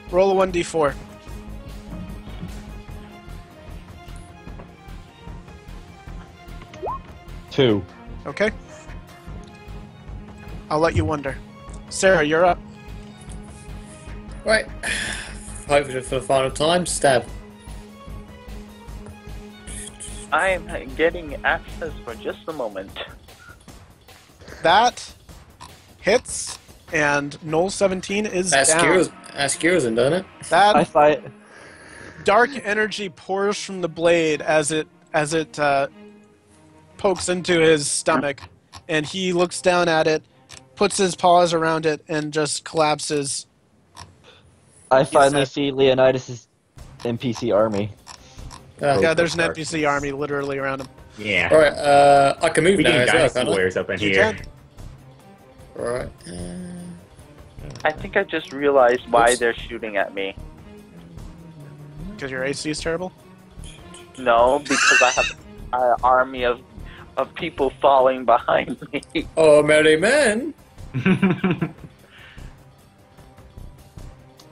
Roll a 1D4. Two. Okay. I'll let you wonder. Sera, you're up. Right. Hopefully for the final time, stab. I am getting access for just a moment. That hits, and Gnoll 17 is That's down. skills, doesn't it? That I fight. dark energy pours from the blade as it pokes into his stomach, and he looks down at it, puts his paws around it, and just collapses. I finally that- see Leonidas' NPC army. Yeah, there's an NPC army literally around him. Yeah. Alright, I can move We now getting as well, dynasty can't I? warriors up in You here. can. Right. I think I just realized why Oops. they're shooting at me. Because your AC is terrible? No, because I have an army of people falling behind me. Oh, merry man!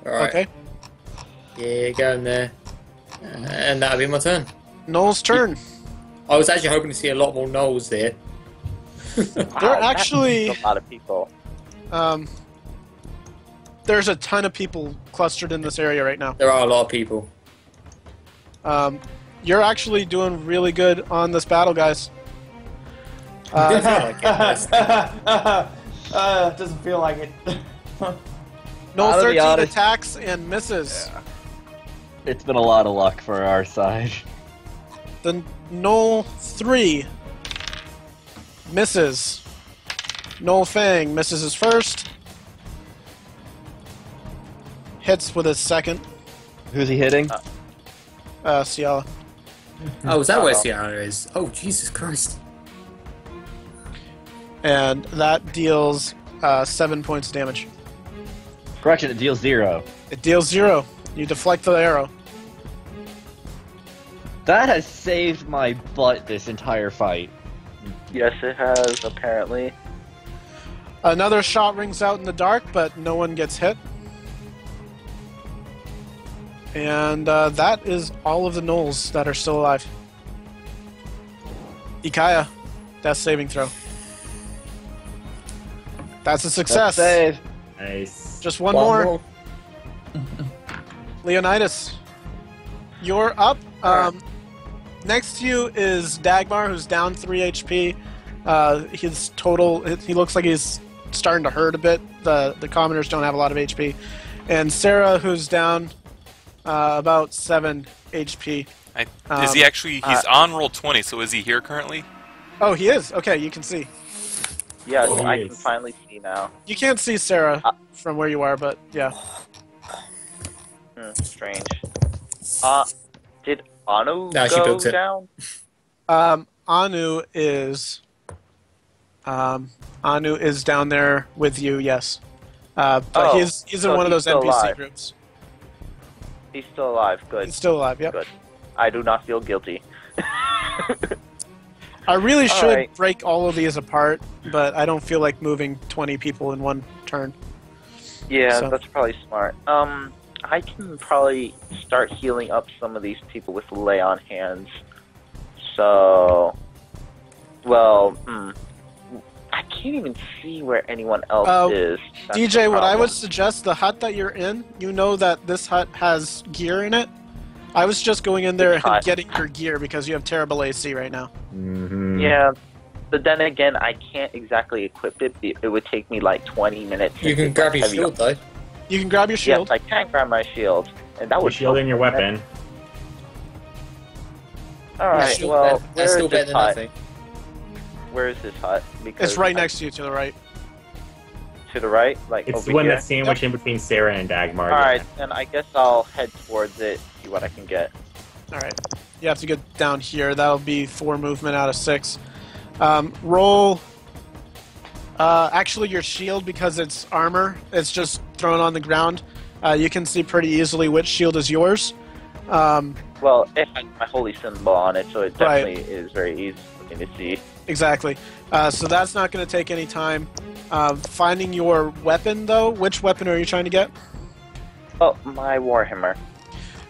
Alright. Okay. Yeah, go in there. And that'll be my turn. Gnoll's turn. I was actually hoping to see a lot more gnolls there. They're Wow, actually... that's a lot of people. There's a ton of people clustered in this area right now. There are a lot of people. You're actually doing really good on this battle, guys. Doesn't feel like it. Gnoll Gotta be 13 honest. attacks and misses. It's been a lot of luck for our side. The Gnoll 3 misses. Gnoll Fang misses his first. Hits with his second. Who's he hitting? Ciala. Oh, is that where Sera is? Oh, Jesus Christ. And that deals 7 points of damage. Correction, it deals 0. It deals 0. You deflect the arrow. That has saved my butt this entire fight. Yes, it has, apparently. Another shot rings out in the dark, but no one gets hit. And that is all of the gnolls that are still alive. Ikaia, death saving throw. That's a success. That's save. Nice. Just one more. Leonidas, you're up. Next to you is Dagmar, who's down 3 HP. His total, he looks like he's starting to hurt a bit. The commoners don't have a lot of HP. And Sera, who's down about 7 HP. Is he actually? He's on roll 20. So is he here currently? Oh, he is. Okay, you can see. Yes, Oh, I yes. can finally see now. You can't see Sera from where you are, but yeah. Strange. Did Anu No, she go booked it. down? Anu is down there with you. Yes, but Oh, he's in so one of he's those still NPC alive. groups. He's still alive. Good. He's still alive. Yep. Good. I do not feel guilty. I really should Alright. break all of these apart, but I don't feel like moving 20 people in one turn. Yeah, So- that's probably smart. I can probably start healing up some of these people with lay on hands. So, well, I can't even see where anyone else is. That's DJ, the what I would problem. suggest, the hut that you're in, you know that this hut has gear in it. I was just going in there Which and hut? getting your gear because you have terrible AC right now. Mm-hmm. Yeah, but then again, I can't exactly equip it. It would take me like 20 minutes. You can grab your shield, though. You can grab your Yes, shield. I can grab my shield, and that Your would shield and your weapon. All right, Still well, better- where that's still is better this than hut? nothing. Where is this hut? Because It's right next to you, to the right. to the right, like It's over the one here. that's sandwiched in between Sera and Dagmar. All right, then I guess I'll head towards it, see what I can get. All right. You have to get down here. That'll be 4 movement out of 6. Roll. Actually, your shield, because it's armor, it's just thrown on the ground. You can see pretty easily which shield is yours. Well, it has my holy symbol on it, so it Right. definitely is very easy for me to see. Exactly. So that's not going to take any time. Finding your weapon, though, which weapon are you trying to get? Oh, my warhammer.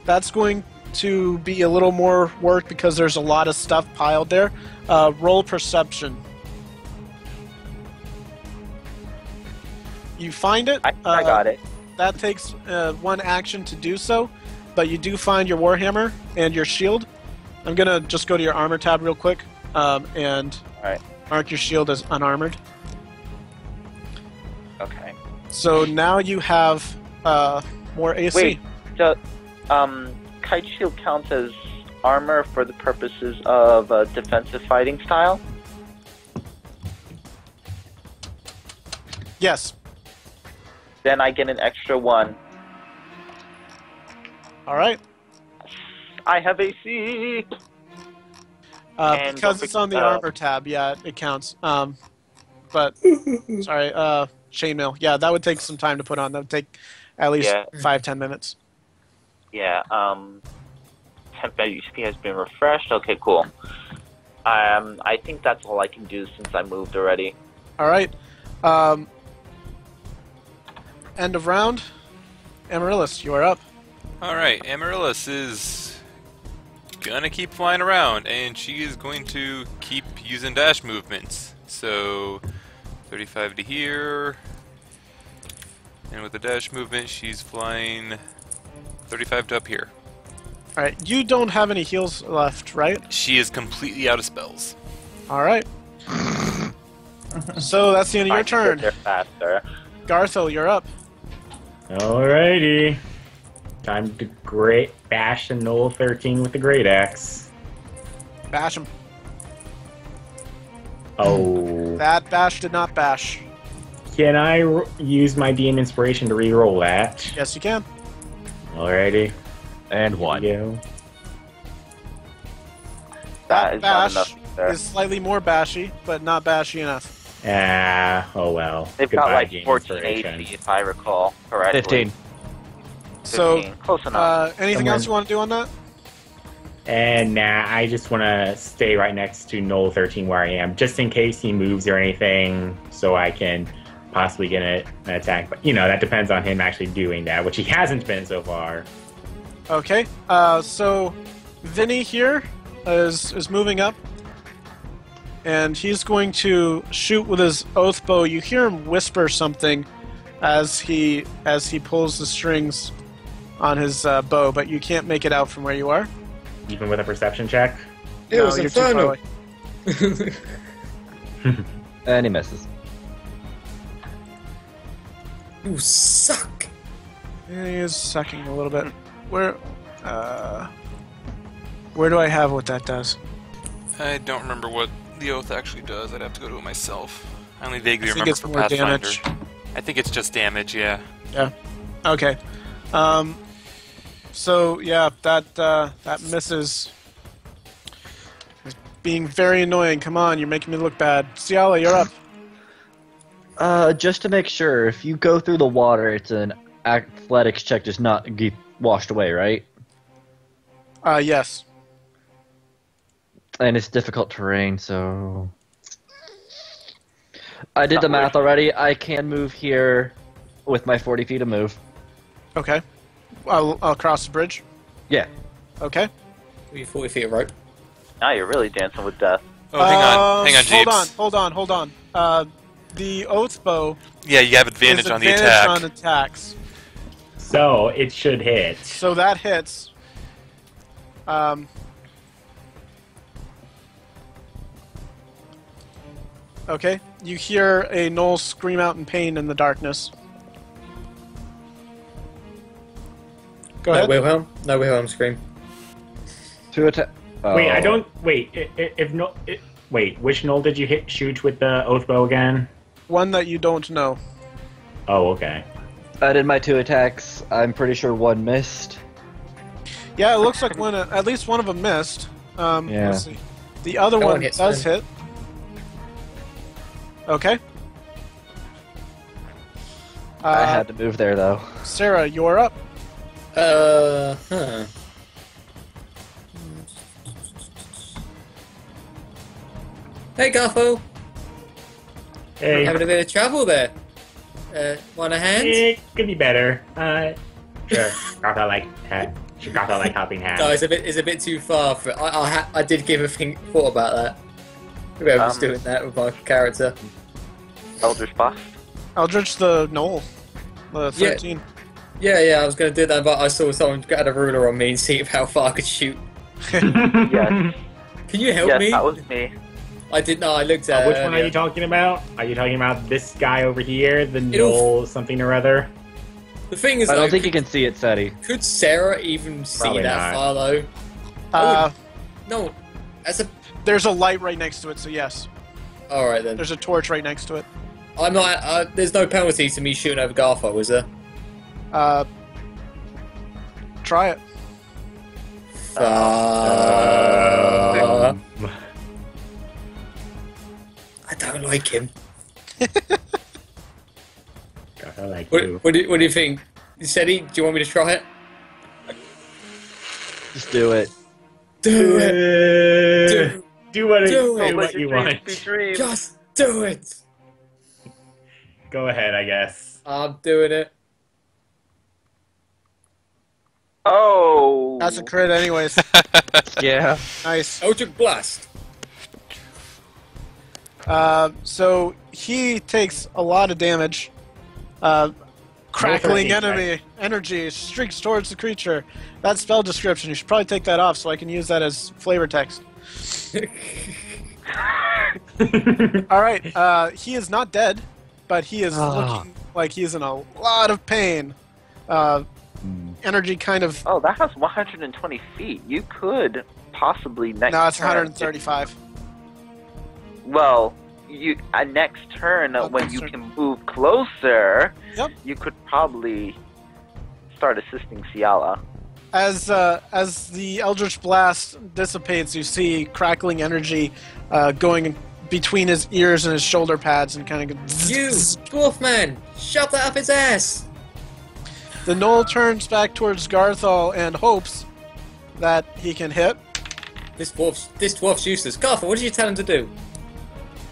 That's going to be a little more work because there's a lot of stuff piled there. Roll perception. You find it. I got it. That takes 1 action to do so, but you do find your warhammer and your shield. I'm gonna just go to your armor tab real quick and Alright. mark your shield as unarmored. Okay. So now you have more AC. Wait, so, kite shield counts as armor for the purposes of defensive fighting style? Yes. Then I get an extra 1. All right. I have AC! And Because don't it's on the forget, armor tab, yeah, it counts. But sorry, chainmail. Yeah, that would take some time to put on. That would take at least Yeah. 5-10 minutes. Yeah, temp HP has been refreshed. Okay, cool. I think that's all I can do since I moved already. All right. End of round. Amaryllis, you are up. Alright, Amaryllis is gonna keep flying around, and she is going to keep using dash movements. So, 35 to here, and with the dash movement, she's flying 35 to up here. All right. You don't have any heals left, right? She is completely out of spells. All right. So that's the end of I your can get turn. there faster. Garthal, you're up. Alrighty. Time to bash a Gnoll 13 with the Great Axe. Bash him. Oh. That bash did not bash. Can I use my DM Inspiration to re-roll that? Yes, you can. Alrighty. And one. Go. That is not Bash enough there. is slightly more bashy, but not bashy enough. Oh well. They've Goodbye, got like DM 14 Inspiration. AC, if I recall correctly. 15. 15. So, Close enough. anything Somewhere- else you want to do on that? And nah, I just want to stay right next to Gnoll 13 where I am, just in case he moves or anything, so I can possibly get an attack. But, that depends on him actually doing that, which he hasn't been so far. Okay. So, Vinny here is moving up, and he's going to shoot with his oath bow. You hear him whisper something as he pulls the strings on his bow, but you can't make it out from where you are. Even with a perception check. It was you're too far infernal. away. And he misses. You suck. Yeah, he is sucking a little bit. Where do I have what that does? I don't remember what the oath actually does. I'd have to go to it myself. I only vaguely I think remember it's for more Pathfinder. damage. I think it's just damage, yeah. Yeah. Okay. So yeah, that misses. It's being very annoying. Come on, you're making me look bad. Ciala, you're up. Just to make sure, if you go through the water, it's an athletics check, just not get washed away, right? Yes. And it's difficult terrain, so I did the math already. I can move here with my 40 feet of move. Okay. I'll cross the bridge. Yeah. Okay. You 40 feet of rope. Now you're really dancing with death. Oh, hang on, Jeebs. Hold on. The oath bow Yeah, you have advantage is on the advantage attack. on attacks. So it should hit. So that hits. Okay. You hear a Gnoll scream out in pain in the darkness. Go No ahead. Wilhelm. No Wilhelm scream. To attack. Wait, I don't. Wait, if no. Wait, which Gnoll did you shoot with the oath bow again? One that you don't know. Oh, okay. I did my 2 attacks. I'm pretty sure one missed. Yeah, it looks like at least one of them missed. Yeah. Let's see. The other That one one hits does then. hit. Okay. I had to move there, though. Sera, you're up. Huh. Hey, Garthal. Hey, Having a bit of trouble there. Want a hand? it could be better. Sure. Garthal like helping hand. No, it's a bit too far. For I did give a thought about that. Maybe I was doing that with my character. Eldritch Blast. Eldritch the Gnoll. The 13. Yeah, I was going to do that, but I saw someone get a ruler on me and see how far I could shoot. Yes. Can you help Yes, me? that was me. I did not. I looked at Which one are you talking about? Are you talking about this guy over here, the It'll- Gnoll something or other? The thing is, I don't though, think you can see it, Cedi. could Sarah even see Probably that not. far, though? No, that's a... There's a light right next to it, so yes. Alright then. There's a torch right next to it. I'm not... there's no penalty to me shooting over Garthal, is there? Try it. I don't like him. Garthal like What, you. what do you think? Cedi, do you want me to try it? Just do it. Do it! Do what Do it. what you want. Just do it! Go ahead, I guess. I'm doing it. Oh! That's a crit anyways. Yeah. Nice. Eldritch Blast. So he takes a lot of damage. Crackling enemy energy streaks towards the creature. That spell description, you should probably take that off so I can use that as flavor text. Alright, he is not dead, but he is looking like he's in a lot of pain. Energy kind of. Oh, that has 120 feet. You could possibly next. No, it's turn- 135. Well, next turn Oh, when next you turn. can move closer, Yep. you could probably start assisting Ciala. As the Eldritch Blast dissipates, you see crackling energy going between his ears and his shoulder pads, and kind of go. You, dwarf man, shove that up his ass. The Gnoll turns back towards Garthal and hopes that he can hit. This dwarf's useless. Garthal, what did you tell him to do?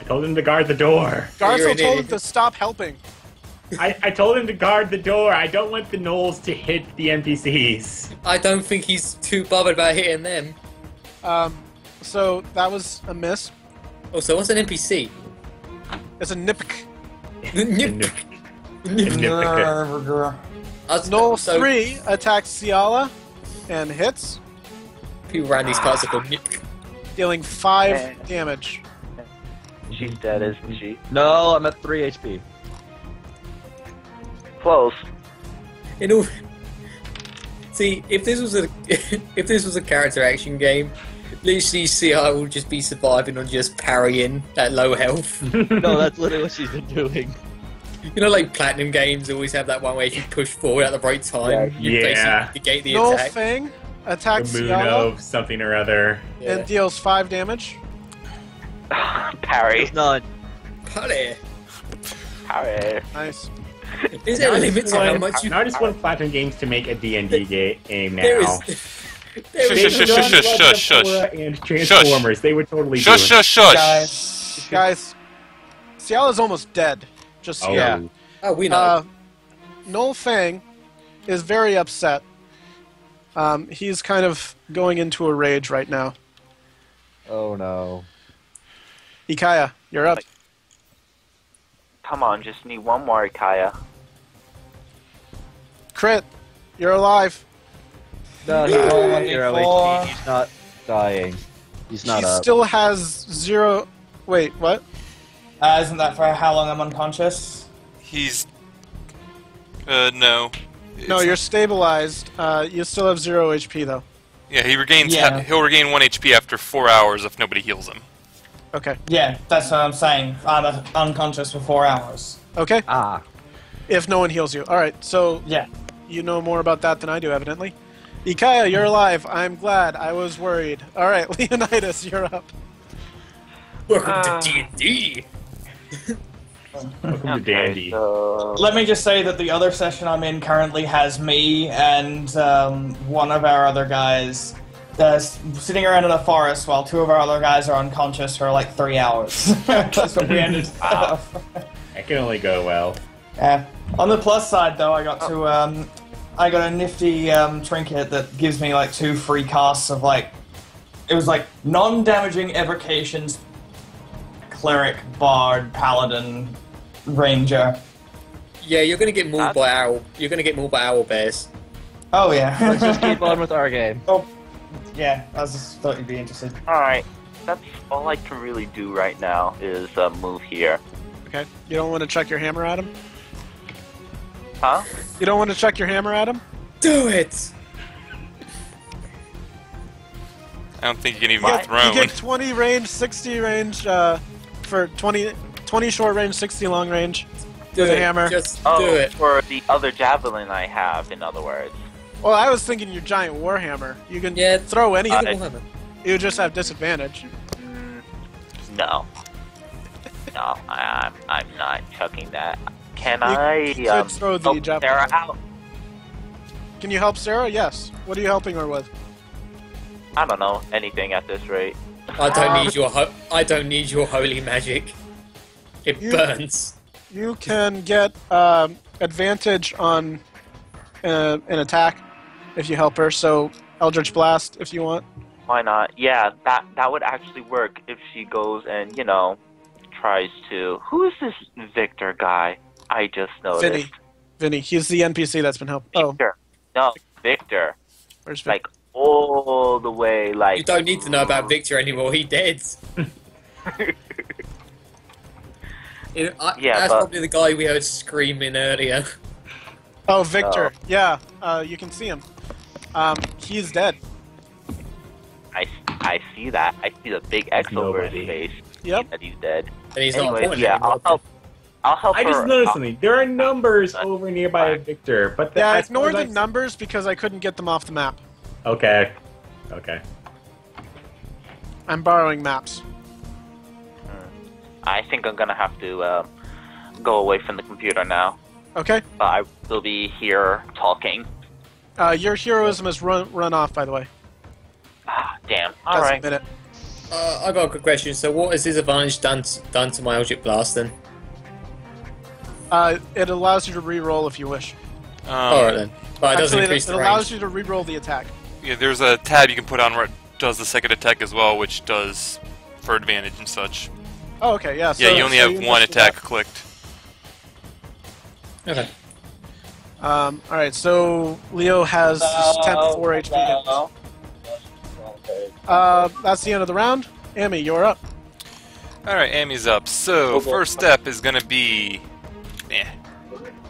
I told him to guard the door. You're Garthal an told him idiot. to stop helping. I told him to guard the door. I don't want the gnolls to hit the NPCs. I don't think he's too bothered about hitting them. So that was a miss. Oh, so what's an NPC? It's a nipk. Gnoll 3 attacks Ciala and hits, People around these parts are called nip. dealing 5 damage. She's dead, isn't she? No, I'm at 3 HP. Close. In all, see, if this was a character action game, literally CI will just be surviving on just parrying at low health. No, that's literally what she's been doing. You know, like Platinum games always have that one where if you push forward at the right time, you Yeah. basically negate the Gnoll attack. Fang The attacks moon Ciala of something or other. and deals 5 damage. Parry. There's none. Parry. Parry. Nice. Is there a limit to how much you? I just want Platinum Games to make a D&D game now. There is. There They is could Shush, run shush, Blood shush, shush. Tempora and Transformers. They would totally Shush, do it. shush, shush! Guys, Ciala's almost dead. Just so Oh, you know. Yeah. Oh, we know. Gnoll Fang is very upset. He's kind of going into a rage right now. Oh no. Ikaia, you're up. Come on, just need one more, Ikaia. Crit, you're alive. No, he's Oh, only at 0 4. HP. He's not dying. He's not He up. still has 0. Wait, what? Isn't that for how long I'm unconscious? He's... no. No, It's- you're stabilized. You still have 0 HP though. Yeah, he regains. Yeah. He'll regain 1 HP after 4 hours if nobody heals him. Okay. Yeah, that's what I'm saying. I'm unconscious for 4 hours. Okay. Ah. If no one heals you. All right. So Yeah. you know more about that than I do, evidently. Ikaia, you're alive. I'm glad. I was worried. All right, Leonidas, you're up. Welcome to D&D. Welcome to Dandy. So Let me just say that the other session I'm in currently has me and one of our other guys sitting around in a forest while 2 of our other guys are unconscious for like 3 hours. That's what we ended up. That can only go well. Yeah. On the plus side, though, I got a nifty trinket that gives me like 2 free casts of like, it was like non-damaging evocations, cleric, bard, paladin, ranger. Yeah, you're gonna get mauled by owl. You're gonna get mauled by owl bears. Oh yeah. Let's just keep on with our game. Oh, yeah. I just thought you'd be interested. alright. That's all I can really do right now is move here. Okay. You don't want to chuck your hammer at him? Huh? You don't want to chuck your hammer at him? Do it. I don't think you can even You get thrown. get 20 range, 60 range for 20 short range, 60 long range. Do With a it. hammer. Just Oh, do it. for the other javelin I have, in other words. Well, I was thinking your giant warhammer. You can Yeah. throw anything. Warhammer. You just have disadvantage. No. No, I'm not chucking that. Can You I could throw the help javelin. Sarah out? Can you help Sera? Yes. What are you helping her with? I don't know anything at this rate. I don't need your I don't need your holy magic. It You- burns. You can get advantage on an attack if you help her. So Eldritch Blast if you want. Why not? Yeah, that would actually work if she goes and, tries to... Who is this Victor guy? I just noticed. Vinny. He's the NPC that's been helping. Oh, Victor. No, Victor. where's Vinny? Like, all the way, like... You don't need to know about Victor anymore. He dead. Yeah, that's but- probably the guy we heard screaming earlier. Oh, Victor. So, Yeah, you can see him. He's dead. I see that. I see the big X over his Nobody. face. Yep. That he's dead. And he's Anyways, not important yeah, anymore. I'll help I her. just noticed something. There are numbers over nearby Victor, but Yeah, as ignore far the as numbers because I couldn't get them off the map. Okay. Okay. I'm borrowing maps. I think I'm gonna have to go away from the computer now. Okay. But I will be here talking. Your heroism has run off, by the way. Ah, damn. Doesn't All right. admit it. I got a good question. So, what has his advantage done to my Eldritch Blast then? It allows you to re-roll if you wish. Alright then. But it doesn't Actually, increase it the allows range. you to re-roll the attack. Yeah, there's a tab you can put on where it does the second attack as well, which does for advantage and such. Oh, okay, yeah. Yeah, you only have one attack clicked. Okay. Alright, so Leo has temp 4 HP. That's the end of the round. Amy, you're up. Alright, Amy's up. So, first step is gonna be...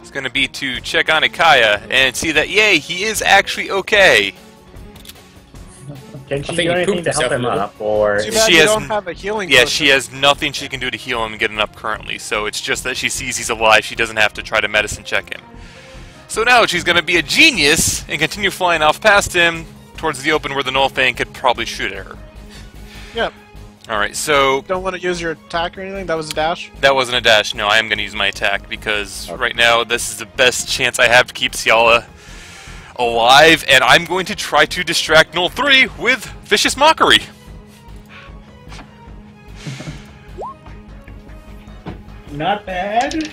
It's gonna be to check on Ikaia and see that, yay, he is actually okay. Can she think do he anything pooped to help himself a him little. up, or Too bad She you has don't n- have a healing Yeah, potion. she has nothing she can do to heal him and get him up currently, so it's just that she sees he's alive, she doesn't have to try to medicine check him. So now she's gonna be a genius and continue flying off past him towards the open where the Gnoll could probably shoot at her. Yep. Alright, so Don't want to use your attack or anything? That was a dash? that wasn't a dash. No, I am going to use my attack because right now this is the best chance I have to keep Ciala alive, and I'm going to try to distract Gnoll 3 with Vicious Mockery. not bad?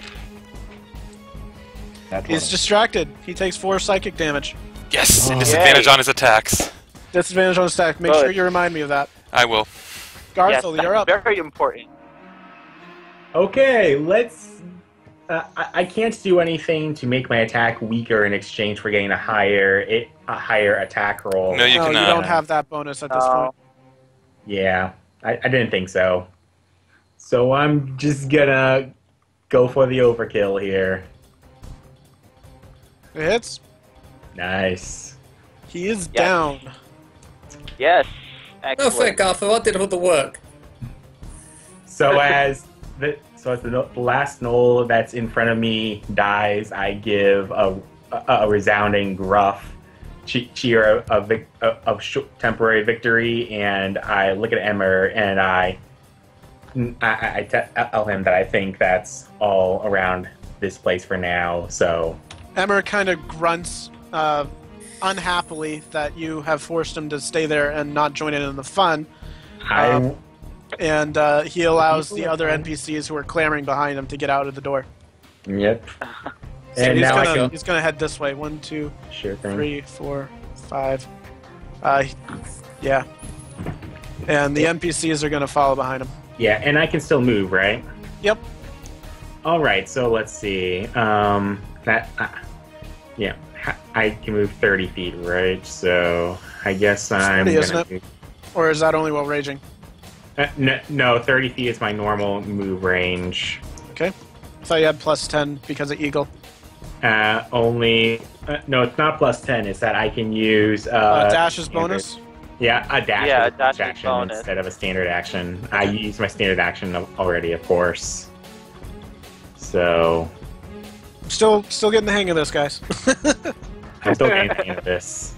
He's distracted. He takes 4 psychic damage. Yes, and disadvantage Yay. on his attacks. Disadvantage on attack. Make Good. sure you remind me of that. I will. Garthal, yes, you're up. that's very important. Okay, let's. I can't do anything to make my attack weaker in exchange for getting a higher attack roll. No, you No, you cannot. don't have that bonus at this No. point. Yeah, I didn't think so. So I'm just gonna go for the overkill here. It hits. Nice. He is Yes. down. Yes. No, Excellent. fair, Garthal. I did all the work. So as the last Gnoll that's in front of me dies, I give a resounding gruff cheer of temporary victory, and I look at Emmer and I tell him that I think that's all around this place for now. So Emmer kind of grunts unhappily that you have forced him to stay there and not join in the fun. And he allows the other NPCs who are clamoring behind him to get out of the door. Yep. So And now I can he's gonna head this way. 1, 2, sure thing. 3, 4, 5. Yeah. And the NPCs are gonna follow behind him. Yeah, and I can still move, right? Yep. All right. So let's see. Yeah, I can move 30 feet, right? So I guess I'm pretty, isn't gonna it? move. Or is that only while raging? No, 30 feet is my normal move range. Okay. I thought you had plus 10 because of Eagle. No, it's not plus 10. It's that I can use Dash's standard- bonus? Yeah, a dash Yeah, is a dash is action bonus. instead of a standard action. I use my standard action already, of course. So Still getting the hang of this, guys. I'm still getting the hang of this.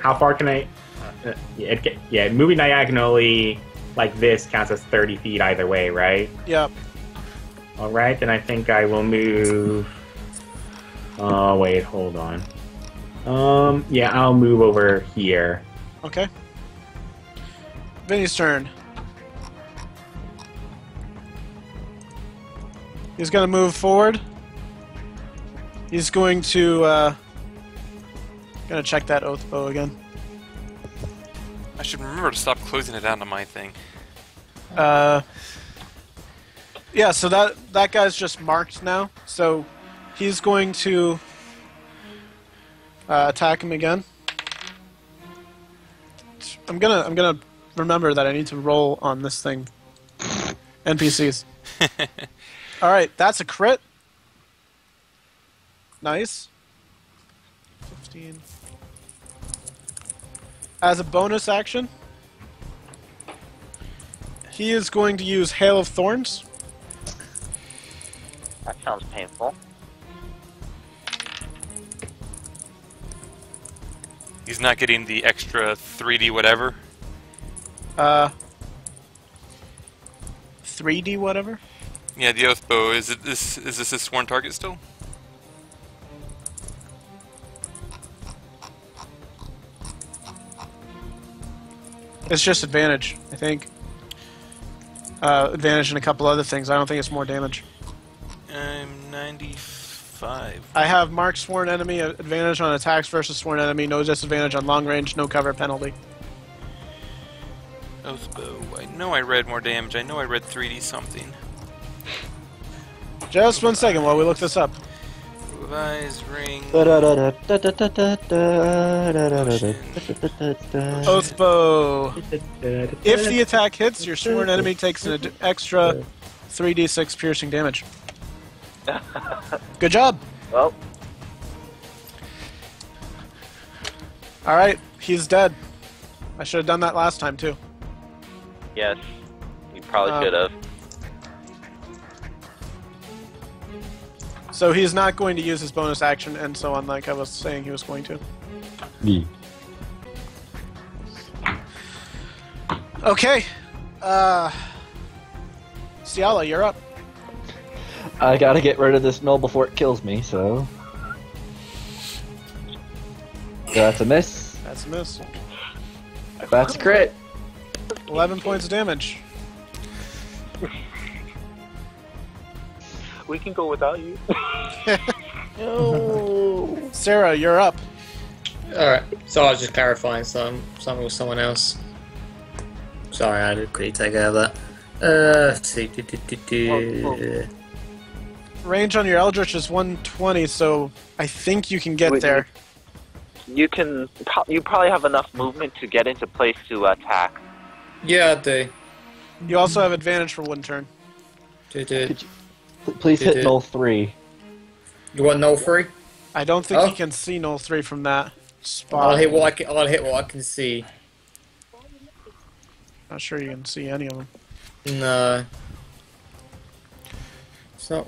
How far can I? Moving diagonally like this counts as 30 feet either way, right? Yep. All right, then I think I will move. Oh wait, hold on. Yeah, I'll move over here. Okay. Vinny's turn. He's going to move forward. He's going to check that oath bow again. I should remember to stop closing it down to my thing. Yeah, so that guy's just marked now. So he's going to attack him again. I'm gonna remember that I need to roll on this thing. NPCs. All right, that's a crit. Nice. 15. As a bonus action, he is going to use Hail of Thorns. That sounds painful. He's not getting the extra 3D whatever. 3D whatever? Yeah, the oath bow. Is this a sworn target still? It's just advantage, I think. Advantage and a couple other things. I don't think it's more damage. I'm 95. I have mark sworn enemy, advantage on attacks versus sworn enemy, no disadvantage on long range, no cover penalty. Oath bow. I know I read more damage. I know I read 3D something. Just 1 second while we look this up. Revise ring. Oath bow. If the attack hits, your sworn enemy takes an extra 3d6 piercing damage. Good job. Well, Alright, he's dead. I should have done that last time too. yes. You probably should have. So he's not going to use his bonus action and so on like I was saying he was going to. Me. Okay. Ciala, you're up. I gotta get rid of this Gnoll before it kills me, so... That's a miss. That's a miss. That's a crit. 11 points of damage. We can go without you. No. Sera, you're up. Alright, so I was just clarifying something with someone else. Sorry, I did quickly take out of that. Let's see. Whoa. Range on your Eldritch is 120, so I think you can get Wait, there. You can. You probably have enough movement to get into place to attack. Yeah, I do. You also have advantage for 1 turn. Please hit Gnoll 3. You want Gnoll 3? I don't think Oh. you can see Gnoll 3 from that spot. I'll hit what I can see. Not sure you can see any of them. No. It's not.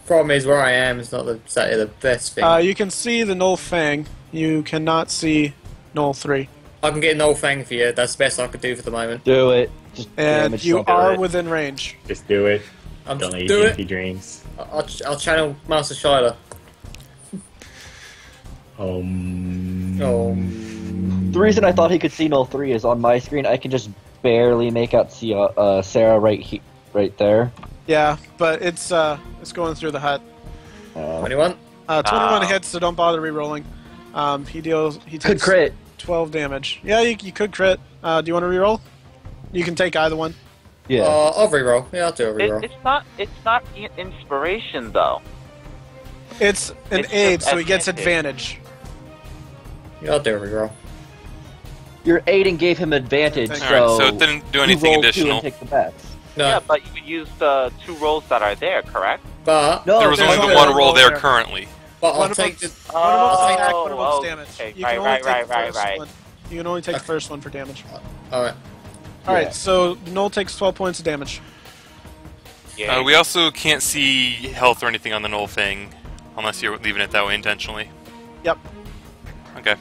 Problem is, where I am is not exactly the best thing. You can see the Gnoll Fang. You cannot see Gnoll 3. I can get Gnoll Fang for you. That's the best I could do for the moment. Do it. Just And damage you something. are within range. Just do it. I'm Don't just eat do empty it. dreams. I'll channel Master Shiler. Oh. The reason I thought he could see Gnoll 3 is on my screen I can just barely make out Sera right there. Yeah, but it's going through the hut. 21. 21 hits, so don't bother re-rolling. He Could takes crit. 12 damage. Yeah, you could crit. Do you want to re-roll? You can take either one. Yeah. I'll reroll. Yeah, I'll do a reroll. It's not inspiration though. It's an It's aid, just so he gets advantage. advantage. Yeah, I'll do a reroll. Your aiding gave him advantage, Alright, so... so it didn't do you anything roll 2 additional. and take the bets. No, Yeah, but you use the 2 rolls that are there, correct? but No, There was there's only the only one one roll roll there there. currently. I'll One of take them- the. One of them's attack, one of them's oh, damage. okay. You can only Right, take the right, first right. one. You can only take the first one for damage. Alright. Alright, Yeah. so Gnoll takes 12 points of damage. Yeah. We also can't see health or anything on the Gnoll thing, unless you're leaving it that way intentionally. Yep. Okay.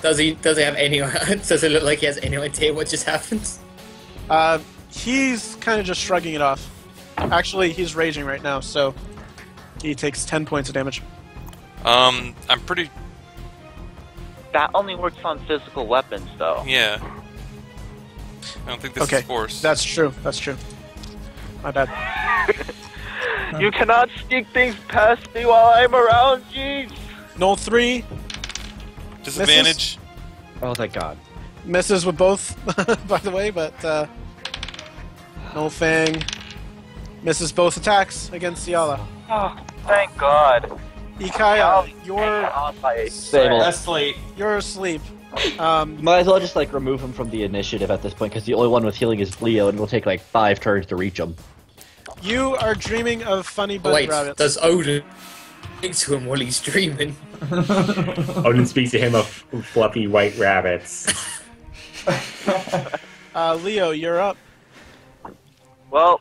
Does he have any? Does it look like he has any idea what just happened? He's kind of just shrugging it off. Actually, he's raging right now, so he takes 10 points of damage. I'm pretty... That only works on physical weapons, though. yeah. I don't think this Okay, is force. that's true. That's true. My bad. You cannot sneak things past me while I'm around, jeez! Gnoll 3 Disadvantage? Oh, thank God. misses with both, by the way, but Gnoll Fang misses both attacks against Ciala. Oh, thank God. Ikaia, you're Stable. Asleep. you're asleep. Might as well just like remove him from the initiative at this point, because the only one with healing is Leo, and it'll take like 5 turns to reach him. You are dreaming of funny Oh, bunny wait, rabbits. does Odin speak to him while he's dreaming? Odin speaks to him of fluffy white rabbits. Leo, you're up. Well,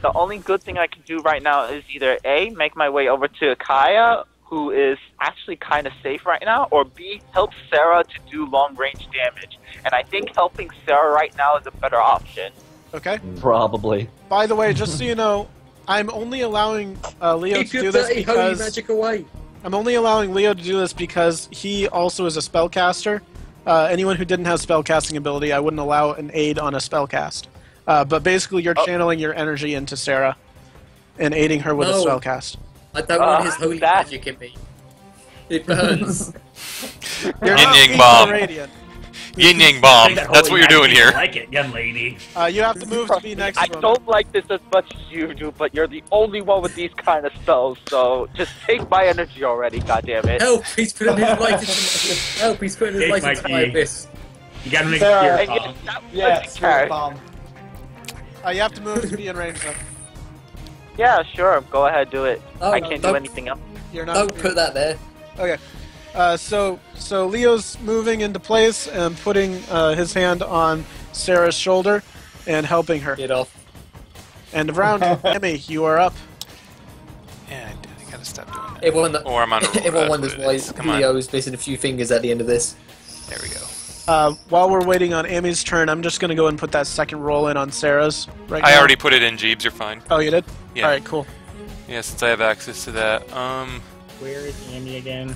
the only good thing I can do right now is either A, make my way over to Ikaia, who is actually kind of safe right now, or B, help Sera to do long-range damage. And I think helping Sera right now is a better option. Okay. Probably. By the way, just so you know, I'm only allowing Leo to Keep your do this dirty holy because magic away. I'm only allowing Leo to do this because he also is a spellcaster. Anyone who didn't have spellcasting ability, I wouldn't allow an aid on a spellcast. But basically, you're channeling your energy into Sera and aiding her with a No. spellcast. I don't want his holy that- magic in me. It burns. You're Yin not Yang weak bomb. or radiant. Yin Yang bomb. That's what you're doing here. I like it, young lady. You have to move to be next I to him. don't like this as much as you do, but you're the only one with these kind of spells, so just take my energy already, goddammit. Help! He's putting his light into Help! He's putting his Take light my into my key. abyss. You gotta make Sarah. a And spirit yes, bomb. that was Yeah, the spirit character. bomb. You have to move to be in range though. Yeah, sure, go ahead, do it. Oh, I can't do don't- anything else. You're not. Don't put that there. Okay. So Leo's moving into place and putting his hand on Sarah's shoulder and helping her. Get off. End of round. Emmy, you are up. Yeah, I gotta stop doing that. Everyone, Or I'm on a roll. everyone that's wonders what it why is. Come on. Leo's missing a few fingers at the end of this. There we go. While we're waiting on Amy's turn, I'm just going to go and put that second roll in on Sarah's right now. I already put it in, Jeebs. You're fine. Oh, you did? Yeah. Alright, cool. Yeah, since I have access to that. Where is Andy again?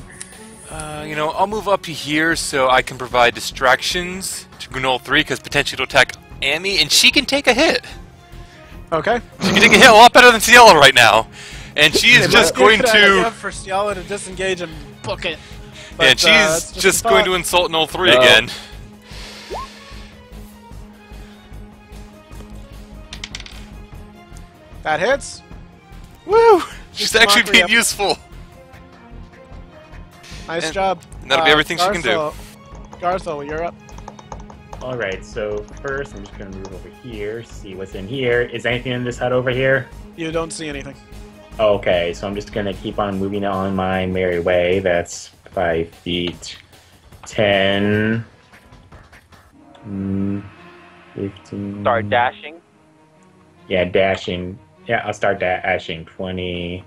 I'll move up to here so I can provide distractions to Gnoll 3 because potentially it'll attack Amy and she can take a hit. Okay. She can take a hit a lot better than Ciela right now. And she is just going to... for Ciala to disengage and book it. And But, she's it's just a going thought. to insult Gnoll 3 No. again. That hits. Woo! She's Just actually mockery being up. useful. Nice And job. that'll be everything she can do. Garthal, you're up. Alright, so first I'm just gonna move over here, see what's in here. Is anything in this hut over here? You don't see anything. Okay, so I'm just gonna keep on moving on my merry way. That's 5 feet. 10. 15. Start dashing. Yeah, dashing. Yeah, I'll start dashing. 20,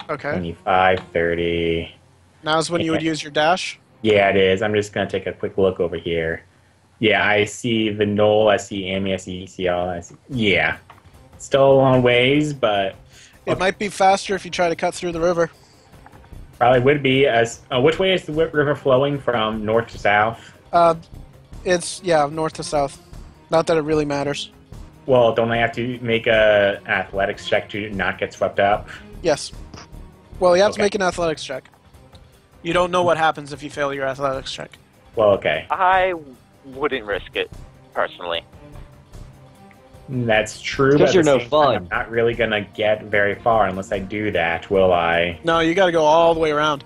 Okay. 25, 30. Now's when you would use your dash. Yeah, it is. I'm just gonna take a quick look over here. Yeah, I see the Gnoll, I see Amy, I see ECL, I see... Yeah. Still a long ways, but... It might be faster if you try to cut through the river. Probably would be. As which way is the river flowing, from north to south? It's, north to south. Not that it really matters. Well, don't I have to make a athletics check to not get swept up? Yes. Well, you have to Okay. make an athletics check. You don't know what happens if you fail your athletics check. Well, okay. I wouldn't risk it, personally. That's true. Because but you're at the no same time, fun. I'm not really gonna get very far unless I do that, will I? No, you got to go all the way around.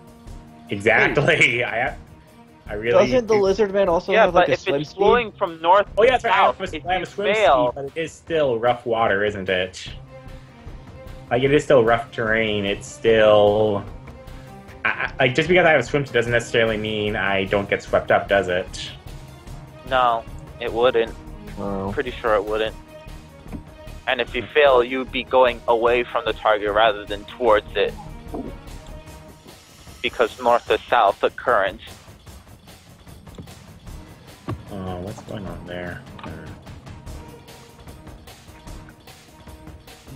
Exactly. I really. Doesn't the lizard man also Yeah, have like but a if swim it's speed? flowing from north Oh yeah, to that's right. south, I if have a you swim fail, speed, but it is still rough water, isn't it? Like it is still rough terrain. It's still. Like just because I have a swim speed doesn't necessarily mean I don't get swept up, does it? no, it wouldn't. Oh. Pretty sure it wouldn't. And if you fail, you'd be going away from the target rather than towards it. Because north to south, the current. Oh, what's going on there?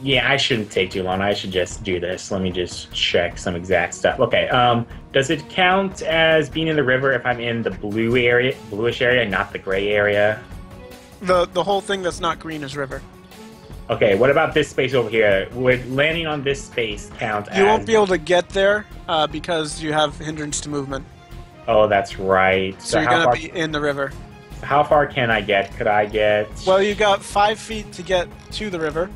Yeah, I shouldn't take too long. I should just do this. Let me just check some exact stuff. Okay, does it count as being in the river if I'm in the blue area, bluish area, not the gray area? The whole thing that's not green is river. Okay, what about this space over here? Would landing on this space count as... You won't be able to get there because you have hindrance to movement. Oh, that's right. So you're how going far, to be in the river. how far can I get? Could I get... Well, you got 5 feet to get to the river,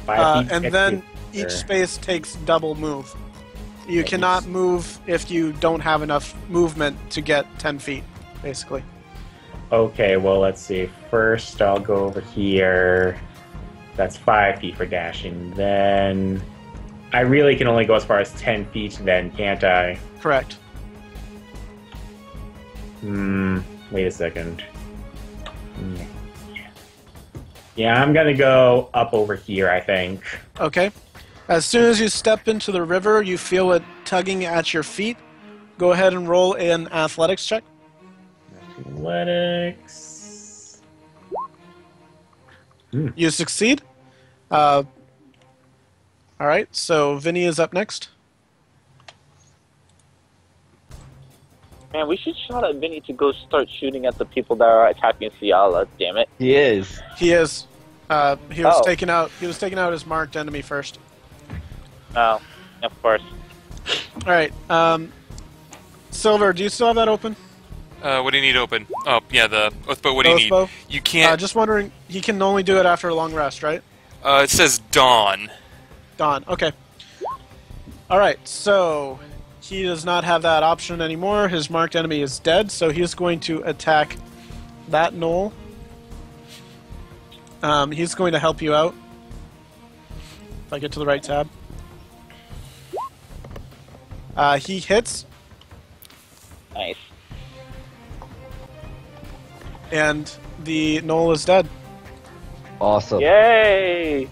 5 feet to and get then to- each Sure. space takes double move. You Okay, cannot each- move if you don't have enough movement to get 10 feet, basically. Okay, well, let's see. First, I'll go over here. That's 5 feet for dashing. Then I really can only go as far as 10 feet then, can't I? Correct. Wait a second. Yeah, I'm gonna go up over here, I think. Okay. As soon as you step into the river, you feel it tugging at your feet. Go ahead and roll an athletics check. Athletics. You succeed. All right, so Vinny is up next. Man, we should shout at Vinny to go start shooting at the people that are attacking Ciala. Damn it. He is. He is. He was Oh. taking out. He was taking out his marked enemy first. Oh, of course. All right. Silver, do you still have that open? What do you need open? Oh, yeah, the Oathbow. What do you need? Oathbow? You can't. Just wondering. He can only do it after a long rest, right? It says dawn. Dawn. Okay. All right. So he does not have that option anymore. His marked enemy is dead, so he is going to attack that Gnoll. He's going to help you out. If I get to the right tab. He hits, Nice. and the Gnoll is dead. Awesome. Yay!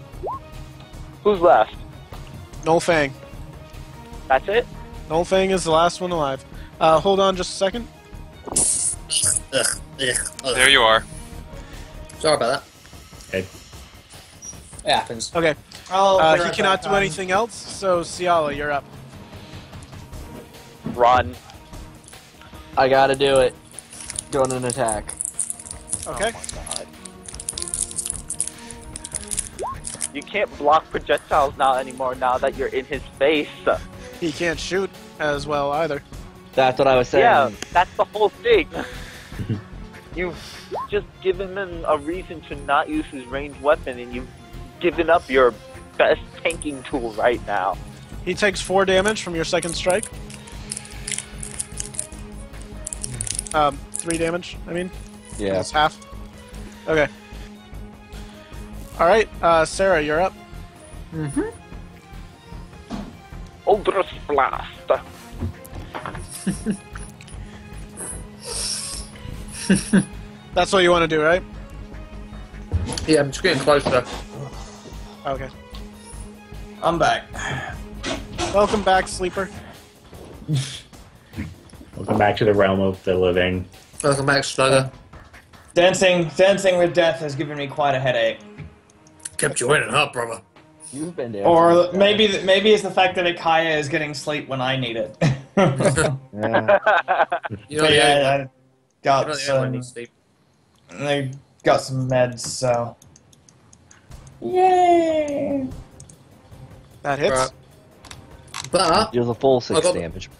Who's left? Gnoll Fang. That's it? Gnoll Fang is the last one alive. Hold on just a second. There you are. Sorry about that. It, It happens. Okay. I'll be He right cannot back. do anything else, so Ciala, you're up. Run. I gotta do it. Doing an attack. Okay. You can't block projectiles now anymore now that you're in his face. He can't shoot as well either. That's what I was saying. Yeah, that's the whole thing. You've just given him a reason to not use his ranged weapon, and you've given up your best tanking tool right now. He takes 4 damage from your second strike. 3 damage, I mean. Yeah. That's half. Okay. Alright, Sera, you're up. Odorous blast. That's what you want to do, right? Yeah, I'm just getting closer. Okay. I'm back. Welcome back, Sleeper. welcome back to the realm of the living. Welcome back, Slugger. Dancing with death has given me quite a headache. Kept you in and up, brother. You've been dancing. Or maybe it's the fact that Ikaia is getting sleep when I need it. Yeah. You know, But yeah, yeah, I you're got not the only one who some. needs sleep. They got some meds, so. Yay! That hits. Right. But Deals a full 6 got- damage.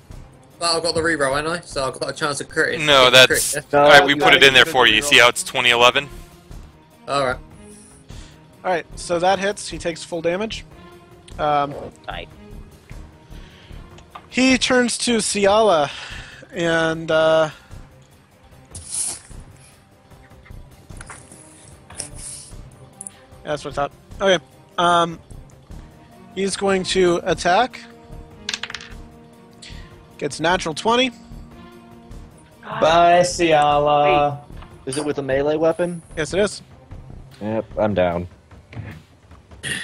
I've got the reroll, ain't I? So I've got a chance of critting. No, that's. Crit, No, we you put it gotta in there give for it you. the See how it's 2011? yeah? Alright. Alright, so that hits. He takes full damage. Nice. He turns to Ciala, and that's what I thought. Okay. He's going to attack. Gets natural 20. Bye, Ciala. Is it with a melee weapon? Yes, it is. Yep, I'm down.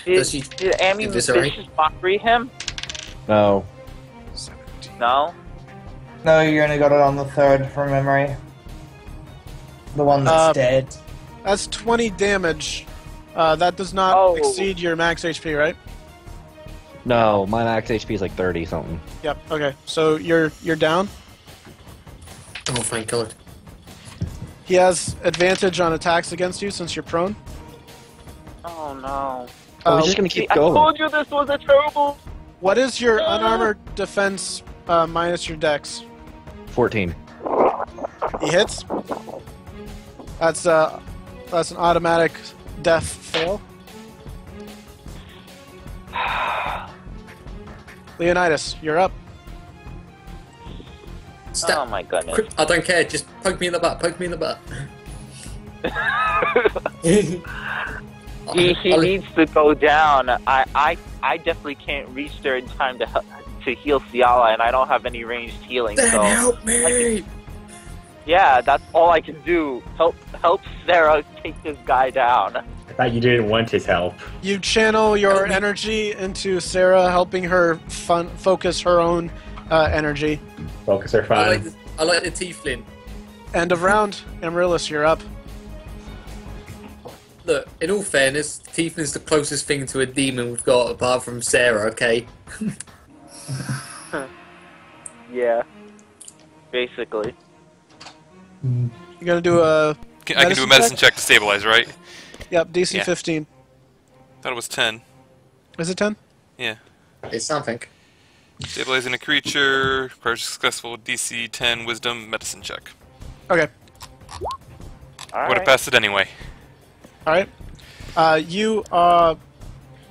Does he Did Amy give this a Vicious Mockery him? No. No? No, you only got it on the 3rd from memory. The one that's dead. That's 20 damage. That does not Oh. exceed your max HP, right? No, my max HP is like 30 something. Yep. Okay. So you're down. Oh, thank God. He has advantage on attacks against you since you're prone. Oh no. We're just gonna keep I going. told you this was a terrible. What is your unarmored defense minus your dex? 14. He hits. That's an automatic death fail. Leonidas, you're up. Step. Oh my goodness. I don't care, just poke me in the butt, poke me in the butt. He needs to go down. I definitely can't reach there in time to heal Ciala, and I don't have any ranged healing. Then so help me! Yeah, that's all I can do. Help Sera take this guy down. I thought you didn't want his help. You channel your energy into Sera, helping her focus her own energy. Focus are fun. I like the tiefling. End of round. Amaryllis, you're up. Look, in all fairness, tiefling's the closest thing to a demon we've got apart from Sera, okay? Yeah. Basically. You're gonna do a. I can do a medicine check to stabilize, right? Yep, DC Yeah. 15. Thought it was 10. Is it 10? Yeah. It's something. Stabilizing a creature, requires successful DC 10 Wisdom medicine check. Okay. All Would have right. passed it anyway. All right.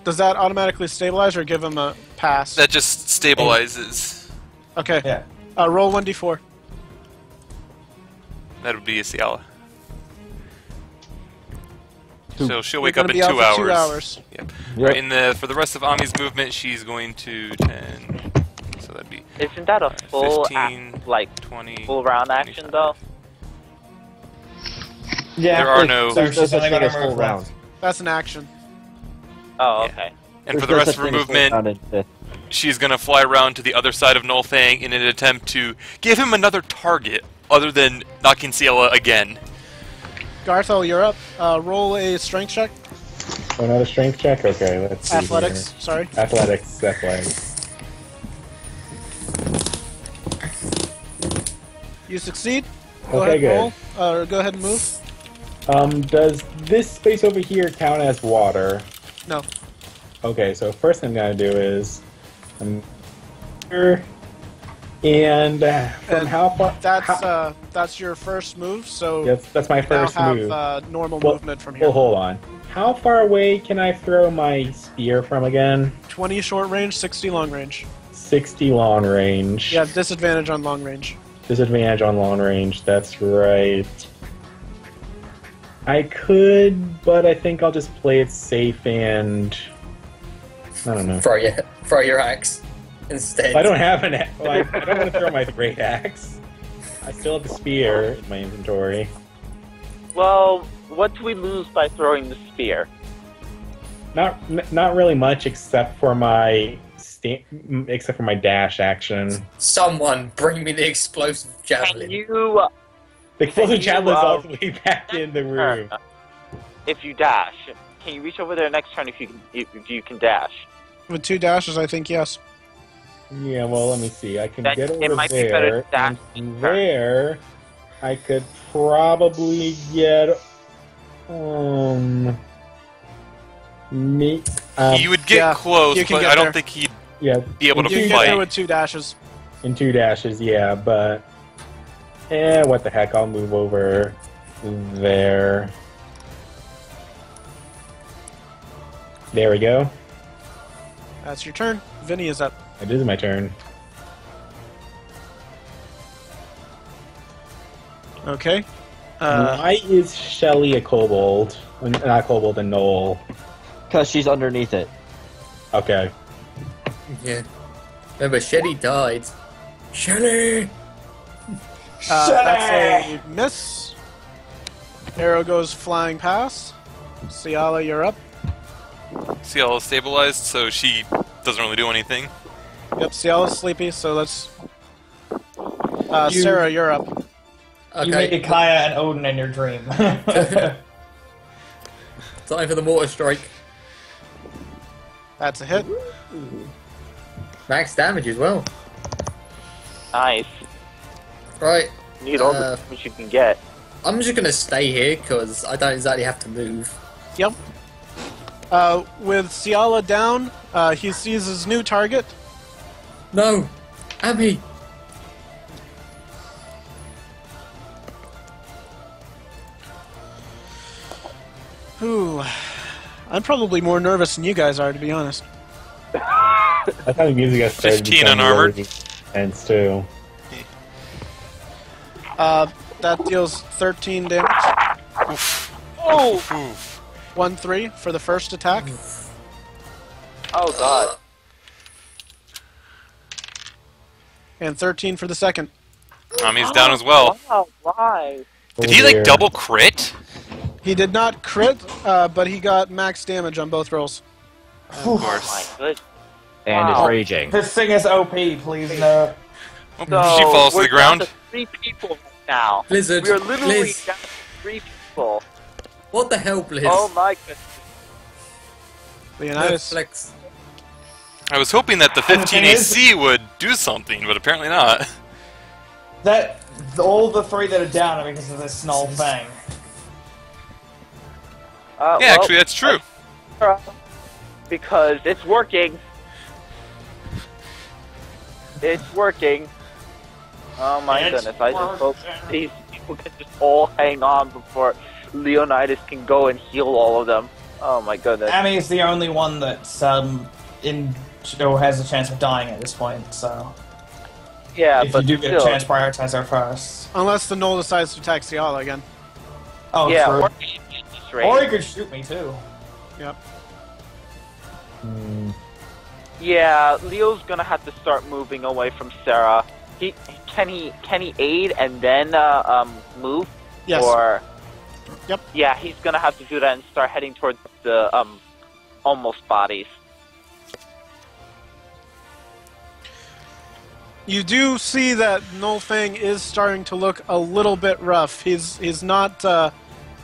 Does that automatically stabilize or give him a pass? That just stabilizes. Okay. Yeah. Roll 1d4. That would be a Ciala. So she'll You're wake up gonna in be out 2 for hours. 2 hours. Yep. Yep. Right, for the rest of Ami's movement, she's going to 10. So that'd be Isn't that a full 15, like 20. full round action 25. though? Yeah. There are no- So There's no she's such only thing got as to full move round. once. That's an action. Oh, Yeah. okay. And There's for the no rest such of her thing as full movement, round in fifth. she's going to fly around to the other side of Gnoll in an attempt to give him another target other than knocking Ciala again. Garthal, you're up. Roll a strength check. Oh, another strength check? Okay, let's see. Athletics, sorry. Here. Athletics. You succeed. Go Okay, ahead, good. roll. Go ahead and move. Does this space over here count as water? No. Okay, so first thing I'm gonna do is I'm here, and from And how far? That's your first move. So That's my you now first have move. normal Well- movement from Well, here. hold on. How far away can I throw my spear from again? 20 short range, 60 long range. 60 long range. You have disadvantage on long range. Disadvantage on long range, that's right. I could, but I think I'll just play it safe and... I don't know. Throw your axe instead. I don't have an axe. Well, I don't want to throw my great axe. I still have the spear in my inventory. Well, what do we lose by throwing the spear? Not really much, except for my dash action. Someone bring me the explosive Can javelin. you, The explosive you, javelin is all the way back in the room. if you dash, can you reach over there next turn if you can dash? With 2 dashes, I think yes. Yeah, well, let me see. I can That- get it over might be better there, to dash and from turn. there, I could probably get me. He would get yeah, close, you can but get I don't there. think he'd Yeah, be able to You can get fight. there with 2 dashes. in 2 dashes, yeah, but what the heck? I'll move over there. There we go. That's your turn. Vinny is up. It is my turn. Okay. Why is Shelly a kobold? Not kobold, a gnoll. Because she's underneath it. Okay. Yeah. Remember, Cedi died. Cedi! That's a miss. Arrow goes flying past. Ciala, you're up. Ciala is stabilized, so she doesn't really do anything. Yep, Ciala's sleepy, so let's... Sera, you're up. You made Okay, Ikaia and Odin in your dream. time for the mortar strike. That's a hit. Max damage as well. Nice. Right, Need all the damage you can get. I'm just gonna stay here because I don't exactly have to move. Yep. With Ciala down, he sees his new target. No! Abby! Ooh. I'm probably more nervous than you guys are, to be honest. I thought the music got started. 15 unarmored. And too. That deals 13 damage. Oof. 1-3 for the first attack. Oh god. And 13 for the second. He's down as well. Wow, why? Did he like double crit? He did not crit, but he got max damage on both rolls. Of My course. good. And Wow. it's raging. This thing is OP, please no. Oh, So she falls to we're the ground. down to 3 people right now. Blizzard, We are literally Blizz. down to 3 people. What the hell, Blizz? Oh my goodness. Leonidas. Flex. I was hoping that the And the 15 thing is- AC would do something, but apparently not. That all the 3 that are down are because of this Gnoll thing. Yeah, Well, actually, that's true. because it's working. It's working. Oh my It's goodness, I just hope working. these people can just all hang on before Leonidas can go and heal all of them. Oh my goodness. Amy is the only one that's or has a chance of dying at this point, so Yeah, if but you do get still. a chance, prioritize her first. Unless the Gnoll decides to attack Ciala again. Oh, Yeah, true. or this range. Or he could shoot me too. Yep. Yeah, Leo's gonna have to start moving away from Sera. Can he aid and then move? Yes. Or Yep. yeah, he's gonna have to do that and start heading towards the almost bodies. You do see that Nolfang is starting to look a little bit rough. He's not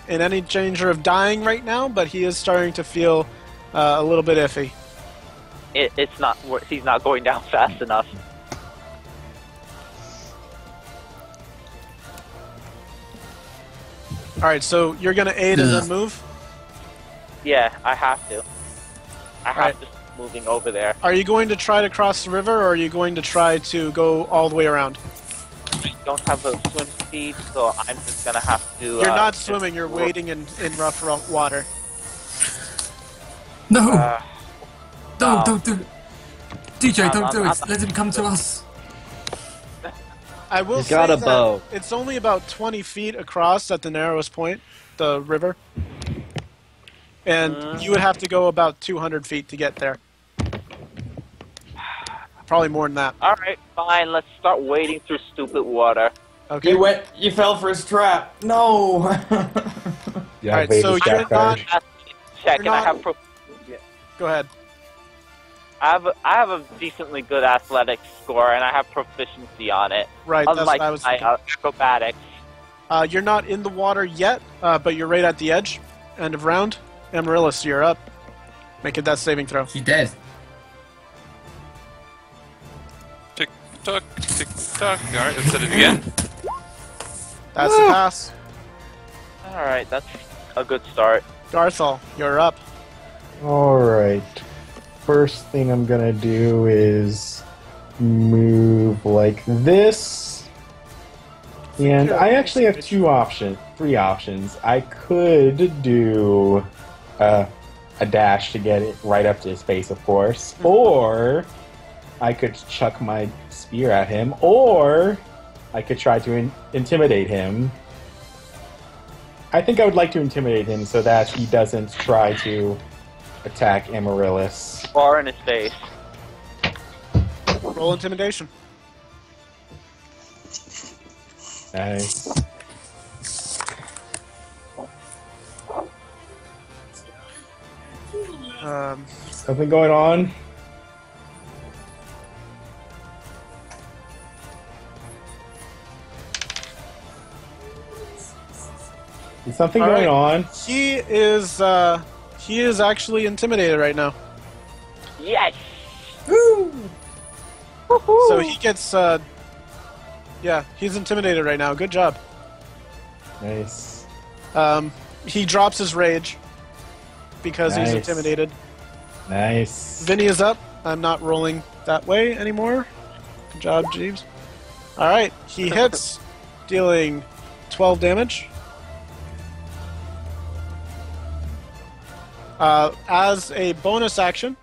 in any danger of dying right now, but he is starting to feel a little bit iffy. It's not. He's not going down fast enough. All right, so you're gonna aid and then move. Yeah, I have to. I have Right. to start moving over there. Are you going to try to cross the river, or are you going to try to go all the way around? I don't have a swim speed, so I'm just gonna have to. You're not just swimming. You're work- wading in rough water. No! Uh, no, no. don't do it. DJ, don't do I'm- it. Let him come to us. I will He's say got a that bow. it's only about 20 feet across at the narrowest point, the river. And you would have to go about 200 feet to get there. Probably more than that. All right, fine. Let's start wading through stupid water. Okay. You fell for his trap. No. Yeah, Alright, Vegas so got you're guard. not- Check, You're and I not- have. Go ahead. I have a decently good athletic score, and I have proficiency on it. Right, that's Unlike what I was my thinking. acrobatics. You're not in the water yet, but you're right at the edge. End of round. Amaryllis, you're up. Make it that saving throw. She's dead. Tick tock, tick tock. Alright, let's hit it again. That's a pass. All right, that's a good start. Garthal, you're up. Alright. First thing I'm gonna do is move like this. And I actually have three options. I could do a dash to get it right up to his face, of course. Or I could chuck my spear at him. Or I could try to intimidate him. I think I would like to intimidate him so that he doesn't try to attack Amaryllis. Bar in his face. Roll intimidation. Nice. Something going on? Is something All going right. on? He is actually intimidated right now. Yes. So he gets yeah, he's intimidated right now. Good job. Nice. He drops his rage because he's Nice. intimidated. Nice. Vinny is up. I'm not rolling that way anymore. Good job, Jeebs. Alright, he hits, dealing 12 damage. As a bonus action,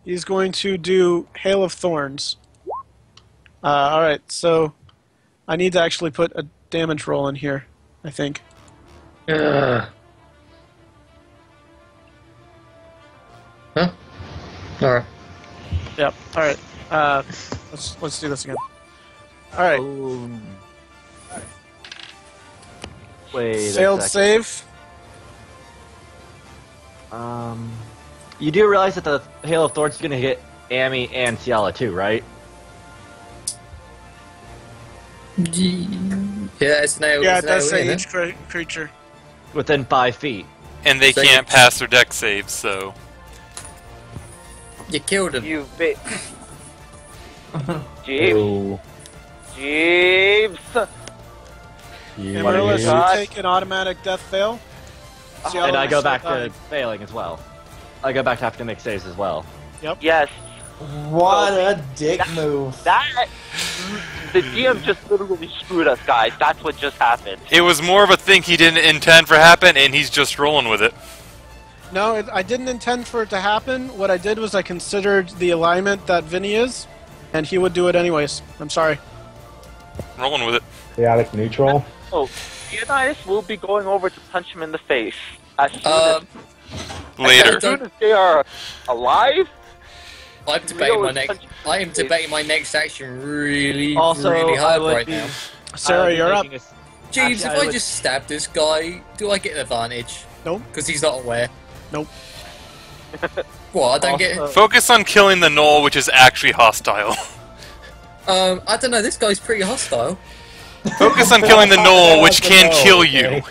he's going to do Hail of Thorns. Alright, so I need to actually put a damage roll in here, I think. Huh? Alright. Yep. All right. Let's do this again. All right. Wait. Failed a second. save. You do realize that the Hail of Thorns is going to hit Amy and Ciala too, right? Yeah, it's an AoE. Yeah, it's it an does AoE, say isn't each it? creature. Within 5 feet. And they So can't pass their deck saves, so... You killed him. You bit. Jeebs. Oh, Jeebs. Amaryllis, you God. take an automatic death fail. Ciala And I go still back to dying. failing as well. I go back to have to make saves as well. Yes. What a dick move. That. The DM just literally screwed us, guys. That's what just happened. It was more of a thing he didn't intend for happen, and he's just rolling with it. No, I didn't intend for it to happen. What I did was I considered the alignment that Vinny is, and he would do it anyways. I'm sorry. Rolling with it. chaotic neutral. Oh, Leonidas will be going over to punch him in the face as soon Later. as they are alive. I'm debating my Leo next. is I am debating my next action really, Also, really I hard would right be- now. Sarah, you're up. Jeeves, Actually, if I I would- just stab this guy, do I get an advantage? Nope. Because he's not aware. Nope. What? I don't get. Focus on killing the Gnoll, which is actually hostile. I don't know. This guy's pretty hostile. Focus on killing the Gnoll, which can kill you.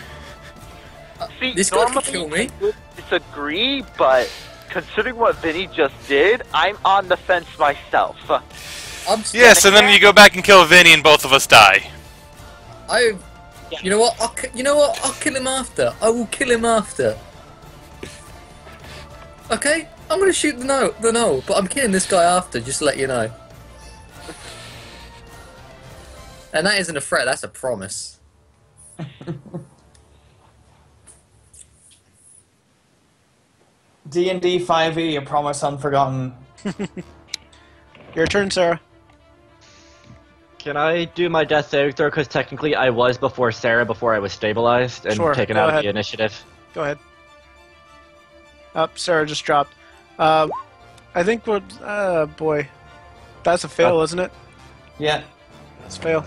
See, This guy normally could kill me. I would disagree, but considering what Vinny just did, I'm on the fence myself. I'm Yes, and then you go back and kill Vinny, and both of us die. You know what? You know what? I'll kill him after. I will kill him after. Okay, I'm gonna shoot the no, but I'm killing this guy after. Just to let you know. And that isn't a threat. That's a promise. D&D 5e, a promise unforgotten. Your turn, Sarah. Can I do my death saving throw? Because technically I was before Sera, before I was stabilized and Sure, taken go out ahead. of the initiative. Go ahead. Sarah just dropped. I think what... boy. That's a fail, isn't it? Yeah. That's a fail.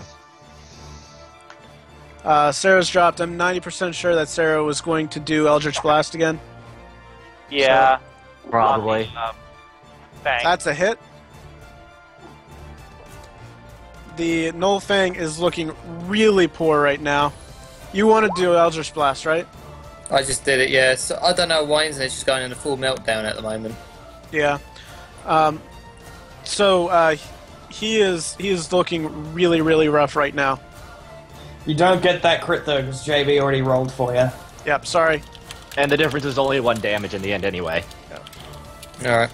Sarah's dropped. I'm 90% sure that Sarah was going to do Eldritch Blast again. Yeah. Probably. Thanks. That's a hit. The Gnoll Fang is looking really poor right now. You want to do Eldritch Blast, right? I just did it. Yeah. So I don't know why internet's just going in a full meltdown at the moment. Yeah. He is looking really, really rough right now. You don't get that crit though, because JB already rolled for you. Yep, sorry. And the difference is only 1 damage in the end anyway. All right.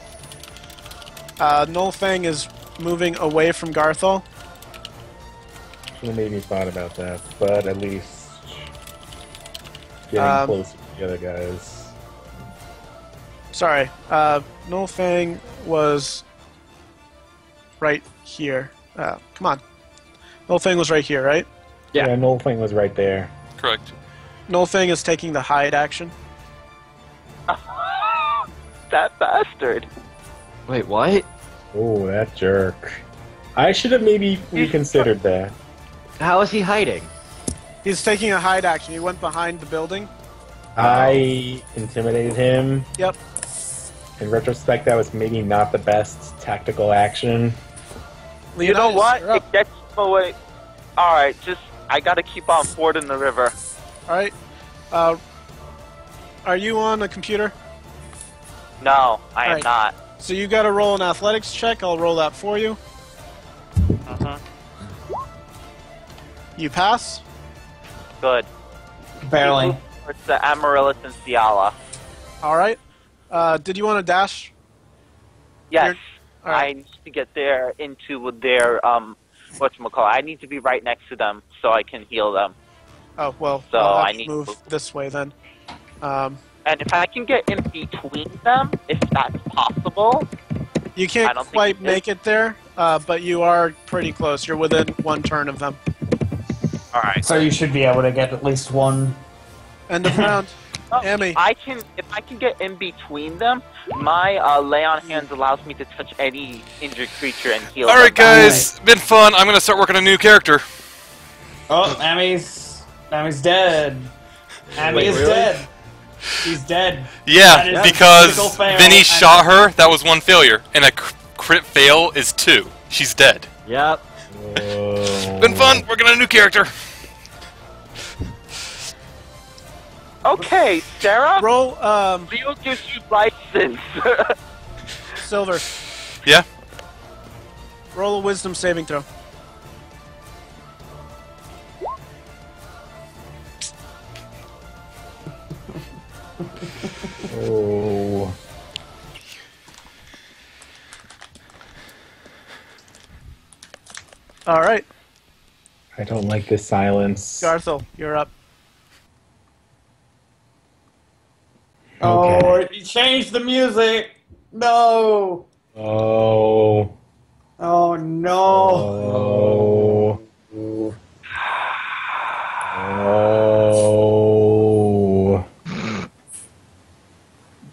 Gnoll Fang is moving away from Garthal. Should have maybe thought about that, but at least getting close to the other guys. Sorry. Gnoll Fang was right here. Come on. Gnoll Fang was right here, right? Yeah. Yeah, Gnoll Fang was right there. Correct. Gnoll Fang is taking the hide action. That bastard. Wait, what? Oh, that jerk. I should have maybe reconsidered that. How is he hiding? He's taking a hide action. He went behind the building. I intimidated him. Yep. In retrospect, that was maybe not the best tactical action. You know Leonidas, what? you're up. It gets him away. Alright, I gotta keep on fording the river. Alright. Are you on a computer? No, I am Alright. not. So you gotta roll an athletics check. I'll roll that for you. Uh-huh. You pass. Good. Barely. It's the Amaryllis and Ciala. Alright. Did you want to dash? Yes. Alright. I need to get there into their, whatchamacallit. I need to be right next to them so I can heal them. Oh, well, So I'll have I to need move to- this way then. And if I can get in between them, if that's possible, You I can't don't think quite you did. make it there, but you are pretty close. You're within 1 turn of them. alright. So you should be able to get at least one. End of round. Emmy. If I can get in between them, my lay on hands allows me to touch any injured creature and heal. Alright, guys, been fun. I'm gonna start working on a new character. Oh, Amy's dead. Amy is dead. She's dead. Yeah, because Vinny shot her. That was 1 failure, and a crit fail is 2. She's dead. Yep. Been fun working on a new character. Okay, Sera. Roll, Leo gives you license. Silver. Yeah. Roll a wisdom saving throw. Oh. All right, I don't like this silence. Garthal, you're up. Oh, he changed the music. No. Oh. Oh no. Oh. Oh.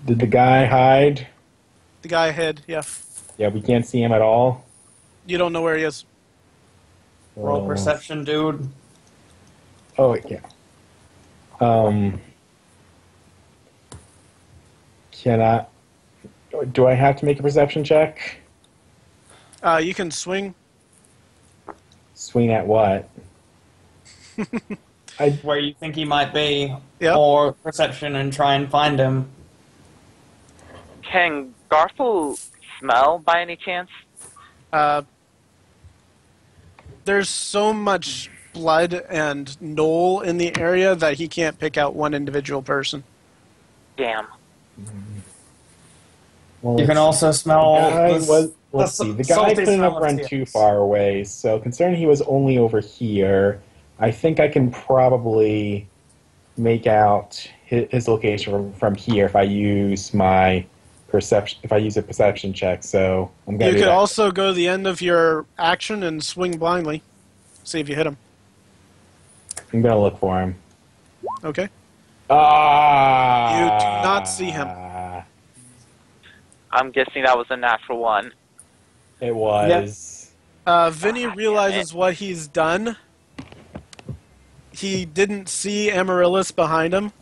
Did the guy hide? The guy hid. Yeah. Yeah, we can't see him at all. You don't know where he is. Roll perception, dude. Oh, yeah. Can I... Do I have to make a perception check? You can swing. Swing at what? Where you think he might be, Yep. or perception and try and find him. Can Garthal smell by any chance? There's so much blood and Gnoll in the area that he can't pick out one individual person. Damn. Well, You can also smell. let's see. The guy couldn't have run too far away, so considering he was only over here, I think I can probably make out his location from here if I use my perception. If I use a perception check, so I'm gonna. You do could that. also go to the end of your action and swing blindly. See if you hit him. I'm gonna look for him. Okay. Ah! You do not see him. I'm guessing that was a natural one. It was. Vinny realizes what he's done. He didn't see Amaryllis behind him.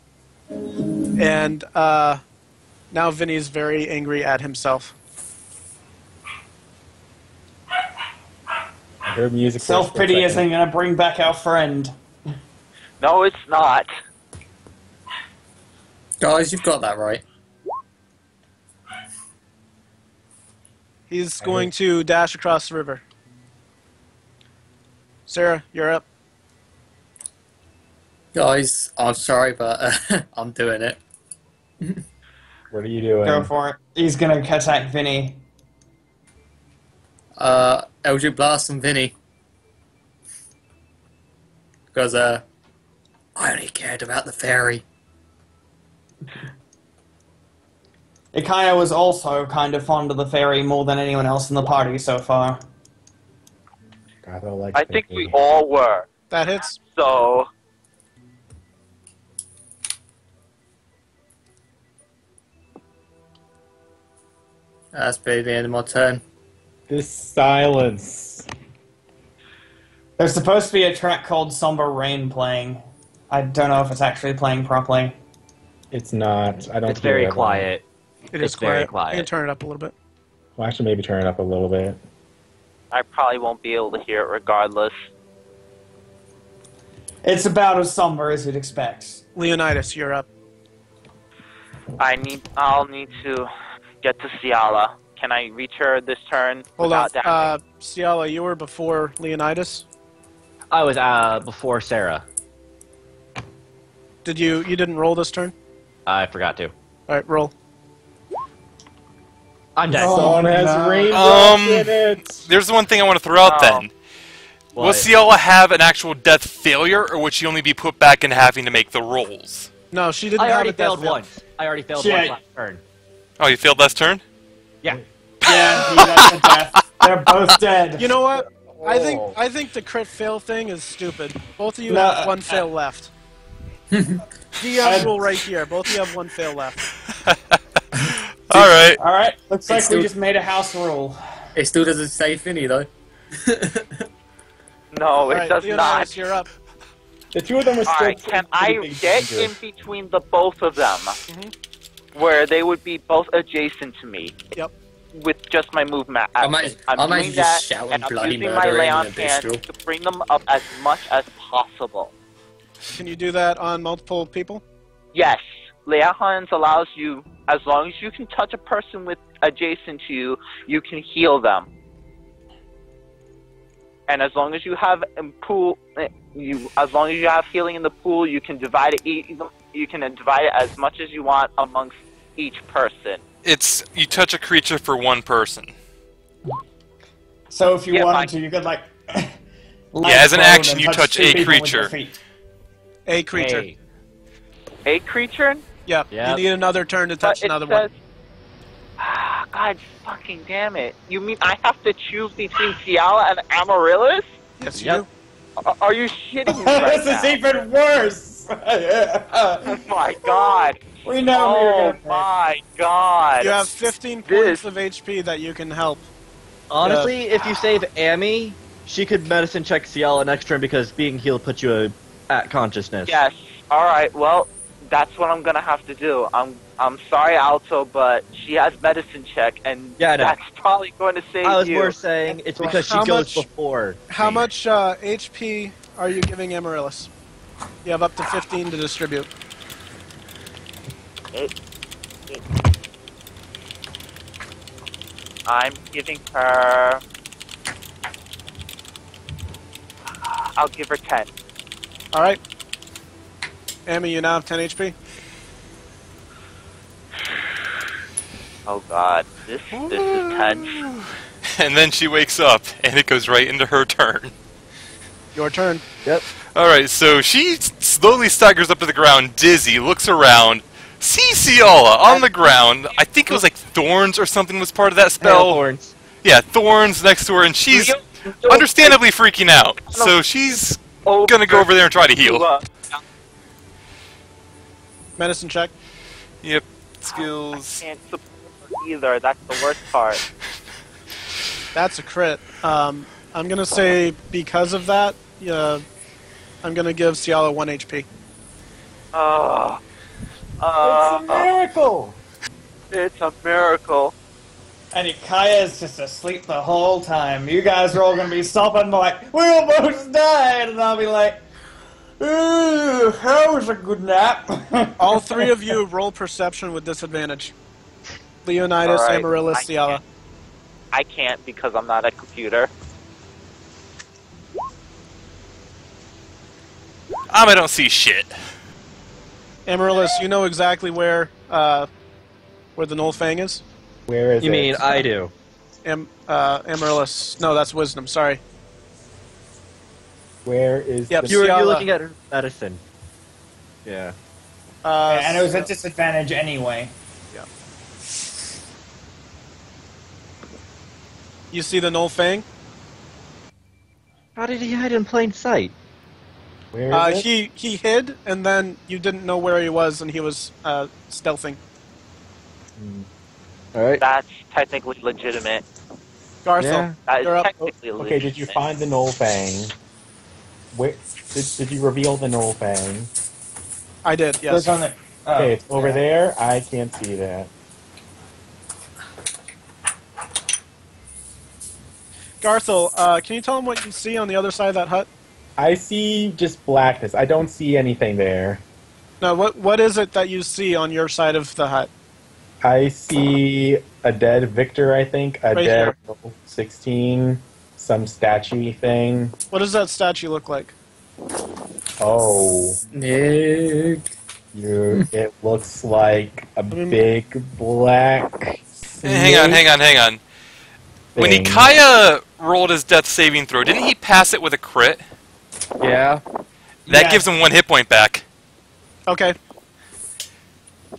And now Vinny's very angry at himself. I heard music. Self-pity isn't going to bring back our friend. No, it's not. Guys, you've got that right. He's going to dash across the river. Sera, you're up. Guys, I'm sorry, but I'm doing it. What are you doing? Go for it. He's going to attack Vinny. Eldritch Blast and Vinny. Because, I only cared about the fairy. Ikaia was also kind of fond of the fairy more than anyone else in the party so far. Garthal likes I think Vicky. we all were. That hits. So, That's be the end of my turn. This silence. There's supposed to be a track called Somber Rain playing. I don't know if it's actually playing properly. It's not. I don't. It's hear very it. quiet. It is very quiet. quiet. You can turn it up a little bit. Well, actually, maybe turn it up a little bit. I probably won't be able to hear it regardless. It's about as somber as you'd expect. Leonidas, you're up. I'll need to get to Ciala. Can I reach her this turn Hold on. without damage? Ciala, you were before Leonidas. I was before Sera. Did you didn't roll this turn? I forgot to. All right, roll. I'm dead. Someone has no. raindrops in it. There's one thing I want to throw out then. Will What? Ciala have an actual death failure, or would she only be put back in having to make the rolls? No, she didn't I have already a death failed fail. once. I already failed Shit. once last turn. Oh, you failed last turn? Yeah. Yeah, that's a death. They're both dead. You know what? I think the crit fail thing is stupid. Both of you No, have one fail left. DM rule right here. Both of you have one fail left. Alright. Alright, looks like still- we just made a house rule. It still doesn't say Finny though. No, All it right, does Leonidas, not. you're up. The two of them are still. Alright, can I pretty big get danger. in between the both of them? Where they would be both adjacent to me. Yep. With just my movement. I might doing just that, shout and I'm bloody using my murder lay in on a hand bistro. to bring them up as much as possible. Can you do that on multiple people? Yes, lay on hands allows you, as long as you can touch a person with adjacent to you, you can heal them. And as long as you have as long as you have healing in the pool, you can divide it. You can divide it as much as you want amongst each person. It's you touch a creature for one person. So if you Yeah, wanted to, you could like. as an prone action, and you touch touch two a people with your creature. feet. A creature. Hey. A creature, Yeah. Yep. You need another turn to but touch it another says, one. God fucking damn it! You mean I have to choose between Ciala and Amaryllis? Yes, you Yep. do. Are you shitting me right This now? is even worse. Oh my god! We know who you're Oh gonna pick. my god! You have 15 points of HP that you can help. Honestly, if you save Amy, she could medicine check Ciala next turn because being healed puts you at consciousness. Yes. All right. Well, that's what I'm gonna have to do. I'm sorry, Alto, but she has medicine check, and Yeah, I know. that's probably going to save I was you. more saying it's because she How goes much- before. How me. much HP are you giving Amaryllis? You have up to 15 to distribute. I'm giving her. I'll give her 10. All right. Amy, you now have 10 HP. Oh God, this is tense. And then she wakes up, and it goes right into her turn. Your turn. Yep. Alright, so she slowly staggers up to the ground, dizzy, looks around, sees Ciala on the ground. I think it was like thorns or something was part of that spell. Thorns. Yeah, thorns next to her, and she's understandably freaking out. So she's gonna go over there and try to heal. Medicine check. Yep, I skills. can't support her either. That's the worst part. That's a crit. I'm gonna say because of that, I'm gonna give Ciala 1 HP. It's a miracle. It's a miracle. And Ikaia is just asleep the whole time. You guys are all gonna be sobbing like, we almost died, and I'll be like, ooh, that was a good nap. All three of you roll perception with disadvantage. Leonidas, All right, Amaryllis, I Ciala. can't. I can't because I'm not a computer. I don't see shit. Amaryllis, you know exactly where the Gnoll Fang is? Where is You it? mean I do? Amaryllis. No, that's Wisdom. Sorry. Where is Yep, the You're Ciala. looking at her medicine. Yeah. And it was a disadvantage anyway. You see the Gnoll Fang? How did he hide in plain sight? Where is it? He hid, and then you didn't know where he was, and he was stealthing. Alright. That's technically legitimate. Garthal, Yeah. That is you're up. technically legitimate. Okay, did you find the Gnoll Fang? Where did you reveal the Gnoll Fang? I did, So yes. it's on the, oh, Okay, it's over yeah. there. I can't see that. Garthal, can you tell him what you see on the other side of that hut? I see just blackness. I don't see anything there. No, what is it that you see on your side of the hut? I see a dead Victor, I think. A Right dead here. 16. Some statue thing. What does that statue look like? Oh. Nick. It looks like a big black. Hang on. When thing. Ikaia rolled his death saving throw, didn't he pass it with a crit? Yeah. That Yeah. gives him 1 hit point back. Okay.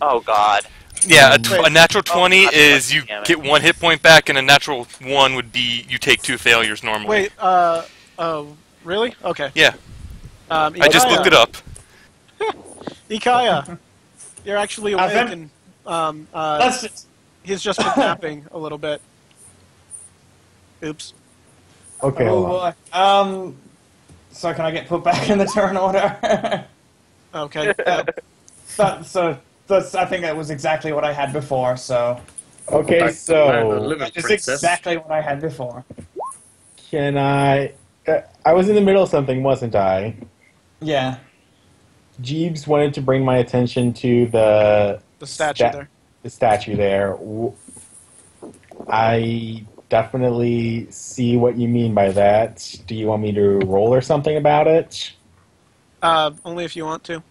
Oh God. Yeah, Wait. a natural 20 Oh, is you damn it. get 1 hit point back, and a natural 1 would be you take 2 failures normally. Wait, really? Okay. Yeah, I just Ikaia, looked it up. Ikaia, you're actually awake, I've and That's just... he's just been napping a little bit. Oops. Okay, Oh hold on. boy. So can I get put back in the turn order? Okay. I think that was exactly what I had before, so... Okay, Back to so living It's princess. exactly what I had before. can I... I was in the middle of something, wasn't I? Yeah. Jeebs wanted to bring my attention to the statue there. The statue there. I definitely see what you mean by that. Do you want me to roll or something about it? Only if you want to.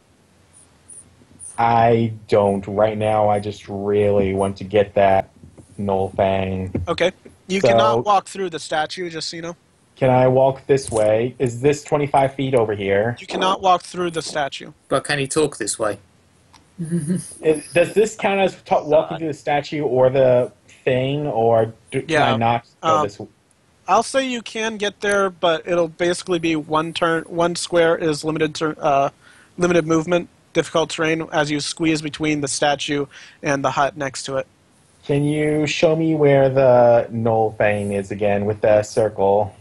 I don't. Right now, I just really want to get that Gnoll Fang. Okay. You So- cannot walk through the statue, just so you know. Can I walk this way? Is this 25 feet over here? You cannot walk through the statue. But can he talk this way? Does this count as walking through the statue or the thing, or can Yeah, I not go this way? I'll say you can get there, but it'll basically be one turn. One square is limited movement, difficult terrain as you squeeze between the statue and the hut next to it. Can you show me where the Gnoll Fang is again with the circle?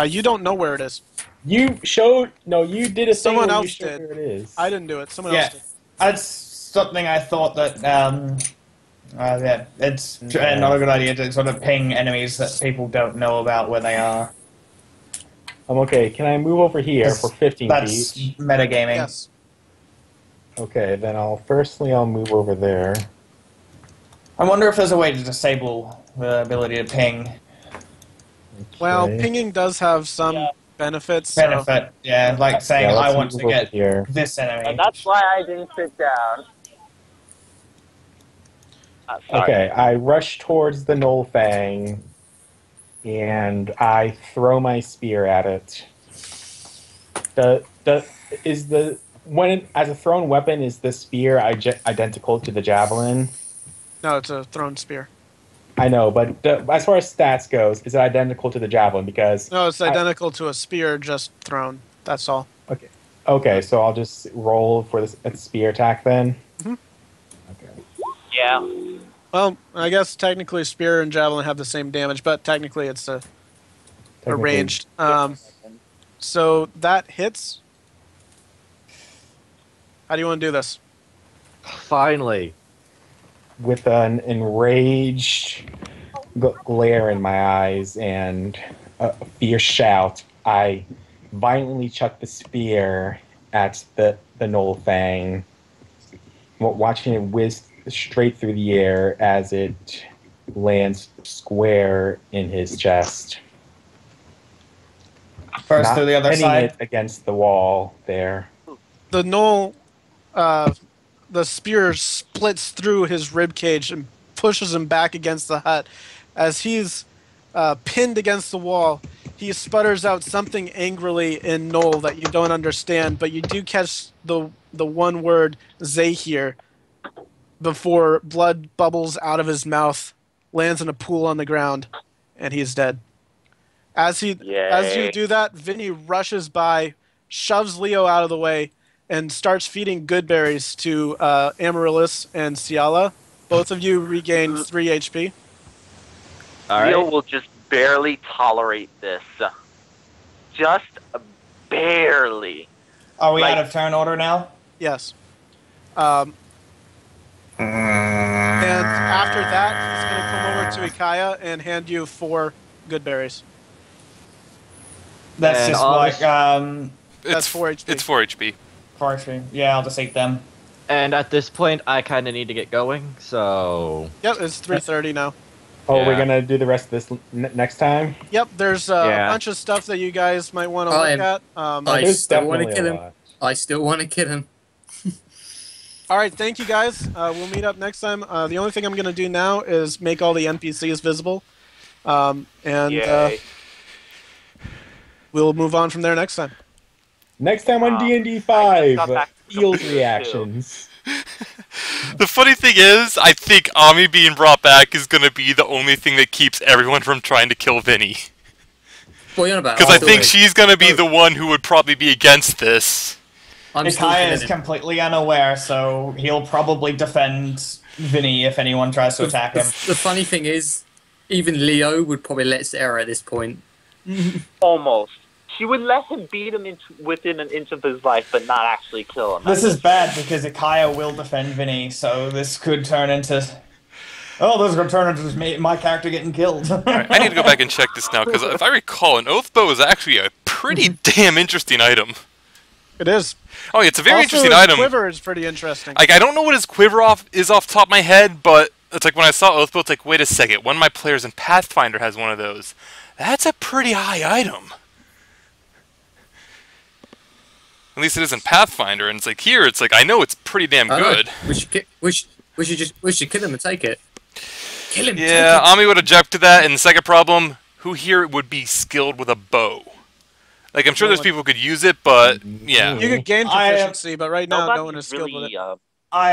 You don't know where it is. You showed... No, you did a Someone thing where else you showed did. where it is. I didn't do it. Someone Yeah. else did. That's something I thought that, yeah, it's not a good idea to sort of ping enemies that people don't know about where they are. Okay, can I move over here for 15 That's feet? metagaming. Yes. Okay, then I'll move over there. I wonder if there's a way to disable the ability to ping. Well, Okay. pinging does have some benefits. So Benefit, yeah, like saying Yeah, I let's want to move over get here. this enemy. And that's why I didn't sit down. Sorry. Okay, I rush towards the Gnoll Fang, and I throw my spear at it. As a thrown weapon, is the spear identical to the javelin? No, it's a thrown spear. I know, but as far as stats goes, is it identical to the javelin? Because No, it's identical to a spear, just thrown. That's all. okay, so I'll just roll for this spear attack then. Mhm. Okay. Yeah. Well, I guess technically spear and javelin have the same damage, but technically it's a Technically- ranged. So that hits. How do you want to do this? Finally. With an enraged glare in my eyes and a fierce shout, I violently chuck the spear at the Gnoll Fang, watching it whiz straight through the air as it lands square in his chest. First Not through the other hitting side. it against the wall there. The Gnoll, the spear splits through his rib cage and pushes him back against the hut. As he's pinned against the wall, he sputters out something angrily in Gnoll that you don't understand, but you do catch the one word Zahir before blood bubbles out of his mouth, lands in a pool on the ground, and he's dead. As you do that, Vinny rushes by, shoves Leo out of the way, and starts feeding good berries to Amaryllis and Ciala. Both of you regain 3 HP. All Leo right. will just barely tolerate this. Just barely. Are we Like- out of turn order now? Yes. And after that, he's going to come over to Ikaia and hand you 4 good berries. That's And just I'll like, That's It's 4 HP. It's 4 HP. forestry. Yeah, I'll just eat them. And at this point, I kind of need to get going, so... Yep, it's 3:30 now. Oh, Yeah. we're gonna do the rest of this next time? Yep, there's Yeah. a bunch of stuff that you guys might want to I look am- at. I There's still want to definitely kill a him. lot. I still want to kill him. All right, thank you guys. We'll meet up next time. The only thing I'm going to do now is make all the NPCs visible. Yay. We'll move on from there next time. Next time on Wow. D&D I 5, got back to field computer, too. reactions. The funny thing is, I think Ami being brought back is going to be the only thing that keeps everyone from trying to kill Vinny. What are you on about? Because I Still think wait. she's going to be the one who would probably be against this. I'm still Ikaia killing is him. completely unaware, so he'll probably defend Vinny if anyone tries to attack him. The funny thing is, even Leo would probably let Sera at this point. Almost. She would let him beat him within an inch of his life, but not actually kill him. This is bad because Ikaia will defend Vinny, so this could turn into... Oh, this is going to turn into my character getting killed. Alright, I need to go back and check this now, because if I recall, an oath bow is actually a pretty damn interesting item. It is. Oh, yeah, it's a very Also, interesting his item. quiver is pretty interesting. Like, I don't know what his quiver is off the top of my head, but it's like when I saw Oathbow, it's like, wait a second, one of my players in Pathfinder has one of those. That's a pretty high item. At least it is in Pathfinder, and it's like here, it's like I know it's pretty damn good. We should kill him and take it. Kill him. Yeah, take it. Ami would object to that. And the second problem, who here would be skilled with a bow? Like I'm sure there's people who could use it, but yeah. You could gain proficiency, but right now no one is skilled really, with it. I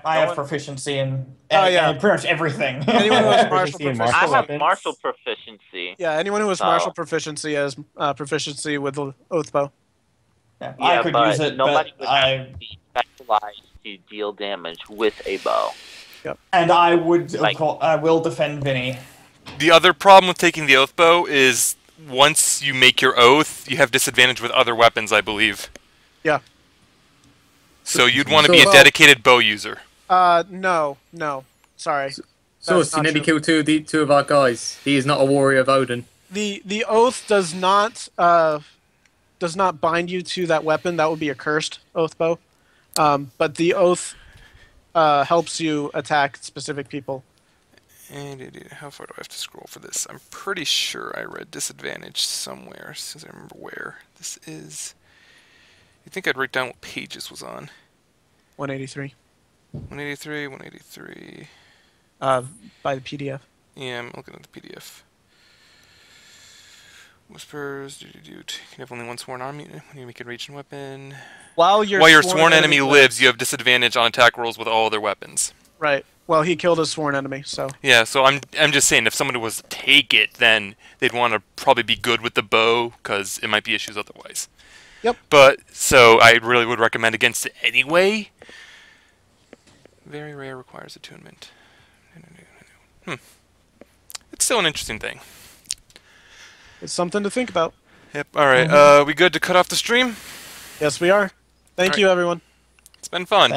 have proficiency in pretty much everything. Anyone who has martial Proficiency in proficiency. martial I have weapons. martial proficiency. Yeah, anyone who has martial proficiency has proficiency with the oath bow. Yeah, Yeah, I could but use it, nobody but would have to be specialized to deal damage with a bow. and I would, Like- of course, I will defend Vinny. The other problem with taking the oath bow is once you make your oath, you have disadvantage with other weapons, I believe. Yeah. So you'd want to be a So- dedicated bow user. No. Sorry. So, That's he not nearly true. killed two of our guys. He is not a warrior of Odin. The oath does not bind you to that weapon. That would be a cursed oath bow. But the oath helps you attack specific people. And how far do I have to scroll for this? I'm pretty sure I read disadvantage somewhere, since I remember where. This is... You'd think I'd write down what page this was on. 183. 183, 183... By the PDF. Yeah, I'm looking at the PDF. Whispers, you can have only one sworn army when you make a raging weapon. While your sworn enemy lives, you have disadvantage on attack rolls with all other weapons. Right. Well, he killed his sworn enemy, so. Yeah, so I'm just saying, if somebody was to take it, then they'd want to probably be good with the bow, because it might be issues otherwise. Yep. But, so I really would recommend against it anyway. Very rare, requires attunement. It's still an interesting thing. It's something to think about. Yep, alright. We good to cut off the stream? Yes, we are. Thank you, everyone. It's been fun.